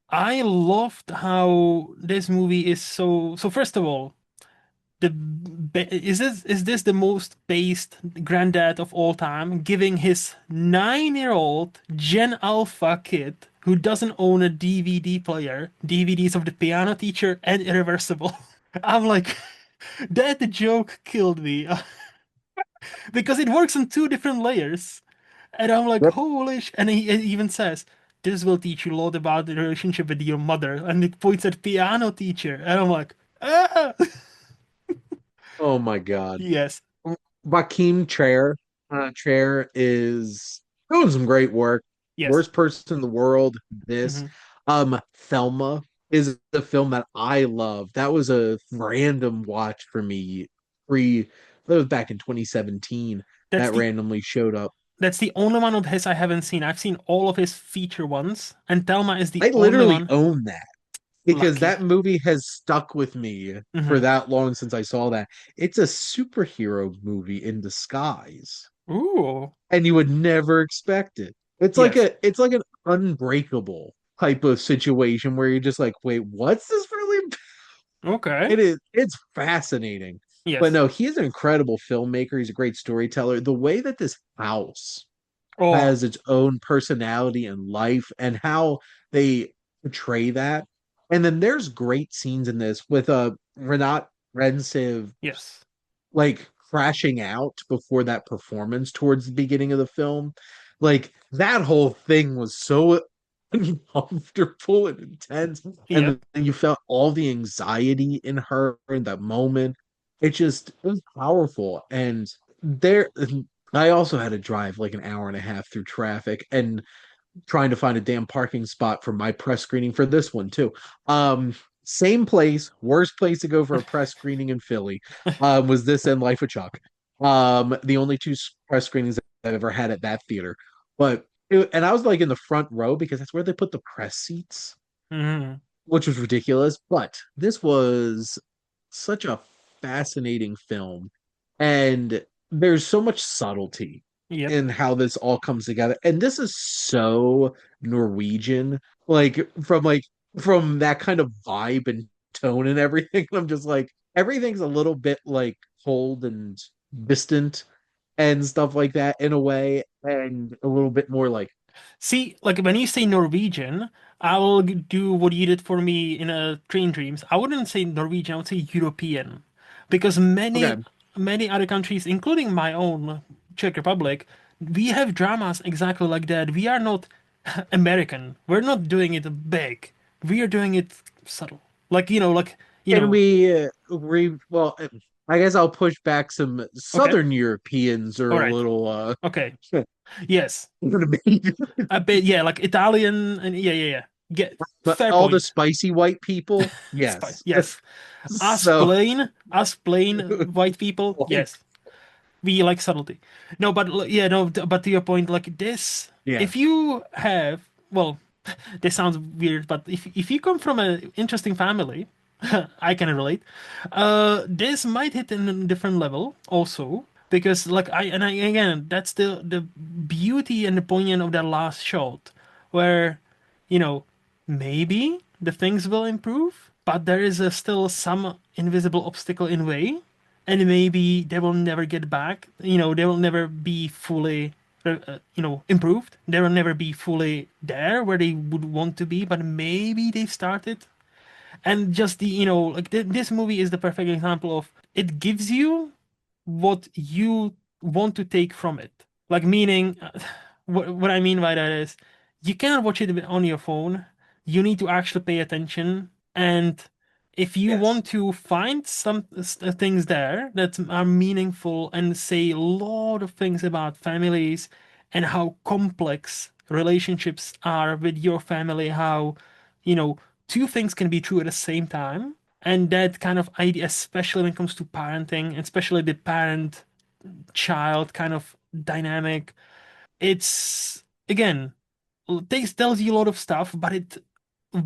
I loved how this movie is so. So first of all, is this the most based granddad of all time, giving his 9-year-old Gen Alpha kid who doesn't own a DVD player DVDs of the Piano Teacher and Irreversible? I'm like, that joke killed me because it works on two different layers, and I'm like, Yep. holy sh! And he even says. This will teach you a lot about the relationship with your mother, and it points at piano teacher, and I'm like, ah, Oh my God. yes. Joaquin Trier. Trier is doing some great work. Yes. Worst person in the world. This, Hmm. Thelma is a film that I love. That was a random watch for me. Pre, that was back in 2017. That's That the randomly showed up. that's the only one of his I haven't seen. I've seen all of his feature ones, and Thelma is the I only literally one. own that because Lucky. that movie has stuck with me for Hmm. that long since I saw that. It's a superhero movie in disguise, Ooh. and you would never expect it. Yes. It's like an unbreakable type of situation where you're just like, wait, what's this really? Okay. It's fascinating. But Yes. no, he's an incredible filmmaker. He's a great storyteller. The way that this house Oh, has its own personality and life and how they portray that. And then there's great scenes in this with Renat Rensiv yes. like crashing out before that performance towards the beginning of the film. Like that whole thing was so uncomfortable and intense. Yep. And then you felt all the anxiety in her in that moment. It was powerful. And there I also had to drive like an hour and a half through traffic and trying to find a damn parking spot for my press screening for this one too. Same place, worst place to go for a press screening in Philly. Was this and Life of Chuck. The only two press screenings I've ever had at that theater. And I was like in the front row because that's where they put the press seats, Hmm. which was ridiculous. But this was such a fascinating film. And there's so much subtlety Yep. in how this all comes together. And this is so Norwegian, like from that kind of vibe and tone and everything. I'm just like everything's a little bit like cold and distant and stuff like that in a way, and a little bit more like See, like when you say Norwegian, I will do what you did for me in a Train Dreams. I wouldn't say Norwegian, I would say European. Because okay. many other countries, including my own Czech Republic, we have dramas exactly like that. We are not American. We're not doing it big. We are doing it subtle. Like, And I guess I'll push back some okay. Southern Europeans are All a right. little Okay. Yes. but A bit, yeah, like Italian and yeah. Get fair all the point. spicy white people, yes. Yes. So Us plain white people, like yes, we like subtlety. No, but yeah, no, but to your point, like this, yeah, if you have, well, this sounds weird, but if you come from an interesting family, I can relate. This might hit in a different level also because, like, I again, that's the beauty and the poignant of that last shot, where you know maybe the things will improve, but there is still some invisible obstacle in way, and maybe they will never get back. They will never be fully, improved. They will never be fully there where they would want to be, but maybe they've started. And just like this movie is the perfect example of it gives you what you want to take from it. Like, meaning, what I mean by that is you cannot watch it on your phone. You need to actually pay attention. And if you yes, want to find some things there that are meaningful and say a lot of things about families and how complex relationships are with your family, how, you know, two things can be true at the same time. And that kind of idea, especially when it comes to parenting, especially the parent child kind of dynamic, it's again, tells you a lot of stuff, but it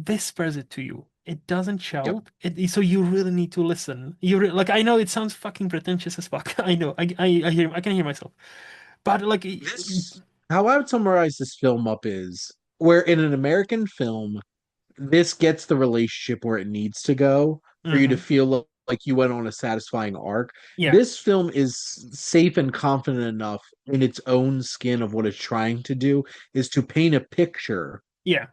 whispers it to you. It doesn't yep. shout. So you really need to listen. Like, I know it sounds fucking pretentious as fuck. I know. I can hear myself. But like, This how I would summarize this film up is where in an American film this gets the relationship where it needs to go for you to mhm. feel like you went on a satisfying arc. Yeah, This film is safe and confident enough in its own skin of what it's trying to do is to paint a picture yeah.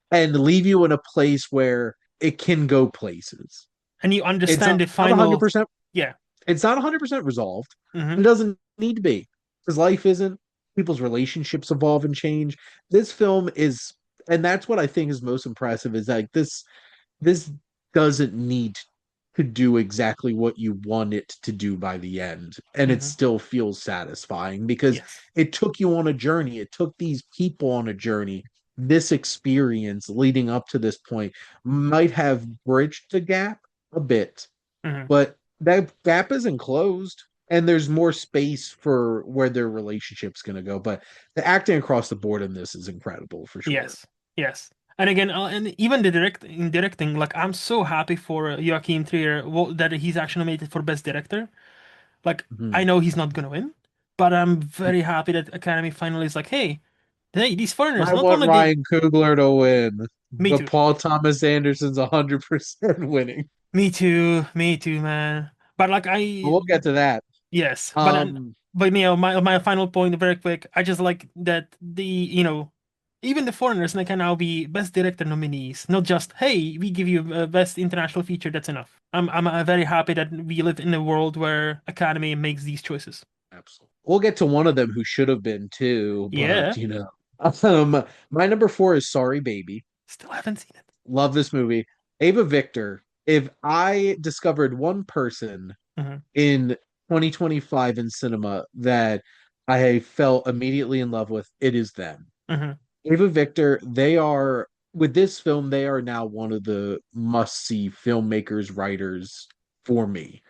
and leave you in a place where it can go places. And you It's understand not the 100%, final. Yeah. it's not 100% resolved. Hmm. It doesn't need to be because life isn't. People's relationships evolve and change. This film is, and that's what I think is most impressive is like this doesn't need could do exactly what you want it to do by the end. And it Hmm. still feels satisfying because Yes. it took you on a journey. It took these people on a journey. This experience leading up to this point might have bridged the gap a bit, Hmm. but that gap isn't closed. And there's more space for where their relationship's going to go. But the acting across the board in this is incredible for sure. Yes. Yes. And again, and even the directing, like I'm so happy for Joachim Trier that he's actually nominated for Best Director. Like I Mhm. know he's not gonna win, but I'm very happy that Academy finally is like, hey, these foreigners I not want only they, Ryan Coogler to win, me but too, Paul Thomas Anderson's 100% winning. me too, man. But like But I, we'll get to that. yes, Um, but my final point, very quick. I just like that even the foreigners they can now be best director nominees, not just hey, we give you a best international feature. That's enough. I'm very happy that we live in a world where Academy makes these choices. absolutely. We'll get to one of them who should have been too, but Yeah, my number four is Sorry Baby. still haven't seen it. Love this movie. Ava Victor. If I discovered one person Hmm. in 2025 in cinema that I fell immediately in love with, it is them. Hmm. Ava Victor, they are with this film, they are now one of the must-see filmmakers, writers for me.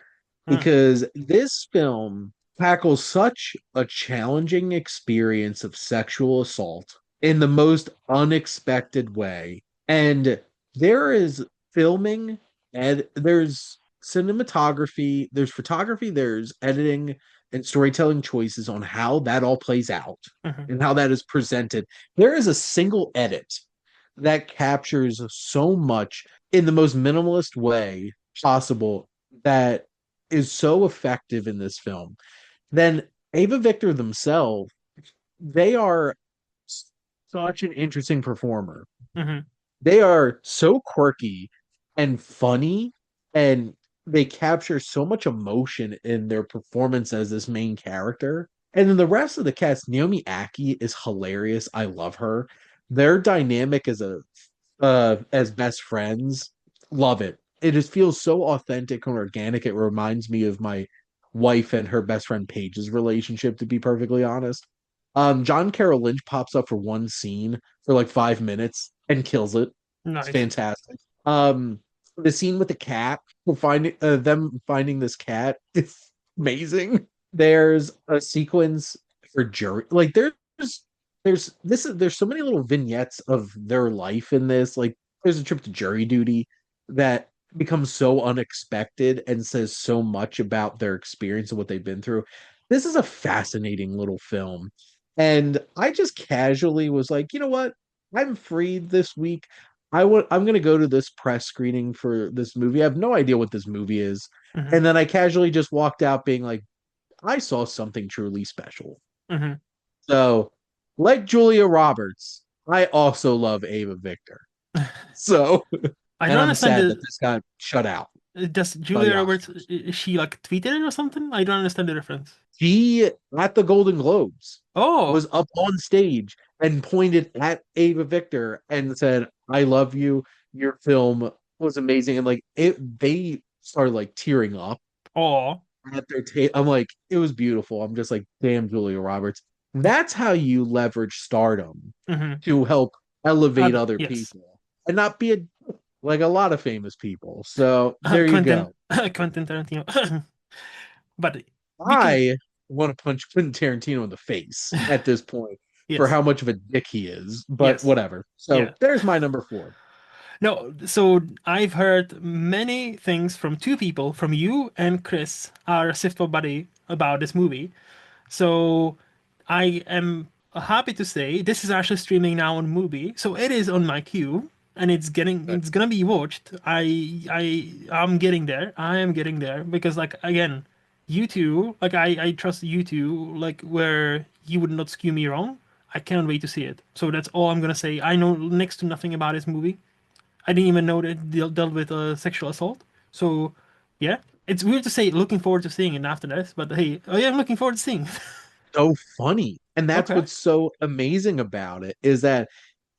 Hmm. Because this film tackles such a challenging experience of sexual assault in the most unexpected way. And there is filming and there's cinematography, there's photography, there's editing and storytelling choices on how that all plays out Hmm. and how that is presented. There is a single edit that captures so much in the most minimalist way possible that is so effective in this film. Then Ava Victor themselves, they are such an interesting performer. Hmm. They are so quirky and funny, and they capture so much emotion in their performance as this main character. And then the rest of the cast, Naomi Aki is hilarious. I love her. Their dynamic as best friends, love it. It just feels so authentic and organic. It reminds me of my wife and her best friend Paige's relationship, to be perfectly honest. John Carroll Lynch pops up for one scene for like 5 minutes and kills it. It's Nice. fantastic. The scene with the cat, them finding this cat, it's amazing. There's a sequence for jury, like there's so many little vignettes of their life in this. Like there's a trip to jury duty that becomes so unexpected and says so much about their experience and what they've been through. This is a fascinating little film. And I just casually was like, you know what? I'm free this week. I'm gonna go to this press screening for this movie. I have no idea what this movie is. Hmm. And then I casually just walked out being like, I saw something truly special. Hmm. So, like Julia Roberts, I also love Ava Victor. So, I and don't I'm understand sad that the. this got shut out Does by the Julia Roberts Oscars. is she like tweeted it or something? I don't understand the reference. She, at the Golden Globes, Oh, was up on stage and pointed at Ava Victor and said, I love you. Your film was amazing. And like, they started like tearing up oh. at their I'm like, it was beautiful. I'm just like, damn, Julia Roberts. That's how you leverage stardom Hmm. to help elevate other Yes. people and not be like a lot of famous people. So there you Quentin go. Quentin Tarantino. But speaking, I want to punch Quentin Tarantino in the face at this point for yes, how much of a dick he is, but yes, whatever. So yeah. there's my number four. No, so I've heard many things from two people, from you and Chris, our Sifto buddy, about this movie. So I am happy to say this is actually streaming now on Mubi, so it is on my queue and it's gonna be watched. I'm getting there. I am getting there because like again, you two, like I trust you two, like where you would not skew me wrong. I can't wait to see it. So that's all I'm gonna say. I know next to nothing about this movie. I didn't even know that it dealt with sexual assault. So yeah, it's weird to say looking forward to seeing it after this, but hey, oh yeah, I'm looking forward to seeing it. So funny. And that's Okay. what's so amazing about it is that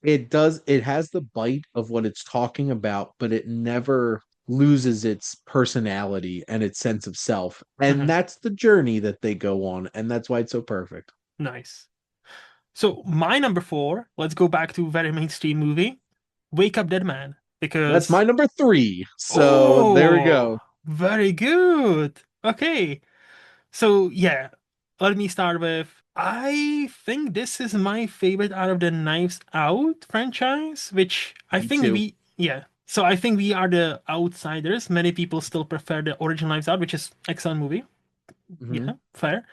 it has the bite of what it's talking about, but it never loses its personality and its sense of self. And Mhm. that's the journey that they go on, and that's why it's so perfect. Nice. So my number four, let's go back to very mainstream movie, Wake Up Dead Man, That's my because number three. So there we oh, go. very good. Okay. So yeah, let me start with I think this is my favorite out of the Knives Out franchise, which I Me think too. yeah. So I think we are the outsiders. Many people still prefer the original Knives Out, which is excellent movie. Hmm. Yeah, fair.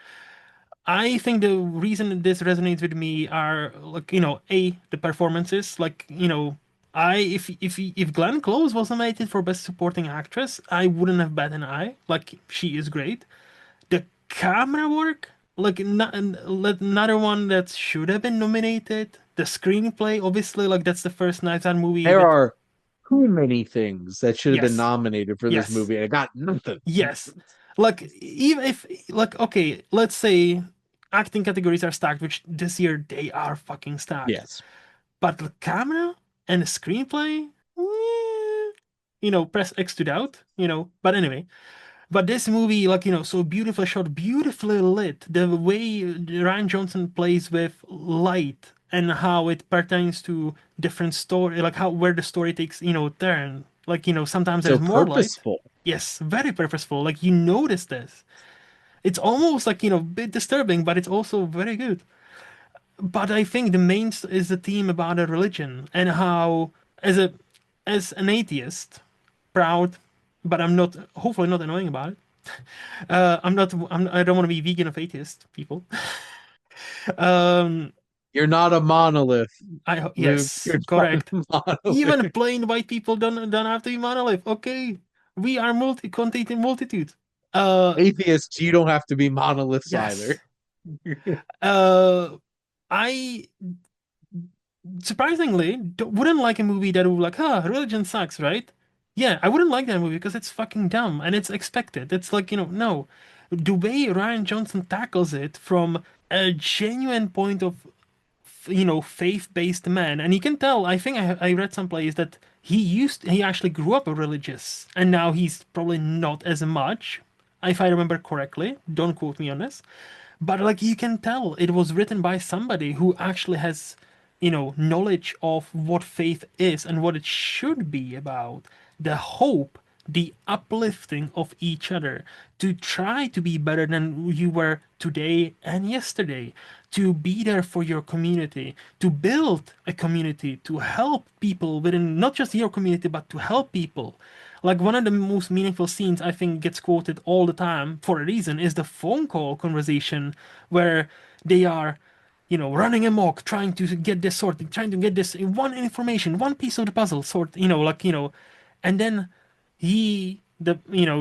I think the reason this resonates with me are like, the performances. Like, I if Glenn Close was nominated for Best Supporting Actress, I wouldn't have bat an eye. Like, she is great. The camera work, like another one that should have been nominated. The screenplay, obviously, like that's the first Knives Out movie There with are too many things that should have been yes, nominated for this yes, movie, and I got nothing. yes. Like even if like okay, let's say acting categories are stacked, which this year they are fucking stacked. Yes. But the camera and the screenplay, press X to doubt, But anyway, but this movie, like, so beautifully shot, beautifully lit, the way Ryan Johnson plays with light and how it pertains to different story, like how where the story takes, turn. Like, sometimes So there's more light. purposeful. Yes, very purposeful. Like you notice this. It's almost like, a bit disturbing, but it's also very good. But I think the main is the theme about a religion and how, as a as an atheist, proud, but I'm not, hopefully not annoying about it. I'm not. I don't want to be vegan of atheist people. Um, You're not a monolith, Luke. yes, You're not a correct. Even monolith. plain white people don't have to be monolith. Okay, we are multi-contained multitude. Uh, Atheists, you don't have to be monoliths either. yes. Uh, I surprisingly wouldn't like a movie that would like, religion sucks, right? Yeah, I wouldn't like that movie because it's fucking dumb and it's expected. It's like, no. The way Ryan Johnson tackles it from a genuine point of, faith-based man, and you can tell, I think I read someplace that he actually grew up religious, and now he's probably not as much, if I remember correctly. Don't quote me on this. But like you can tell it was written by somebody who actually has, knowledge of what faith is and what it should be about. The hope, the uplifting of each other, to try to be better than you were today and yesterday, to be there for your community, to build a community, to help people within not just your community, but to help people. Like one of the most meaningful scenes I think gets quoted all the time for a reason is the phone call conversation where they are, running amok, trying to get this sorted, trying to get this one information, one piece of the puzzle sort, and then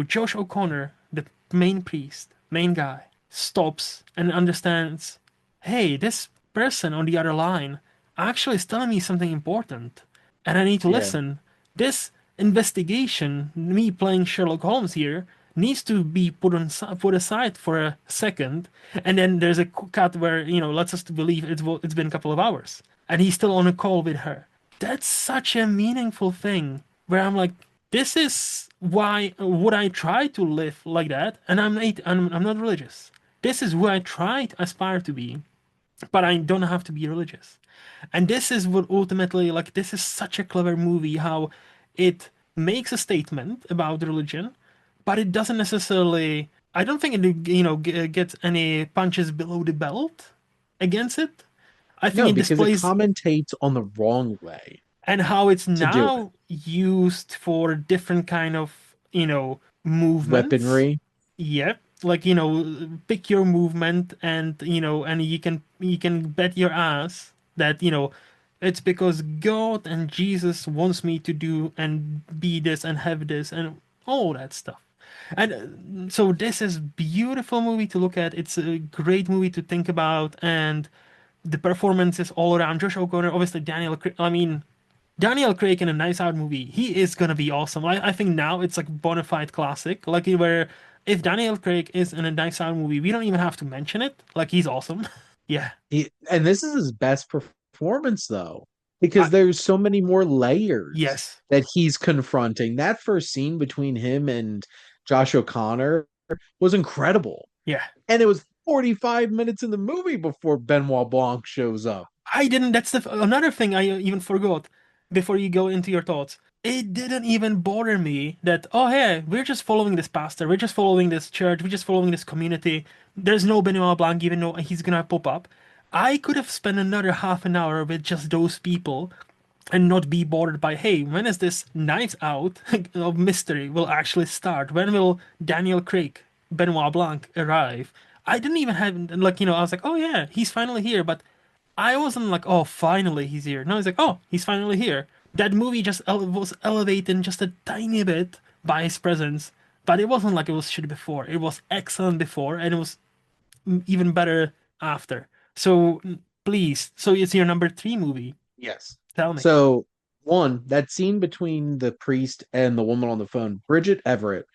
Josh O'Connor, the main priest, main guy, stops and understands, hey, this person on the other line actually is telling me something important, and I need to Yeah. listen. This investigation, me playing Sherlock Holmes here, needs to be put aside for a second, and then there's a cut where lets us to believe it's been a couple of hours, and he's still on a call with her. That's such a meaningful thing where I'm like, this is why would I try to live like that, and I'm not religious. This is who I try to aspire to be, but I don't have to be religious. And this is what ultimately, like, this is such a clever movie how it makes a statement about religion, but it doesn't necessarily, I don't think it, gets any punches below the belt against it. I think No, it because it displays commentates on the wrong way and how it's to do it. now used for different kind of, movements. Weaponry. Yep. Like, pick your movement and, and you can bet your ass that, it's because God and Jesus wants me to do and be this and have this and all that stuff. And so this is beautiful movie to look at. It's a great movie to think about, and the performances all around. Josh O'Connor, obviously Daniel. I mean, Daniel Craig in a Nice Out movie, he is gonna be awesome. I think now it's like bona fide classic. Like where if Daniel Craig is in a Nice Out movie, we don't even have to mention it. Like he's awesome. Yeah. And this is his best performance, though. because I, there's so many more layers yes. that he's confronting. That first scene between him and Josh O'Connor was incredible. Yeah. And it was 45 minutes in the movie before Benoit Blanc shows up. I didn't. That's another thing I even forgot before you go into your thoughts. It didn't even bother me that, oh, hey, we're just following this pastor, we're just following this church, we're just following this community. There's no Benoit Blanc, even though he's gonna pop up. I could have spent another half an hour with just those people and not be bothered by, hey, when is this Knives Out of mystery will actually start? When will Daniel Craig, Benoit Blanc arrive? I didn't even have, like, I was like, oh yeah, he's finally here, but I wasn't like, oh, finally he's here. No, it's like, oh, he's finally here. That movie just was elevated just a tiny bit by his presence, but it wasn't like it was shit before. It was excellent before, and it was even better after. So please, so it's your number three movie. Yes. Tell me. So, one, that scene between the priest and the woman on the phone, Bridget Everett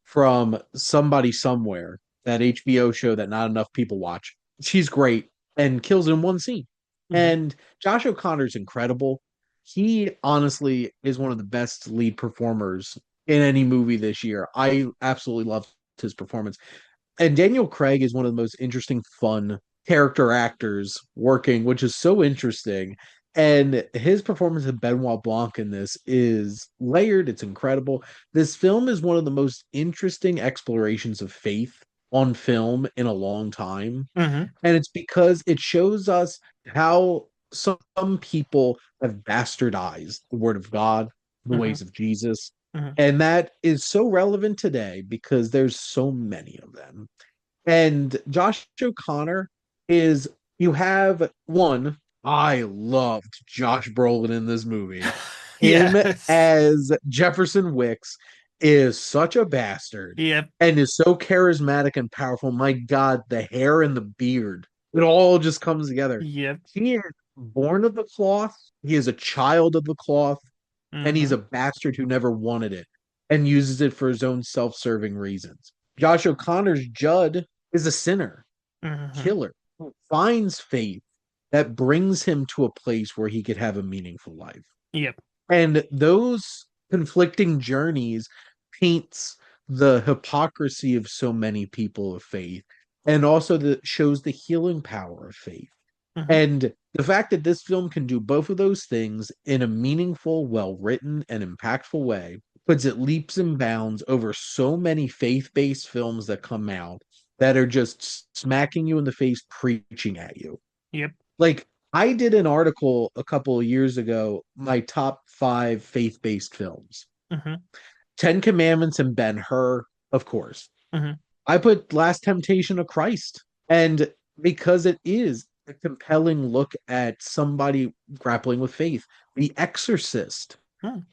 from Somebody Somewhere, that HBO show that not enough people watch. She's great and kills in one scene. Hmm. And Josh O'Connor's incredible. He honestly is one of the best lead performers in any movie this year. I absolutely loved his performance. And Daniel Craig is one of the most interesting, fun character actors working, which is so interesting. And his performance of Benoit Blanc in this is layered. It's incredible. This film is one of the most interesting explorations of faith on film in a long time. Hmm. And it's because it shows us how some people have bastardized the word of God, the Hmm. ways of Jesus. Hmm. And that is so relevant today because there's so many of them. And Josh O'Connor is, you have one, I loved Josh Brolin in this movie. Him Yes. as Jefferson Wicks is such a bastard Yep. and is so charismatic and powerful. My God, the hair and the beard, it all just comes together. Yep. He is born of the cloth, he is a child of the cloth, and he's Hmm. a bastard who never wanted it and uses it for his own self-serving reasons. Josh O'Connor's Judd is a sinner, Hmm. killer, who finds faith that brings him to a place where he could have a meaningful life. Yep. And those conflicting journeys paints the hypocrisy of so many people of faith and also shows the healing power of faith. Hmm. And the fact that this film can do both of those things in a meaningful, well written, and impactful way puts it leaps and bounds over so many faith based films that come out that are just smacking you in the face, preaching at you. Yep. Like, I did an article a couple of years ago, my top five faith based films. Hmm. Ten Commandments and Ben Hur, of course. Hmm. I put Last Temptation of Christ. And because it is a compelling look at somebody grappling with faith. The Exorcist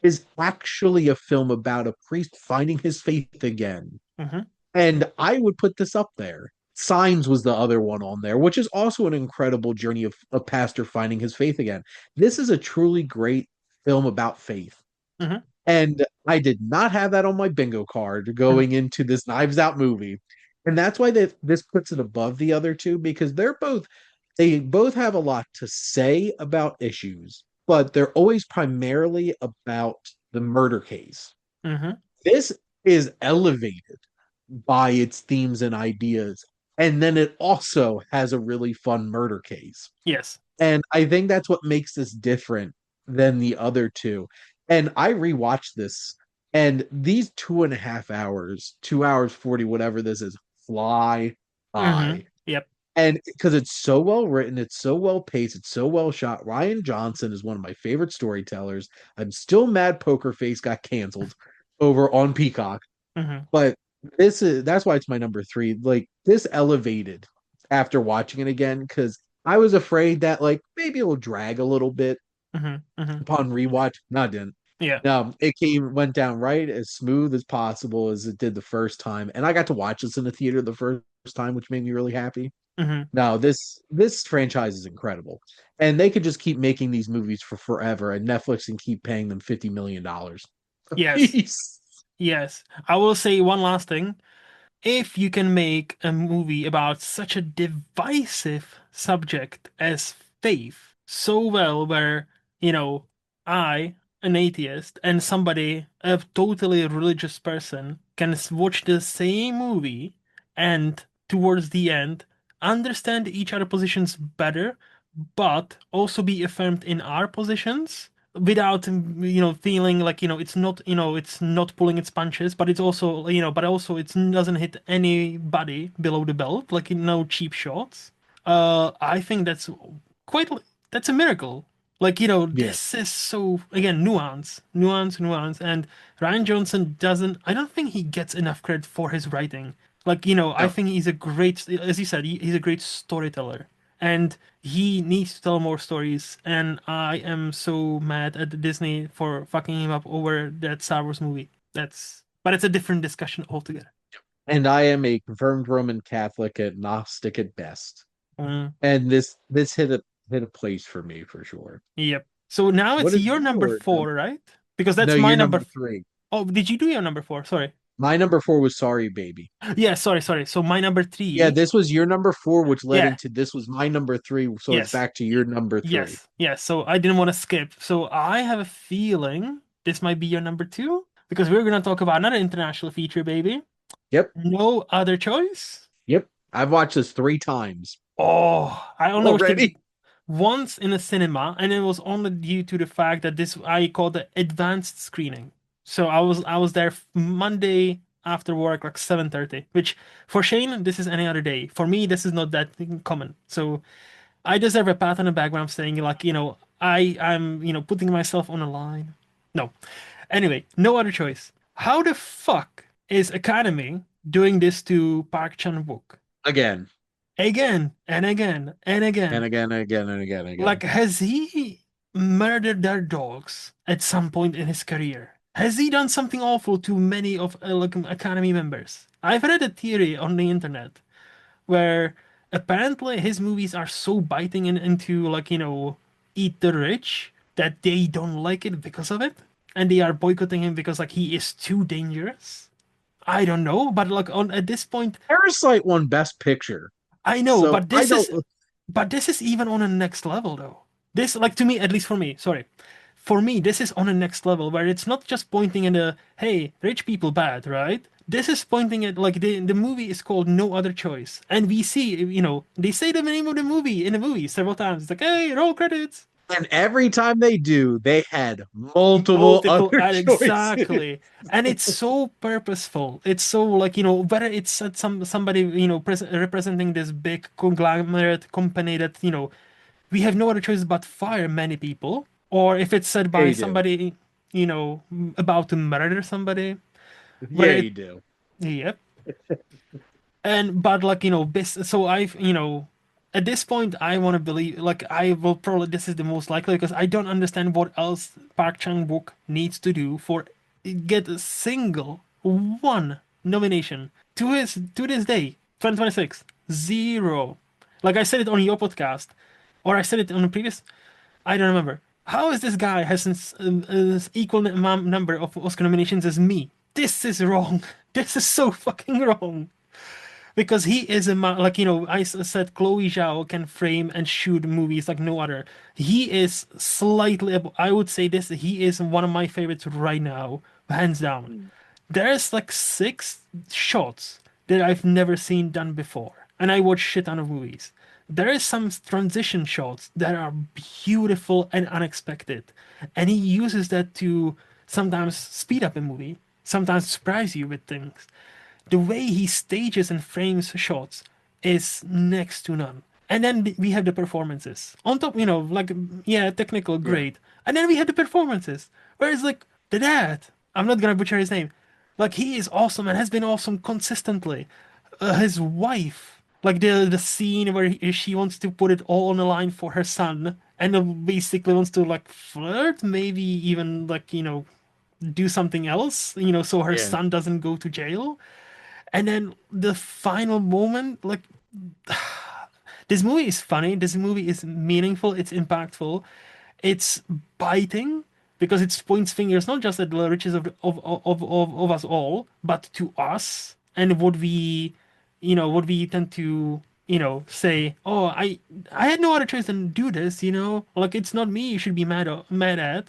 is actually a film about a priest finding his faith again. Hmm. And I would put this up there. Signs was the other one on there, which is also an incredible journey of a pastor finding his faith again. This is a truly great film about faith. Hmm. And I did not have that on my bingo card Hmm. going into this Knives Out movie. And that's why this puts it above the other two because they both have a lot to say about issues, but they're always primarily about the murder case. Hmm. This is elevated by its themes and ideas. And then it also has a really fun murder case. Yes. And I think that's what makes this different than the other two. And I rewatched this, and these 2.5 hours, 2 hours 40, whatever this is, fly Hmm. by. Yep. And because it's so well written, it's so well paced, it's so well shot. Ryan Johnson is one of my favorite storytellers. I'm still mad Poker Face got canceled over on Peacock, Hmm. but that's why it's my number three. Like this elevated after watching it again because I was afraid that like maybe it will drag a little bit Hmm. Hmm. upon rewatch. No, it didn't. Yeah. No, it went down right as smooth as possible as it did the first time, and I got to watch this in the theater the first time, which made me really happy. Hmm. No, this franchise is incredible, and they could just keep making these movies for forever, and Netflix can keep paying them $50 million a Yes. piece. Yes. I will say one last thing. If you can make a movie about such a divisive subject as faith so well, where you know, I, an atheist, and somebody, a totally religious person, can watch the same movie and towards the end understand each other positions better, but also be affirmed in our positions without feeling like it's not pulling its punches, but it's also but also it doesn't hit anybody below the belt, like no cheap shots. I think quite that's a miracle. Like, Yeah. this is so, again, nuance. And Ryan Johnson doesn't, I don't think he gets enough credit for his writing. Like, I No. think he's a great, as you said, he's a great storyteller. And he needs to tell more stories. And I am so mad at Disney for fucking him up over that Star Wars movie. But it's a different discussion altogether. And I am a confirmed Roman Catholic at Gnostic at best. Mm, And this hit a place for me for sure. yep. So now What it's is your number your number? four, right? Because No, that's my you're number. number three. Oh, did you do your number four? Sorry. My number four was Sorry Baby. Yeah, sorry. So my number Yeah, three. this was your number four, which led Yeah, into this was my number three. So it's yes, back to your number three. yes. So I didn't want to skip. So I have a feeling this might be your number two because we're gonna talk about another international feature, baby. Yep. No other choice. Yep. I've watched this three times Oh, I only watched it already. once in a cinema, and it was only due to the fact that this I called the advanced screening. So I was there Monday after work, like 7:30. Which for Shane, this is any other day. For me, this is not that common. So I deserve a pat on the back when I'm saying like, I'm putting myself on a line. No. Anyway, no other choice. How the fuck is Academy doing this to Park Chan-wook? Again Again and again and and again. again and again and again and Like, again. has he murdered their dogs at some point in his career? Has he done something awful to many of like Academy members? I've read a theory on the internet where apparently his movies are so biting into like eat the rich that they don't like it because of it, and they are boycotting him because like he is too dangerous. I don't know, but like on at this point, Parasite won Best Picture. I know, So but I this don't is even on a next level though. This, like, to me, at least for me, sorry. For me, this is on a next level where it's not just pointing at a hey, rich people bad, right? This is pointing at like the movie is called No Other Choice. And we see, they say the name of the movie in the movie several times. It's like, hey, roll credits. and every time they do, they had multiple Multiple other ad choices. exactly. And it's so purposeful. It's so like, whether it's at somebody, representing this big conglomerate company that, we have no other choice but fire many people, or if it's said Yeah, by you do. somebody, about to murder somebody, whether Yeah, it, you do. yep. And but like, so I've, at this point I want to believe, like, I will probably, this is the most likely because I don't understand what else Park Chan-wook needs to do for get a single one nomination to this day, 2026. Zero. Like I said it on your podcast, or I said it on a previous, I don't remember. How is this guy has an equal number of Oscar nominations as me? This is wrong. This is so fucking wrong. Because he is like, I said Chloe Zhao can frame and shoot movies like no other. He is slightly, I would say this, he is one of my favorites right now, hands down. There's like six shots that I've never seen done before, and I watch shit ton of movies. There is some transition shots that are beautiful and unexpected, and he uses that to sometimes speed up a movie, sometimes surprise you with things. The way he stages and frames shots is next to none. And then we have the performances. On top, like, yeah, technical, Yeah. great. And then we have the performances. Whereas, like, the dad, I'm not gonna butcher his name. Like, he is awesome and has been awesome consistently. His wife, like, the scene where she wants to put it all on the line for her son and basically wants to, like, flirt, maybe even, like, do something else, so her Yeah. son doesn't go to jail. And then the final moment, like, this movie is funny, this movie is meaningful, it's impactful, it's biting because it points fingers not just at the riches of us all, but to us and what we tend to, say, "Oh, I had no other choice than do this," Like it's not me you should be mad at.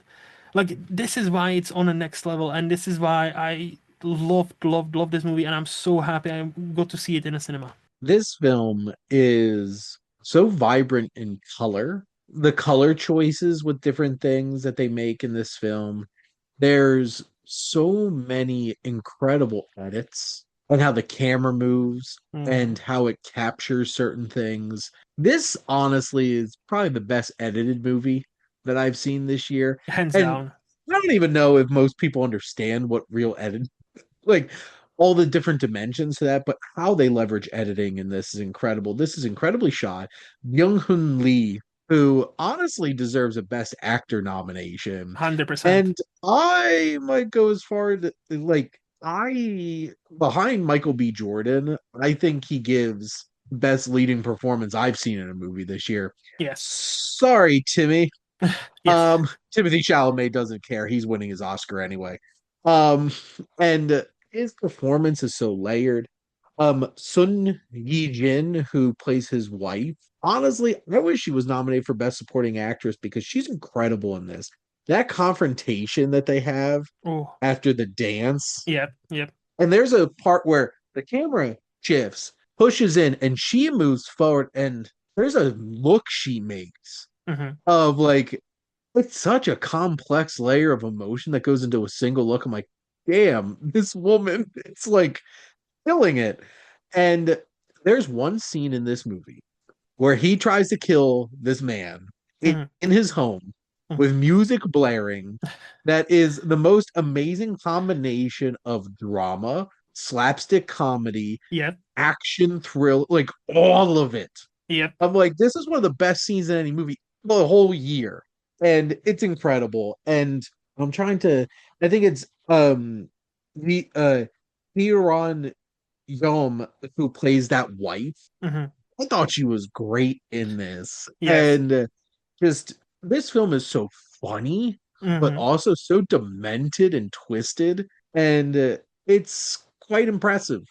Like this is why it's on the next level, and this is why I loved this movie, and I'm so happy I got to see it in a cinema. This film is so vibrant in color. The color choices with different things that they make in this film. There's so many incredible edits and how the camera moves Hmm. and how it captures certain things. This honestly is probably the best edited movie that I've seen this year. Hands And down. I don't even know if most people understand what real edit like all the different dimensions to that, but how they leverage editing in this is incredible. This is incredibly shot. Young Hoon Lee, who honestly deserves a Best Actor nomination, 100%. and I might go as far to like I behind Michael B. Jordan, I think he gives best leading performance I've seen in a movie this year. Yes. Sorry, Timmy. Yes. Timothy Chalamet doesn't care. He's winning his Oscar anyway. Um, and his performance is so layered. Sun Yi Jin, who plays his wife, honestly, I wish she was nominated for Best Supporting Actress because she's incredible in this. That confrontation that they have Oh, after the dance, yep, yep. and there's a part where the camera shifts, pushes in, and she moves forward, and there's a look she makes Hmm. of like it's such a complex layer of emotion that goes into a single look. I'm like, damn, this woman, it's like killing it. And there's one scene in this movie where he tries to kill this man Hmm. in his home Hmm. with music blaring that is the most amazing combination of drama, slapstick comedy, Yep, action thrill, like all of it. yep. I'm like, this is one of the best scenes in any movie the whole year. And it's incredible. And I'm trying to I think it's the Theron Yom who plays that wife. Hmm. I thought she was great in this. Yes. And just this film is so funny, but Hmm. also so demented and twisted. And it's quite impressive.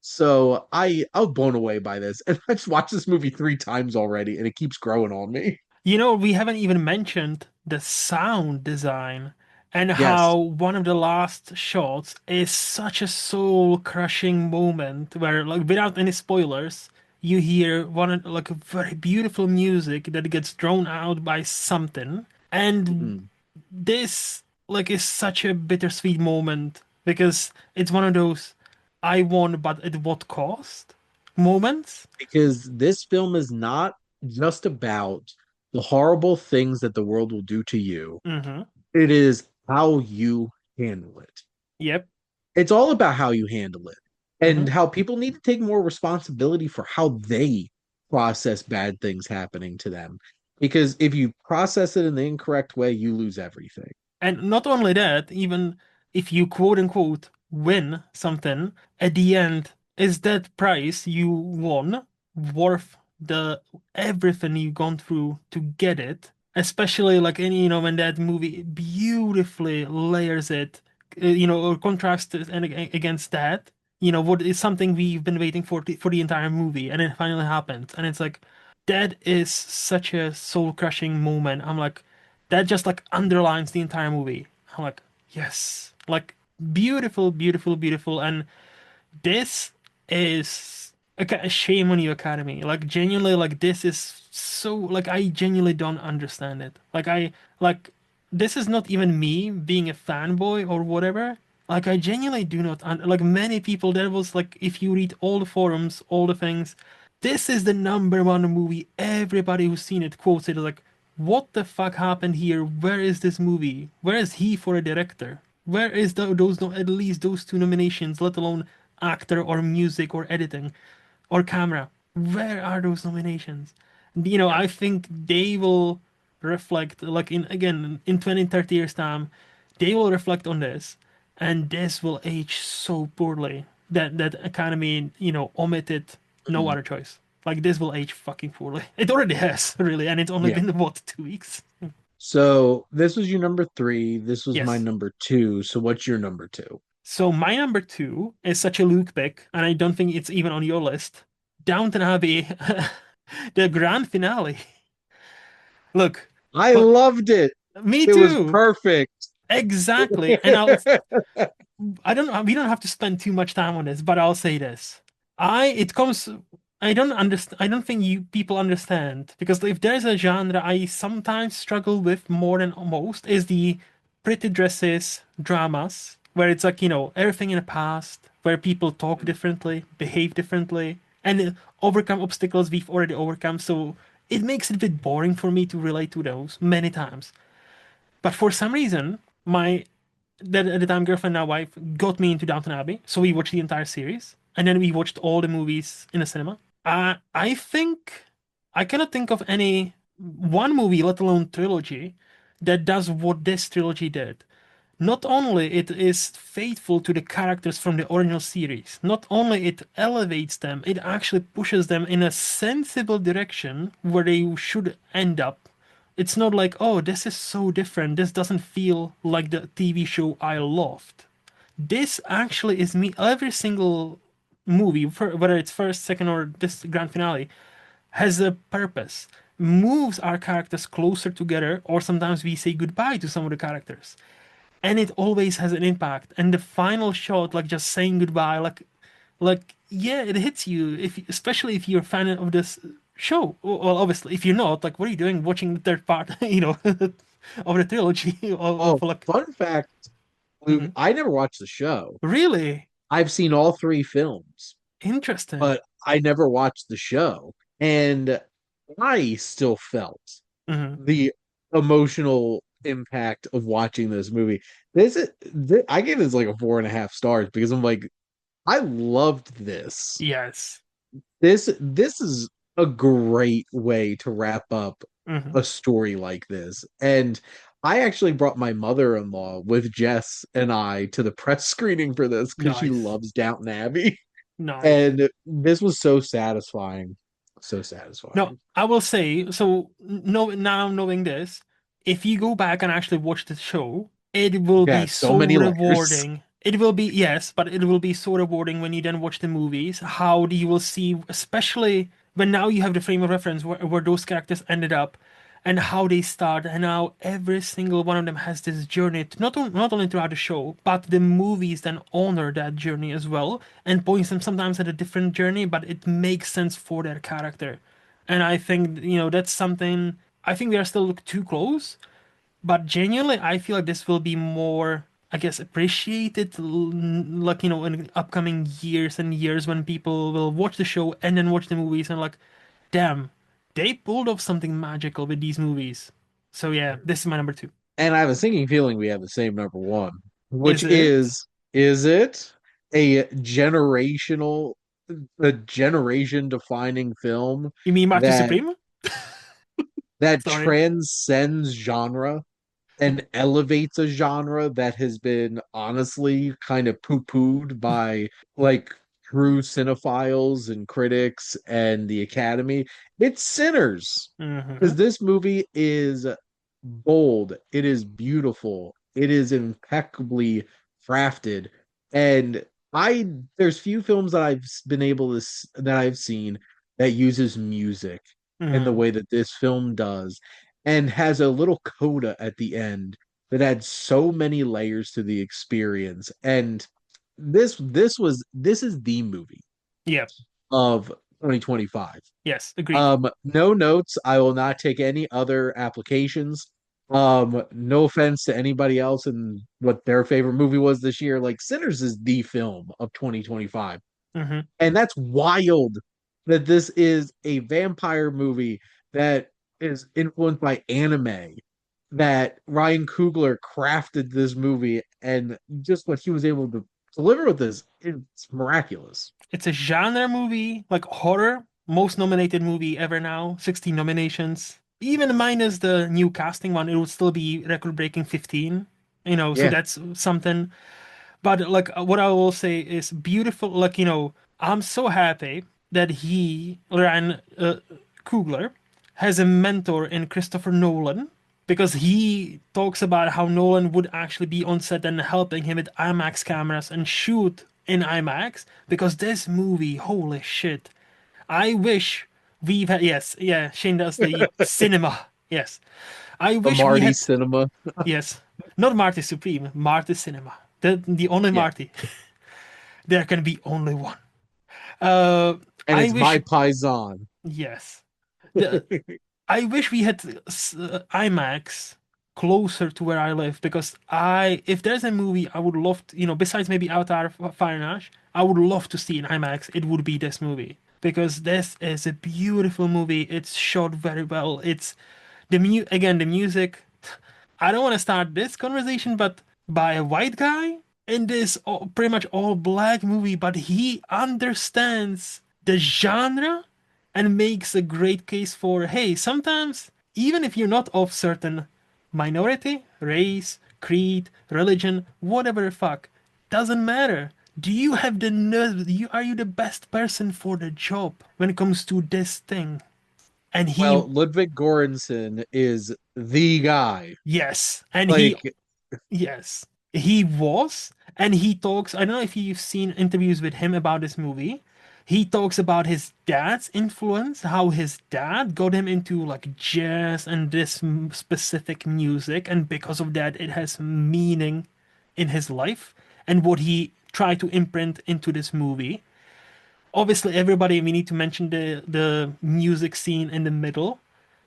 So I was blown away by this. And I just watched this movie 3 times already, and it keeps growing on me. We haven't even mentioned the sound design and how Yes. one of the last shots is such a soul-crushing moment where, like, without any spoilers, you hear like a very beautiful music that gets drawn out by something. And Mhm. this, like, is such a bittersweet moment because it's one of those I won, but at what cost moments. Because this film is not just about the horrible things that the world will do to you. Hmm. It is how you handle it. Yep. It's all about how you handle it and Hmm. how people need to take more responsibility for how they process bad things happening to them. Because if you process it in the incorrect way, you lose everything. And not only that, even if you quote unquote win something, at the end, is that price you won worth the everything you've gone through to get it? Especially like any, when that movie beautifully layers it, or contrasts it and against that, what is something we've been waiting for the entire movie, and it finally happened, and it's like that is such a soul-crushing moment. I'm like, that just like underlines the entire movie. I'm like, yes, like beautiful, beautiful, beautiful. And this is a shame on you, Academy. Like genuinely, like this is so like I genuinely don't understand it. Like this is not even me being a fanboy or whatever. Like I genuinely do not like many people. There was like if you read all the forums, all the things, this is the number one movie. Everybody who's seen it quotes it like, "What the fuck happened here? Where is this movie? Where is he for a director? Where is those at least those two nominations, let alone actor or music or editing or camera? Where are those nominations?" Yeah. I think they will reflect, like in again in 20, 30 years time, they will reflect on this, and this will age so poorly that Academy, omitted no Mhm. other choice. Like this will age fucking poorly. It already has, really, and it's only Yeah. been what, 2 weeks? So this was your number three. This was my Yes. number two. So what's your number two? So my number two is such a Luke pick, and I don't think it's even on your list. Downton Abbey, the grand finale. Look, I but loved it. me It was too. perfect. Exactly. And I don't, we don't have to spend too much time on this, but I'll say this. It comes, I don't understand, I don't think you people understand because if there's a genre I sometimes struggle with more than most is the pretty dresses dramas, where it's like, everything in the past, where people talk differently, behave differently, and overcome obstacles we've already overcome. So it makes it a bit boring for me to relate to those many times. But for some reason, my that at the time girlfriend now wife got me into Downton Abbey, so we watched the entire series, and then we watched all the movies in the cinema. I think I cannot think of any one movie, let alone trilogy, that does what this trilogy did. Not only it is faithful to the characters from the original series, not only it elevates them, it actually pushes them in a sensible direction where they should end up. It's not like, oh, this is so different. This doesn't feel like the TV show I loved. This actually is me. Every single movie, whether it's first, second, or this grand finale, has a purpose, moves our characters closer together, or sometimes we say goodbye to some of the characters, and it always has an impact. And the final shot, like just saying goodbye, like yeah, it hits you, if especially if you're a fan of this show. Well, obviously if you're not, like, what are you doing watching the third part, of the trilogy Oh, of like. fun fact, Luke, Mhm. I never watched the show. Really I've seen all three films, interesting. but I never watched the show. And I still felt Hmm. the emotional impact of watching this movie. I gave this like a 4.5 stars because I'm like, I loved this. Yes. This is a great way to wrap up Hmm. a story like this. And I actually brought my mother-in-law with Jess and I to the press screening for this because she Nice. loves Downton Abbey. Nice. And this was so satisfying. So No, satisfying. I will say, so no, now knowing this, if you go back and actually watch the show, it will Yeah, be so so many layers. rewarding. It will be, yes, but it will be so rewarding when you then watch the movies, how you will see, especially when now you have the frame of reference where those characters ended up and how they start, and how every single one of them has this journey, not only throughout the show, but the movies then honor that journey as well and points them sometimes at a different journey, but it makes sense for their character. And I think, that's something, I think we are still too close, but genuinely, I feel like this will be more, I guess, appreciated, like, in upcoming years and years when people will watch the show and then watch the movies and like, damn, they pulled off something magical with these movies. So yeah, this is my number two. And I have a sinking feeling we have the same number one, which Is it? is it a a generation defining film You mean Marty that Supreme? Sorry. transcends genre and elevates a genre that has been honestly kind of poo-pooed by like true cinephiles and critics and the Academy? It's Sinners. Hmm. Because this movie is bold, it is beautiful, it is impeccably crafted. And I there's few films that I've been able to that I've seen that uses music in the Hmm. way that this film does, and has a little coda at the end that adds so many layers to the experience. And this is the movie Yeah. of 2025. Yes. Agreed. No notes. I will not take any other applications. No offense to anybody else and what their favorite movie was this year. Like Sinners is the film of 2025. Hmm. And that's wild that this is a vampire movie that is influenced by anime, that Ryan Coogler crafted this movie, and just what he was able to deliver with this, it's miraculous. It's a genre movie, like horror, most nominated movie ever now, 16 nominations. Even minus the new casting one, it would still be record-breaking 15. So Yeah. that's something. But like what I will say is beautiful. Like, I'm so happy that Ryan Coogler, has a mentor in Christopher Nolan, because he talks about how Nolan would actually be on set and helping him with IMAX cameras and shoot in IMAX, because this movie, holy shit. I wish we've had, yes, yeah, Shane does the cinema. Yes. I The wish we Marty had, cinema. yes, not Marty Supreme, Marty Cinema. The only Yeah. Marty. There can be only one. Uh, And I it's my wish, paisan. yes. The I wish we had IMAX closer to where I live because if there's a movie I would love to, besides maybe Avatar Fire and Ash, I would love to see in IMAX. It would be this movie because this is a beautiful movie. It's shot very well. It's the music. I don't want to start this conversation, but by a white guy in this pretty much all black movie, but he understands the genre and makes a great case for hey, sometimes even if you're not of certain minority, race, creed, religion, whatever the fuck, doesn't matter. Do you have the nerve? Are you the best person for the job when it comes to this thing? And he, Well, Ludwig Göransson is the guy. yes, and he Like, Yes, he was, and he talks. I don't know if you've seen interviews with him about this movie. He talks about his dad's influence, how his dad got him into like jazz and this specific music, and because of that, it has meaning in his life and what he tried to imprint into this movie. Obviously, everybody, we need to mention the music scene in the middle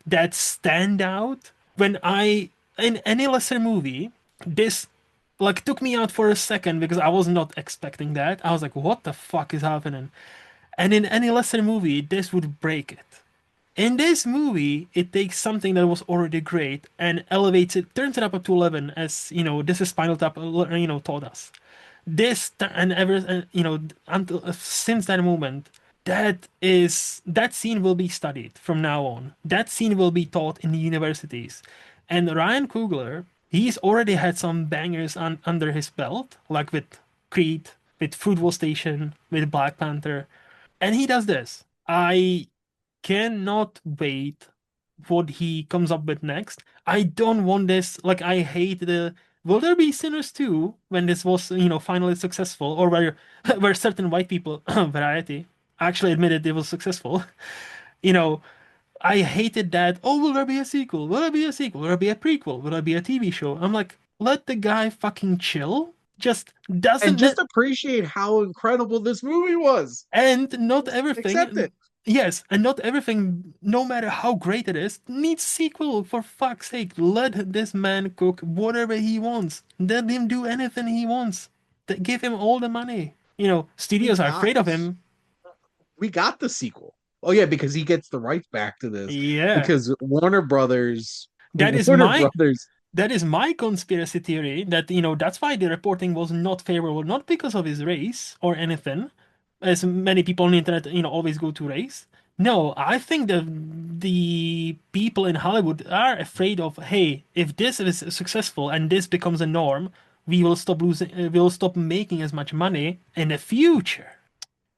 that stand out when I in any lesser movie this like took me out for a second because I was not expecting that. I was like, what the fuck is happening? And in any lesser movie this would break it. In this movie it takes something that was already great and elevates it, turns it up to 11, as this is Spinal Tap taught us and ever until since that moment. That scene will be studied from now on. That scene will be taught in the universities. And Ryan Coogler, he's already had some bangers under his belt, like with Creed, with Fruitvale Station, with Black Panther, and he does this. I cannot wait what he comes up with next. I don't want this. Like, I hate the. Will there be Sinners too when this was, finally successful, or where where certain white people, Variety, actually admitted it was successful? You know, I hated that. Oh, will there be a sequel? Will there be a sequel? Will there be a prequel? Will there be a TV show? I'm like, let the guy fucking chill. Just and doesn't just appreciate how incredible this movie was. And not Just accept everything, it. yes, and not everything, no matter how great it is, needs sequel. For fuck's sake, let this man cook whatever he wants. Let him do anything he wants. Give him all the money. We Studios are got afraid of him. we got the sequel. Oh yeah, because he gets the rights back to this. Yeah, Because Warner Brothers that is Warner my Brothers that is my conspiracy theory. That that's why the reporting was not favorable, not because of his race or anything, as many people on the internet, always go to race. No, I think the people in Hollywood are afraid of, hey, if this is successful and this becomes a norm, we'll stop making as much money in the future.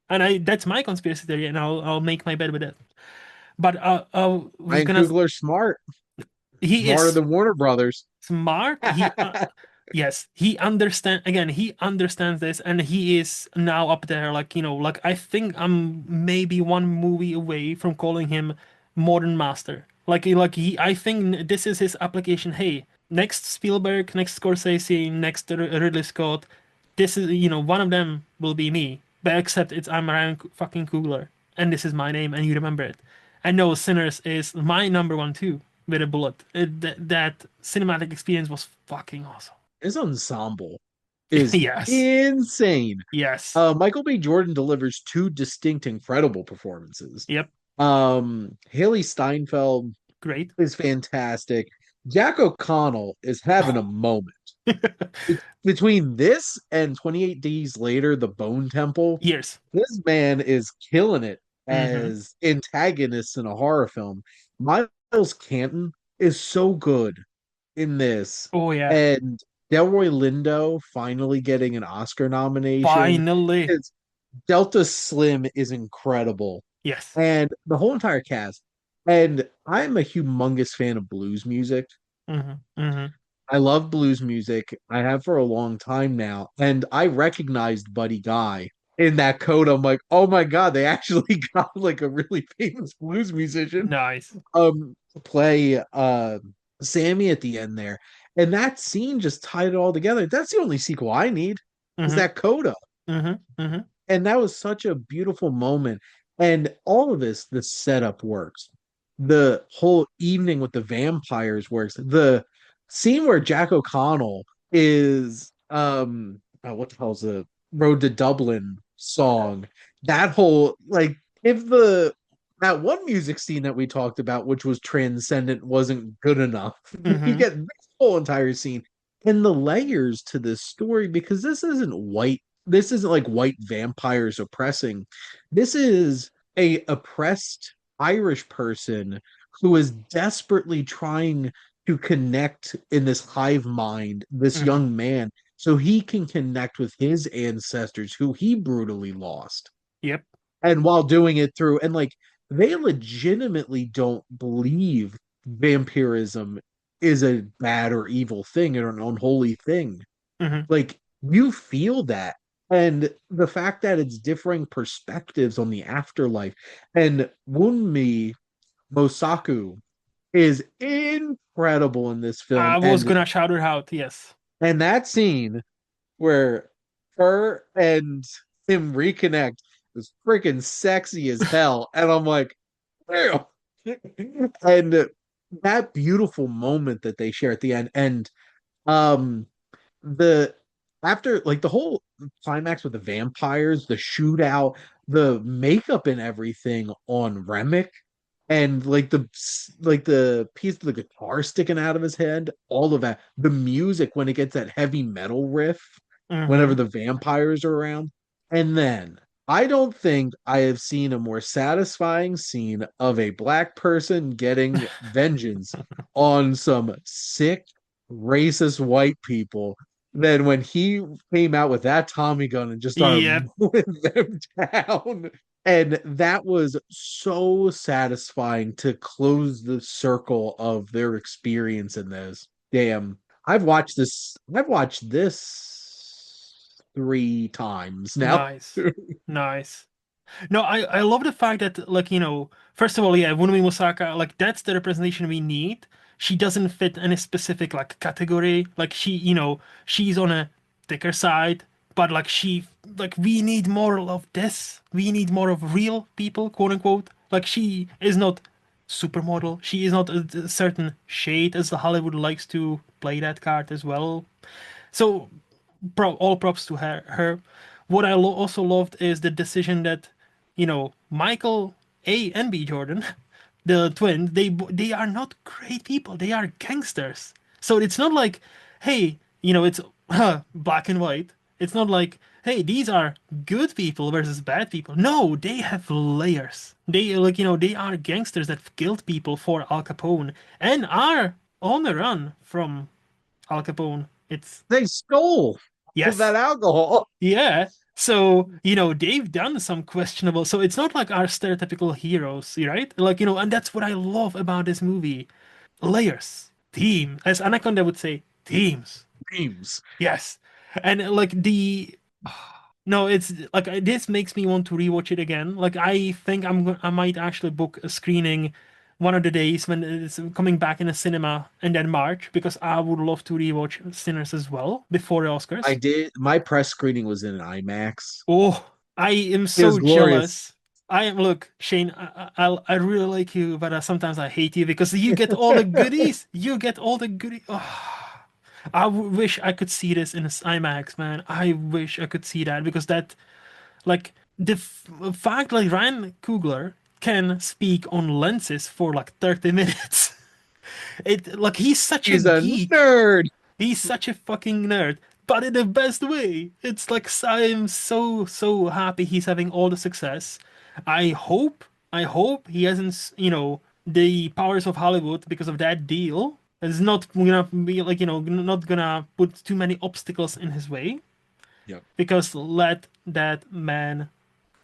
And that's my conspiracy theory, and I'll make my bed with it. But we're Ryan gonna, Coogler's smart, he smarter is than Warner Brothers. smart. Yes, he understands this, and he is now up there. Like, like I think I'm maybe one movie away from calling him modern master. I think this is his application. Hey, next Spielberg, next Scorsese, next Ridley Scott, this is, one of them will be me. But except I'm Ryan fucking Coogler, and this is my name, and you remember it. And no, Sinners is my number one too, with a bullet. That cinematic experience was fucking awesome. His ensemble is Yes. insane. Yes. Michael B. Jordan delivers two distinct, incredible performances. Yep. Haley Steinfeld Great. is fantastic. Jack O'Connell is having a moment. Between this and 28 Days Later, The Bone Temple, Years. this man is killing it Mm-hmm. as antagonists in a horror film. Miles Canton is so good in this. Oh yeah. And Delroy Lindo finally getting an Oscar nomination. Finally. It's, Delta Slim is incredible. Yes. And the whole entire cast. And I'm a humongous fan of blues music. Mm-hmm. Mm-hmm. I love blues music. I have for a long time now. And I recognized Buddy Guy in that coda. I'm like, oh my God, they actually got like a really famous blues musician Nice. to play Sammy at the end there. And that scene just tied it all together. That's the only sequel I need is Mm-hmm. that coda. Mm-hmm. Mm-hmm. And that was such a beautiful moment. And all of this, the setup works. The whole evening with the vampires works. The scene where Jack O'Connell is what the hell's the Road to Dublin song? That whole like if the that one music scene that we talked about, which was transcendent, wasn't good enough. You Mm-hmm. get this whole entire scene and the layers to this story because this isn't like white vampires oppressing. This is a oppressed Irish person who is desperately trying to connect in this hive mind, this Mm-hmm. young man, so he can connect with his ancestors who he brutally lost. Yep. And while doing it through, and like they legitimately don't believe vampirism is a bad or evil thing or an unholy thing. Mm-hmm. Like you feel that. And the fact that it's differing perspectives on the afterlife. And Wunmi Mosaku is incredible in this film. I was gonna shout it out. Yes. And that scene where her and him reconnect is freaking sexy as hell. And I'm like, damn. And that beautiful moment that they share at the end. And um the after like the whole climax with the vampires, the shootout, the makeup and everything on Remick, and like the piece of the guitar sticking out of his head, all of that, the music when it gets that heavy metal riff, whenever Mm-hmm. the vampires are around, and then I don't think I have seen a more satisfying scene of a black person getting vengeance on some sick racist white people than when he came out with that Tommy gun and just started Yep. mowing them down. And that was so satisfying to close the circle of their experience in this. Damn. I've watched this 3 times now. Nice. Nice. No, I love the fact that like, first of all, yeah, Wunmi Musaka, like that's the representation we need. She doesn't fit any specific like category. Like she's on a thicker side, but like we need more of this. We need more of real people, quote unquote. Like she is not supermodel. She is not a certain shade as the Hollywood likes to play that card as well. So all props to her. What I also loved is the decision that, Michael A and B Jordan, the twins, they are not great people. They are gangsters. So it's not like, hey, it's black and white. It's not like, hey, these are good people versus bad people. No, they have layers. They like, they are gangsters that killed people for Al Capone and are on the run from Al Capone. It's They stole that yes. alcohol. Yeah. So, they've done some questionable. So it's not like our stereotypical heroes, right? Like, and that's what I love about this movie. Layers, theme, as Anaconda would say, themes. Dreams. Yes. And like no, it's like this makes me want to rewatch it again. Like I think I might actually book a screening one of the days when it's coming back in a cinema and then March because I would love to rewatch Sinners as well before the I Oscars. did my press screening was in an IMAX. Oh, I am It was so glorious. jealous. Look, Shane, I really like you, but sometimes I hate you because you get all the goodies. You get all the goodies. Oh, wish I could see this in IMAX, man. I wish I could see that because like, fact, like, Ryan Coogler can speak on lenses for like 30 minutes. Like, he's such a He's a geek. nerd. He's such a fucking nerd, but in the best way. It's like I'm so happy he's having all the success. I hope, I hope he hasn't, the powers of Hollywood because of that deal is not gonna be like, not gonna put too many obstacles in his way. Yep. Because let that man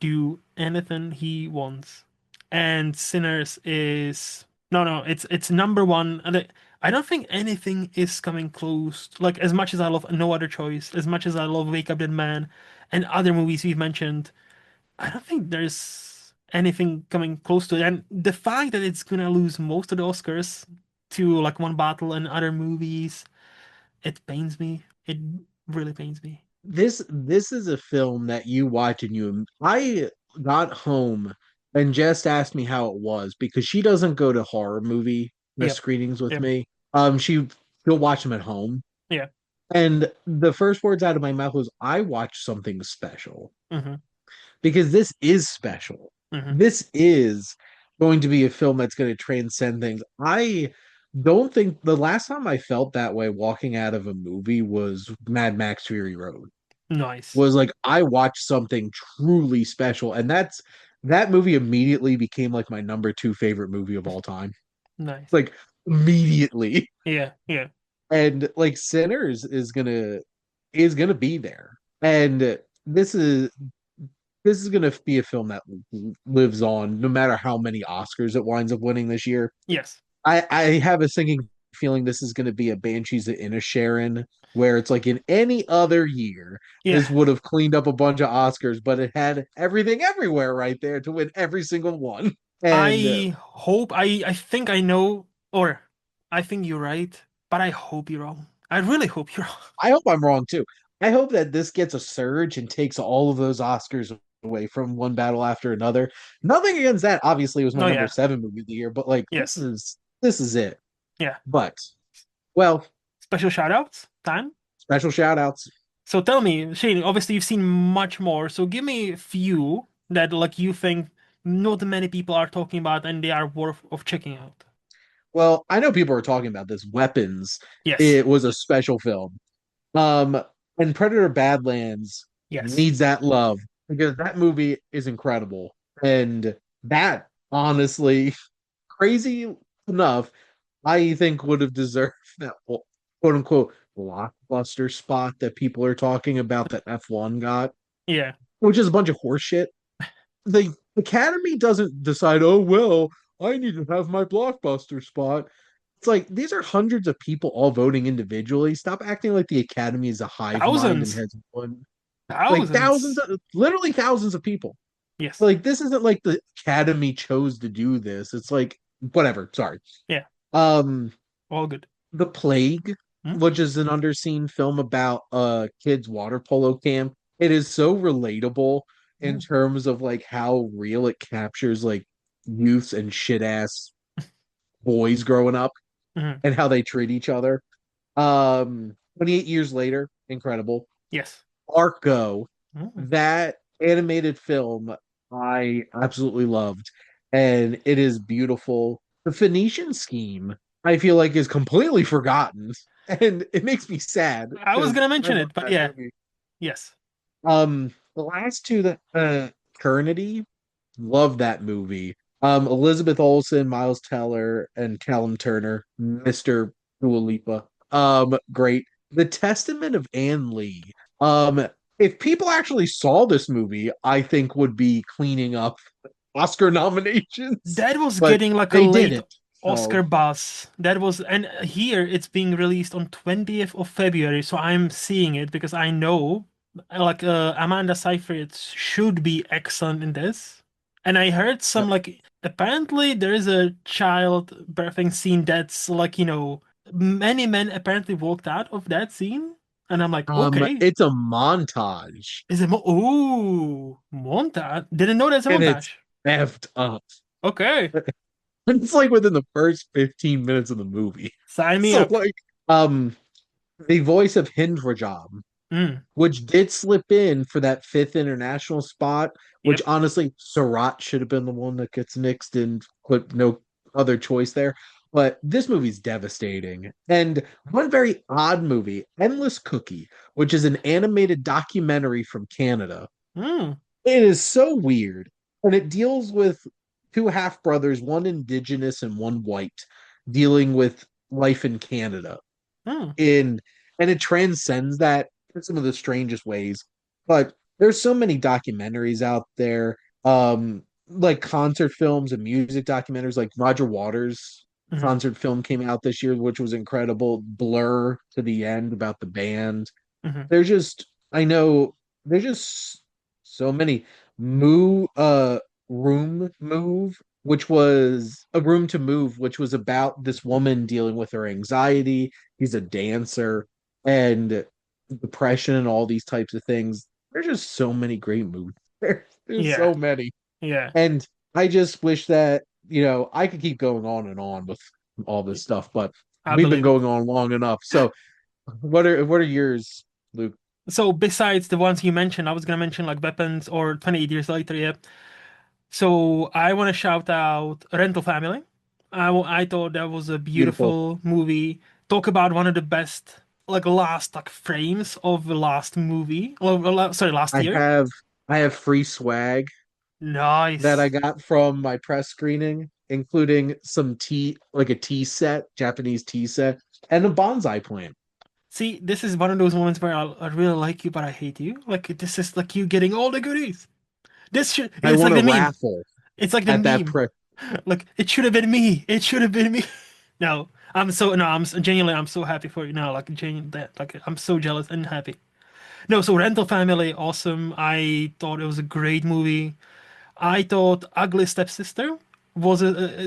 do anything he wants. And Sinners is no, no, it's number one. And I don't think anything is coming close. Like as much as I love No Other Choice, as much as I love Wake Up Dead Man, and other movies we've mentioned, I don't think there's anything coming close to it. And the fact that it's gonna lose most of the Oscars to like One Battle and other movies, it pains me. It really pains me. This is a film that you watch and I got home and Jess asked me how it was because she doesn't go to horror movie Yep. screenings with Yep. me. She'll watch them at home. Yeah. And the first words out of my mouth was, I watched something special Mm-hmm. because this is special. Mm-hmm. This is going to be a film that's going to transcend things. I don't think the last time I felt that way walking out of a movie was Mad Max Fury Road. Nice. Was like I watched something truly special, and that movie immediately became like my number two favorite movie of all time. Nice. Like immediately. Yeah. Yeah. And like Sinners is gonna be there. And this is gonna be a film that lives on no matter how many Oscars it winds up winning this year. Yes. I have a sinking feeling this is going to be a Banshees of Inisherin, where it's like in any other year, Yeah. this would have cleaned up a bunch of Oscars, but it had everything everywhere right there to win every single one. And I think I know, or I think you're right, but I hope you're wrong. I really hope you're wrong. I hope I'm wrong too. I hope that this gets a surge and takes all of those Oscars away from one battle after another. Nothing against that. Obviously, it was my No, number yeah. seven movie of the year, but like Yes. this is it. Yeah. But well, Special shout outs time. special shout outs. So tell me, Shane, obviously you've seen much more. So give me a few that like you think not many people are talking about and they are worth of checking out. Well, I know people are talking about this. Weapons. Yes. It was a special film. Um, and Predator Badlands Yes. needs that love because that movie is incredible. And that, honestly, crazy enough, I think would have deserved that quote unquote blockbuster spot that people are talking about that F1 got, Yeah. which is a bunch of horse shit. The Academy doesn't decide, oh, well, I need to have my blockbuster spot. It's like these are hundreds of people all voting individually. Stop acting like the Academy is a hive mind and Thousands. has one, like Thousands. literally thousands of people. Yes. Like this isn't like the Academy chose to do this. It's like whatever. Sorry. Yeah. Um, All good. The Plague, Hmm? which is an underseen film about a kid's water polo camp. It is so relatable in Hmm. terms of like how real it captures like youths and shit ass boys growing up Hmm. and how they treat each other. 28 years later, incredible. Yes. Arco, Hmm. that animated film I absolutely loved, and it is beautiful. The Phoenician scheme, I feel like, is completely forgotten, and it makes me sad I was because gonna I mention love it, but that yeah. movie. Yes. The last two that Eternity, love that movie. Elizabeth Olsen, Miles Teller, and Callum Turner, Mr. Dua Lipa. Great. The Testament of Anne Lee. Um, if people actually saw this movie, I think would be cleaning up Oscar nominations, That was but getting like a they late didn't. Oscar So, buzz. That was, and here it's being released on 20th of February, so I'm seeing it because I know like Amanda Seyfried should be excellent in this. And I heard some yep. like apparently there is a child birthing scene that's like, many men apparently walked out of that scene. And I'm like, okay, It's a montage, is it ooh, montage? Didn't know that's a and it's montage. effed up. Okay, It's like within the first 15 minutes of the movie. sign me So up. like um the voice of Hind Rajab, Mm. which did slip in for that fifth international spot, which Yep. honestly Sarat should have been the one that gets nixed and put no other choice there. But this movie's devastating. And one very odd movie, Endless Cookie, which is an animated documentary from Canada. Mm. It is so weird. And it deals with two half brothers, one indigenous and one white, dealing with life in Canada. Mm. In and it transcends that in some of the strangest ways. But there's so many documentaries out there, like concert films and music documentaries, like Roger Waters. Hmm. concert film came out this year, which was incredible. Blur to the end about the band. Hmm. There's just I know there's just so many. Move Room Move, which was a room to move, which was about this woman dealing with her anxiety. He's a dancer and depression and all these types of things. There's just so many great movies. There's Yeah, so many. yeah, And I just wish that, I could keep going on and on with all this stuff, but I we've been believe it. going on long enough. So what are yours, Luke? So besides the ones you mentioned, I was gonna mention like Weapons or 28 Years Later, yeah. So I want to shout out Rental Family. I thought that was a Beautiful. beautiful movie. Talk about one of the best like last like frames of the last movie. Sorry, last I year. have I have free swag that I Nice. got from my press screening, including some tea, like a tea set, Japanese tea set, and a bonsai plant. See, this is one of those moments where I really like you, but I hate you. Like this is like you getting all the goodies. This should. I It's won like a the meme. raffle It's like the at that meme. press. Like it should have been me. It should have been me. No, I'm so no. Genuinely I'm so happy for you now. Like genuinely that like I'm so jealous and happy. No, so Rental Family, awesome. I thought it was a great movie. I thought Ugly Stepsister was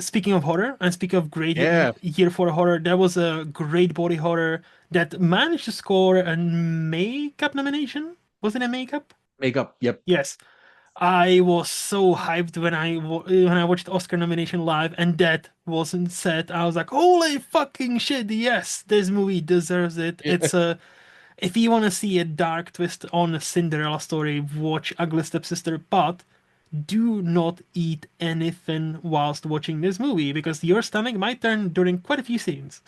speaking of horror and speaking of great Yeah, year for horror, that was a great body horror that managed to score a makeup nomination. Was it a makeup? makeup. Yep. Yes. I was so hyped when when I watched Oscar nomination live and that wasn't said. I was like, "Holy fucking shit! Yes, this movie deserves it." Yeah. If you want to see a dark twist on a Cinderella story, watch Ugly Stepsister, but do not eat anything whilst watching this movie because your stomach might turn during quite a few scenes.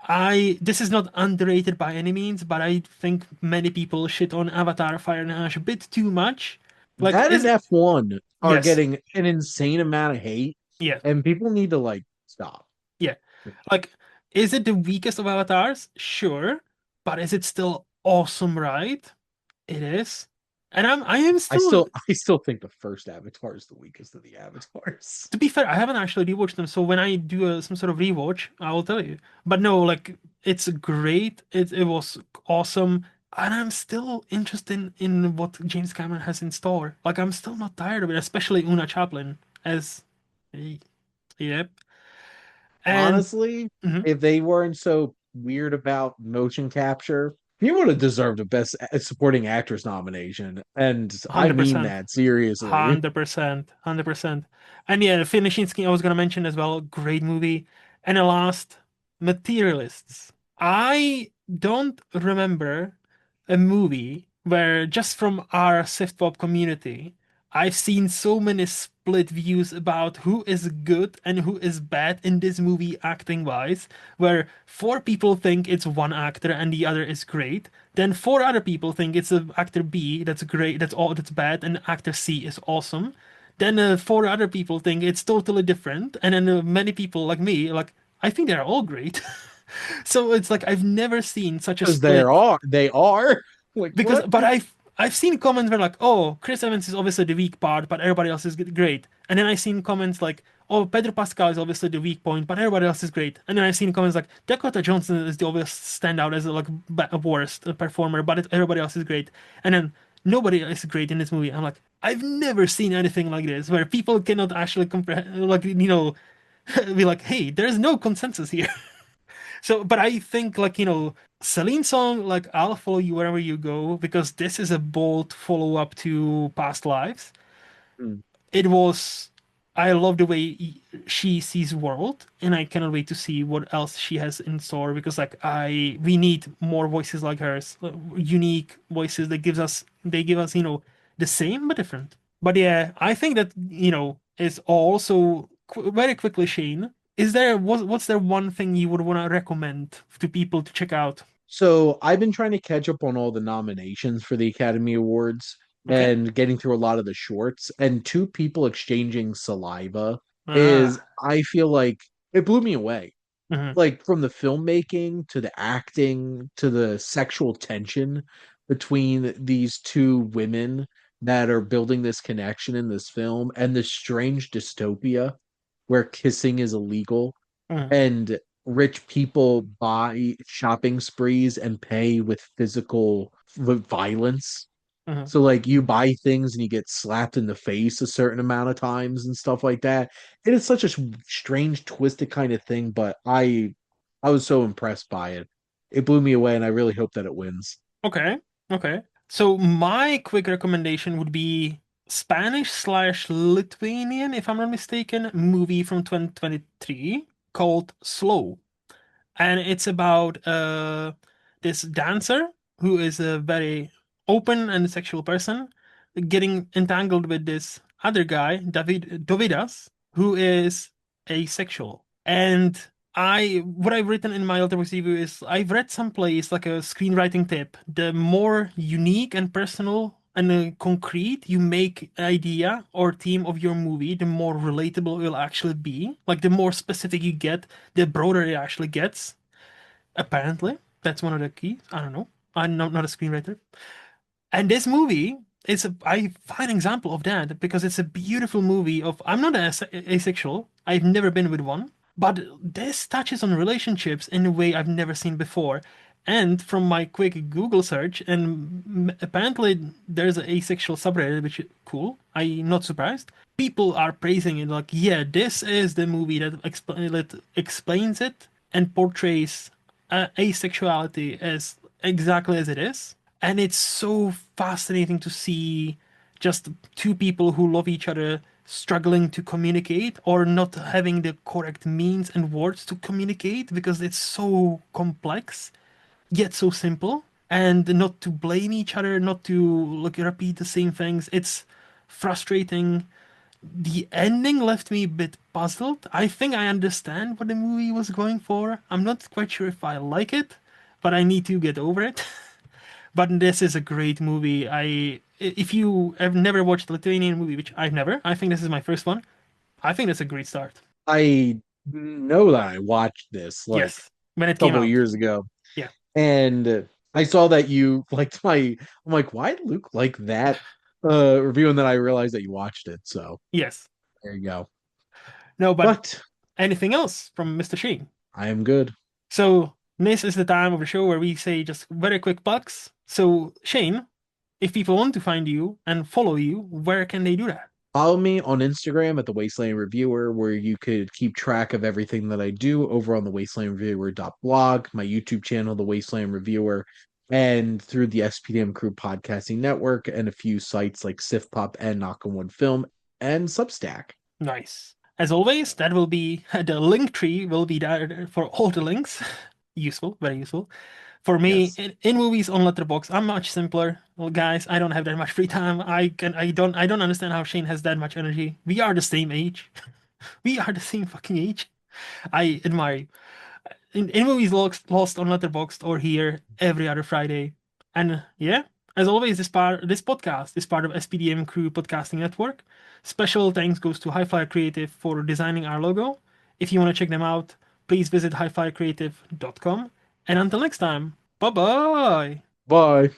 This is not underrated by any means, but I think many people shit on Avatar Fire and Ash a bit too much. Like, That and F1 are yes, getting an insane amount of hate, yeah, and people need to stop. yeah. Like, is it the weakest of Avatars? Sure, but is it still awesome, right? It is. And I am I still. still I still think the first Avatar is the weakest of the Avatars. To be fair, I haven't actually rewatched them, so when I do some sort of rewatch, I will tell you. But no, like it's great. It was awesome, and I'm still interested in what James Cameron has in store. Like I'm still not tired of it, especially Una Chaplin as, yep. And Honestly, mhm, if they weren't so weird about motion capture, he would have deserved a best supporting actress nomination, and I mean 100%. that seriously. 100%, 100%. And yeah, the finishing scheme I was gonna mention as well. Great movie. And the last, Materialists. I don't remember a movie where just from our Swift Pop community, I've seen so many split views about who is good and who is bad in this movie acting wise, where four people think it's one actor and the other is great. Then four other people think it's actor B that's great, that's bad, and actor C is awesome. Then four other people think it's totally different, and then many people like me, like I think they're all great. So it's like I've never seen such a Because split they are like because what? but I've seen comments where like, oh, Chris Evans is obviously the weak part, but everybody else is great. And then I've seen comments like, oh, Pedro Pascal is obviously the weak point, but everybody else is great. And then I've seen comments like Dakota Johnson is the obvious standout as like a worst performer, but everybody else is great. And then nobody is great in this movie. I'm like, I've never seen anything like this where people cannot actually compare, like be like, hey, there's no consensus here. So, but I think like, Celine song, like I'll follow you wherever you go because this is a bold follow-up to Past Lives. Hmm. It was, I love the way she sees world, and I cannot wait to see what else she has in store because like we need more voices like hers, unique voices that they give us, the same but different. But yeah, I think that, is also very quickly, Shane. What's there one thing you would want to recommend to people to check out? So I've been trying to catch up on all the nominations for the Academy Awards Okay. and getting through a lot of the shorts. And two people exchanging saliva is, Ah. I feel like it blew me away. Hmm. Like from the filmmaking to the acting to the sexual tension between these two women that are building this connection in this film and this strange dystopia. where kissing is illegal Mhm, and rich people buy shopping sprees and pay with violence. mhm. So like you buy things and you get slapped in the face a certain amount of times and stuff like that. It is such a strange, twisted kind of thing, but I was so impressed by it. It blew me away, and I really hope that it wins. Okay, okay. So my quick recommendation would be Spanish slash Lithuanian, if I'm not mistaken, movie from 2023 called Slow. And it's about this dancer who is a very open and sexual person getting entangled with this other guy, Dovidas, who is asexual. And what I've written in my Letterboxd review is I've read someplace like a screenwriting tip. The more unique and personal and concrete you make idea or theme of your movie, the more relatable it will actually be. Like the more specific you get, the broader it actually gets. Apparently, that's one of the keys. I don't know. I'm not a screenwriter. And this movie is I find an example of that because it's a beautiful movie of I'm not asexual. I've never been with one, but this touches on relationships in a way I've never seen before. And from my quick Google search, and apparently there's an asexual subreddit, which is cool. I'm not surprised. People are praising it like, yeah, this is the movie that explains it and portrays asexuality as exactly as it is. And it's so fascinating to see just two people who love each other struggling to communicate or not having the correct means and words to communicate because it's so complex yet so simple, and not to blame each other, not to like repeat the same things. It's frustrating. The ending left me a bit puzzled. I think I understand what the movie was going for. I'm not quite sure if I like it, but I need to get over it. But this is a great movie. If you have never watched a Lithuanian movie, which I've never, I think this is my first one. I think that's a great start. I know that I watched this like Yes, when it a came couple of out. years ago, Yeah. and I saw that you liked my. I'm like, why did Luke like that review? And then I realized that you watched it. So Yes. there you go. No, but But anything else from Mr. Sheen? I am good. So this is the time of the show where we say just very quick plugs. So Shane, if people want to find you and follow you, where can they do that? Follow me on Instagram at the Wasteland Reviewer, where you could keep track of everything that I do over on the wastelandreviewer.blog, my YouTube channel, the Wasteland Reviewer, and through the SPDM Crew Podcasting Network, and a few sites like SifPop and Knock on Wood Film and Substack. Nice. As always, that will be the link tree will be there for all the links. Useful, very useful. For me, Yes. in movies on Letterboxd, I'm much simpler. Well, guys, I don't have that much free time. I don't understand how Shane has that much energy. We are the same age. We are the same fucking age. I admire you. In movies lost on Letterboxd or here every other Friday. And yeah, as always, this podcast is part of SPDM Crew Podcasting Network. Special thanks goes to Highflyer Creative for designing our logo. If you want to check them out, please visit highflyercreative.com. And until next time, bye bye. Bye.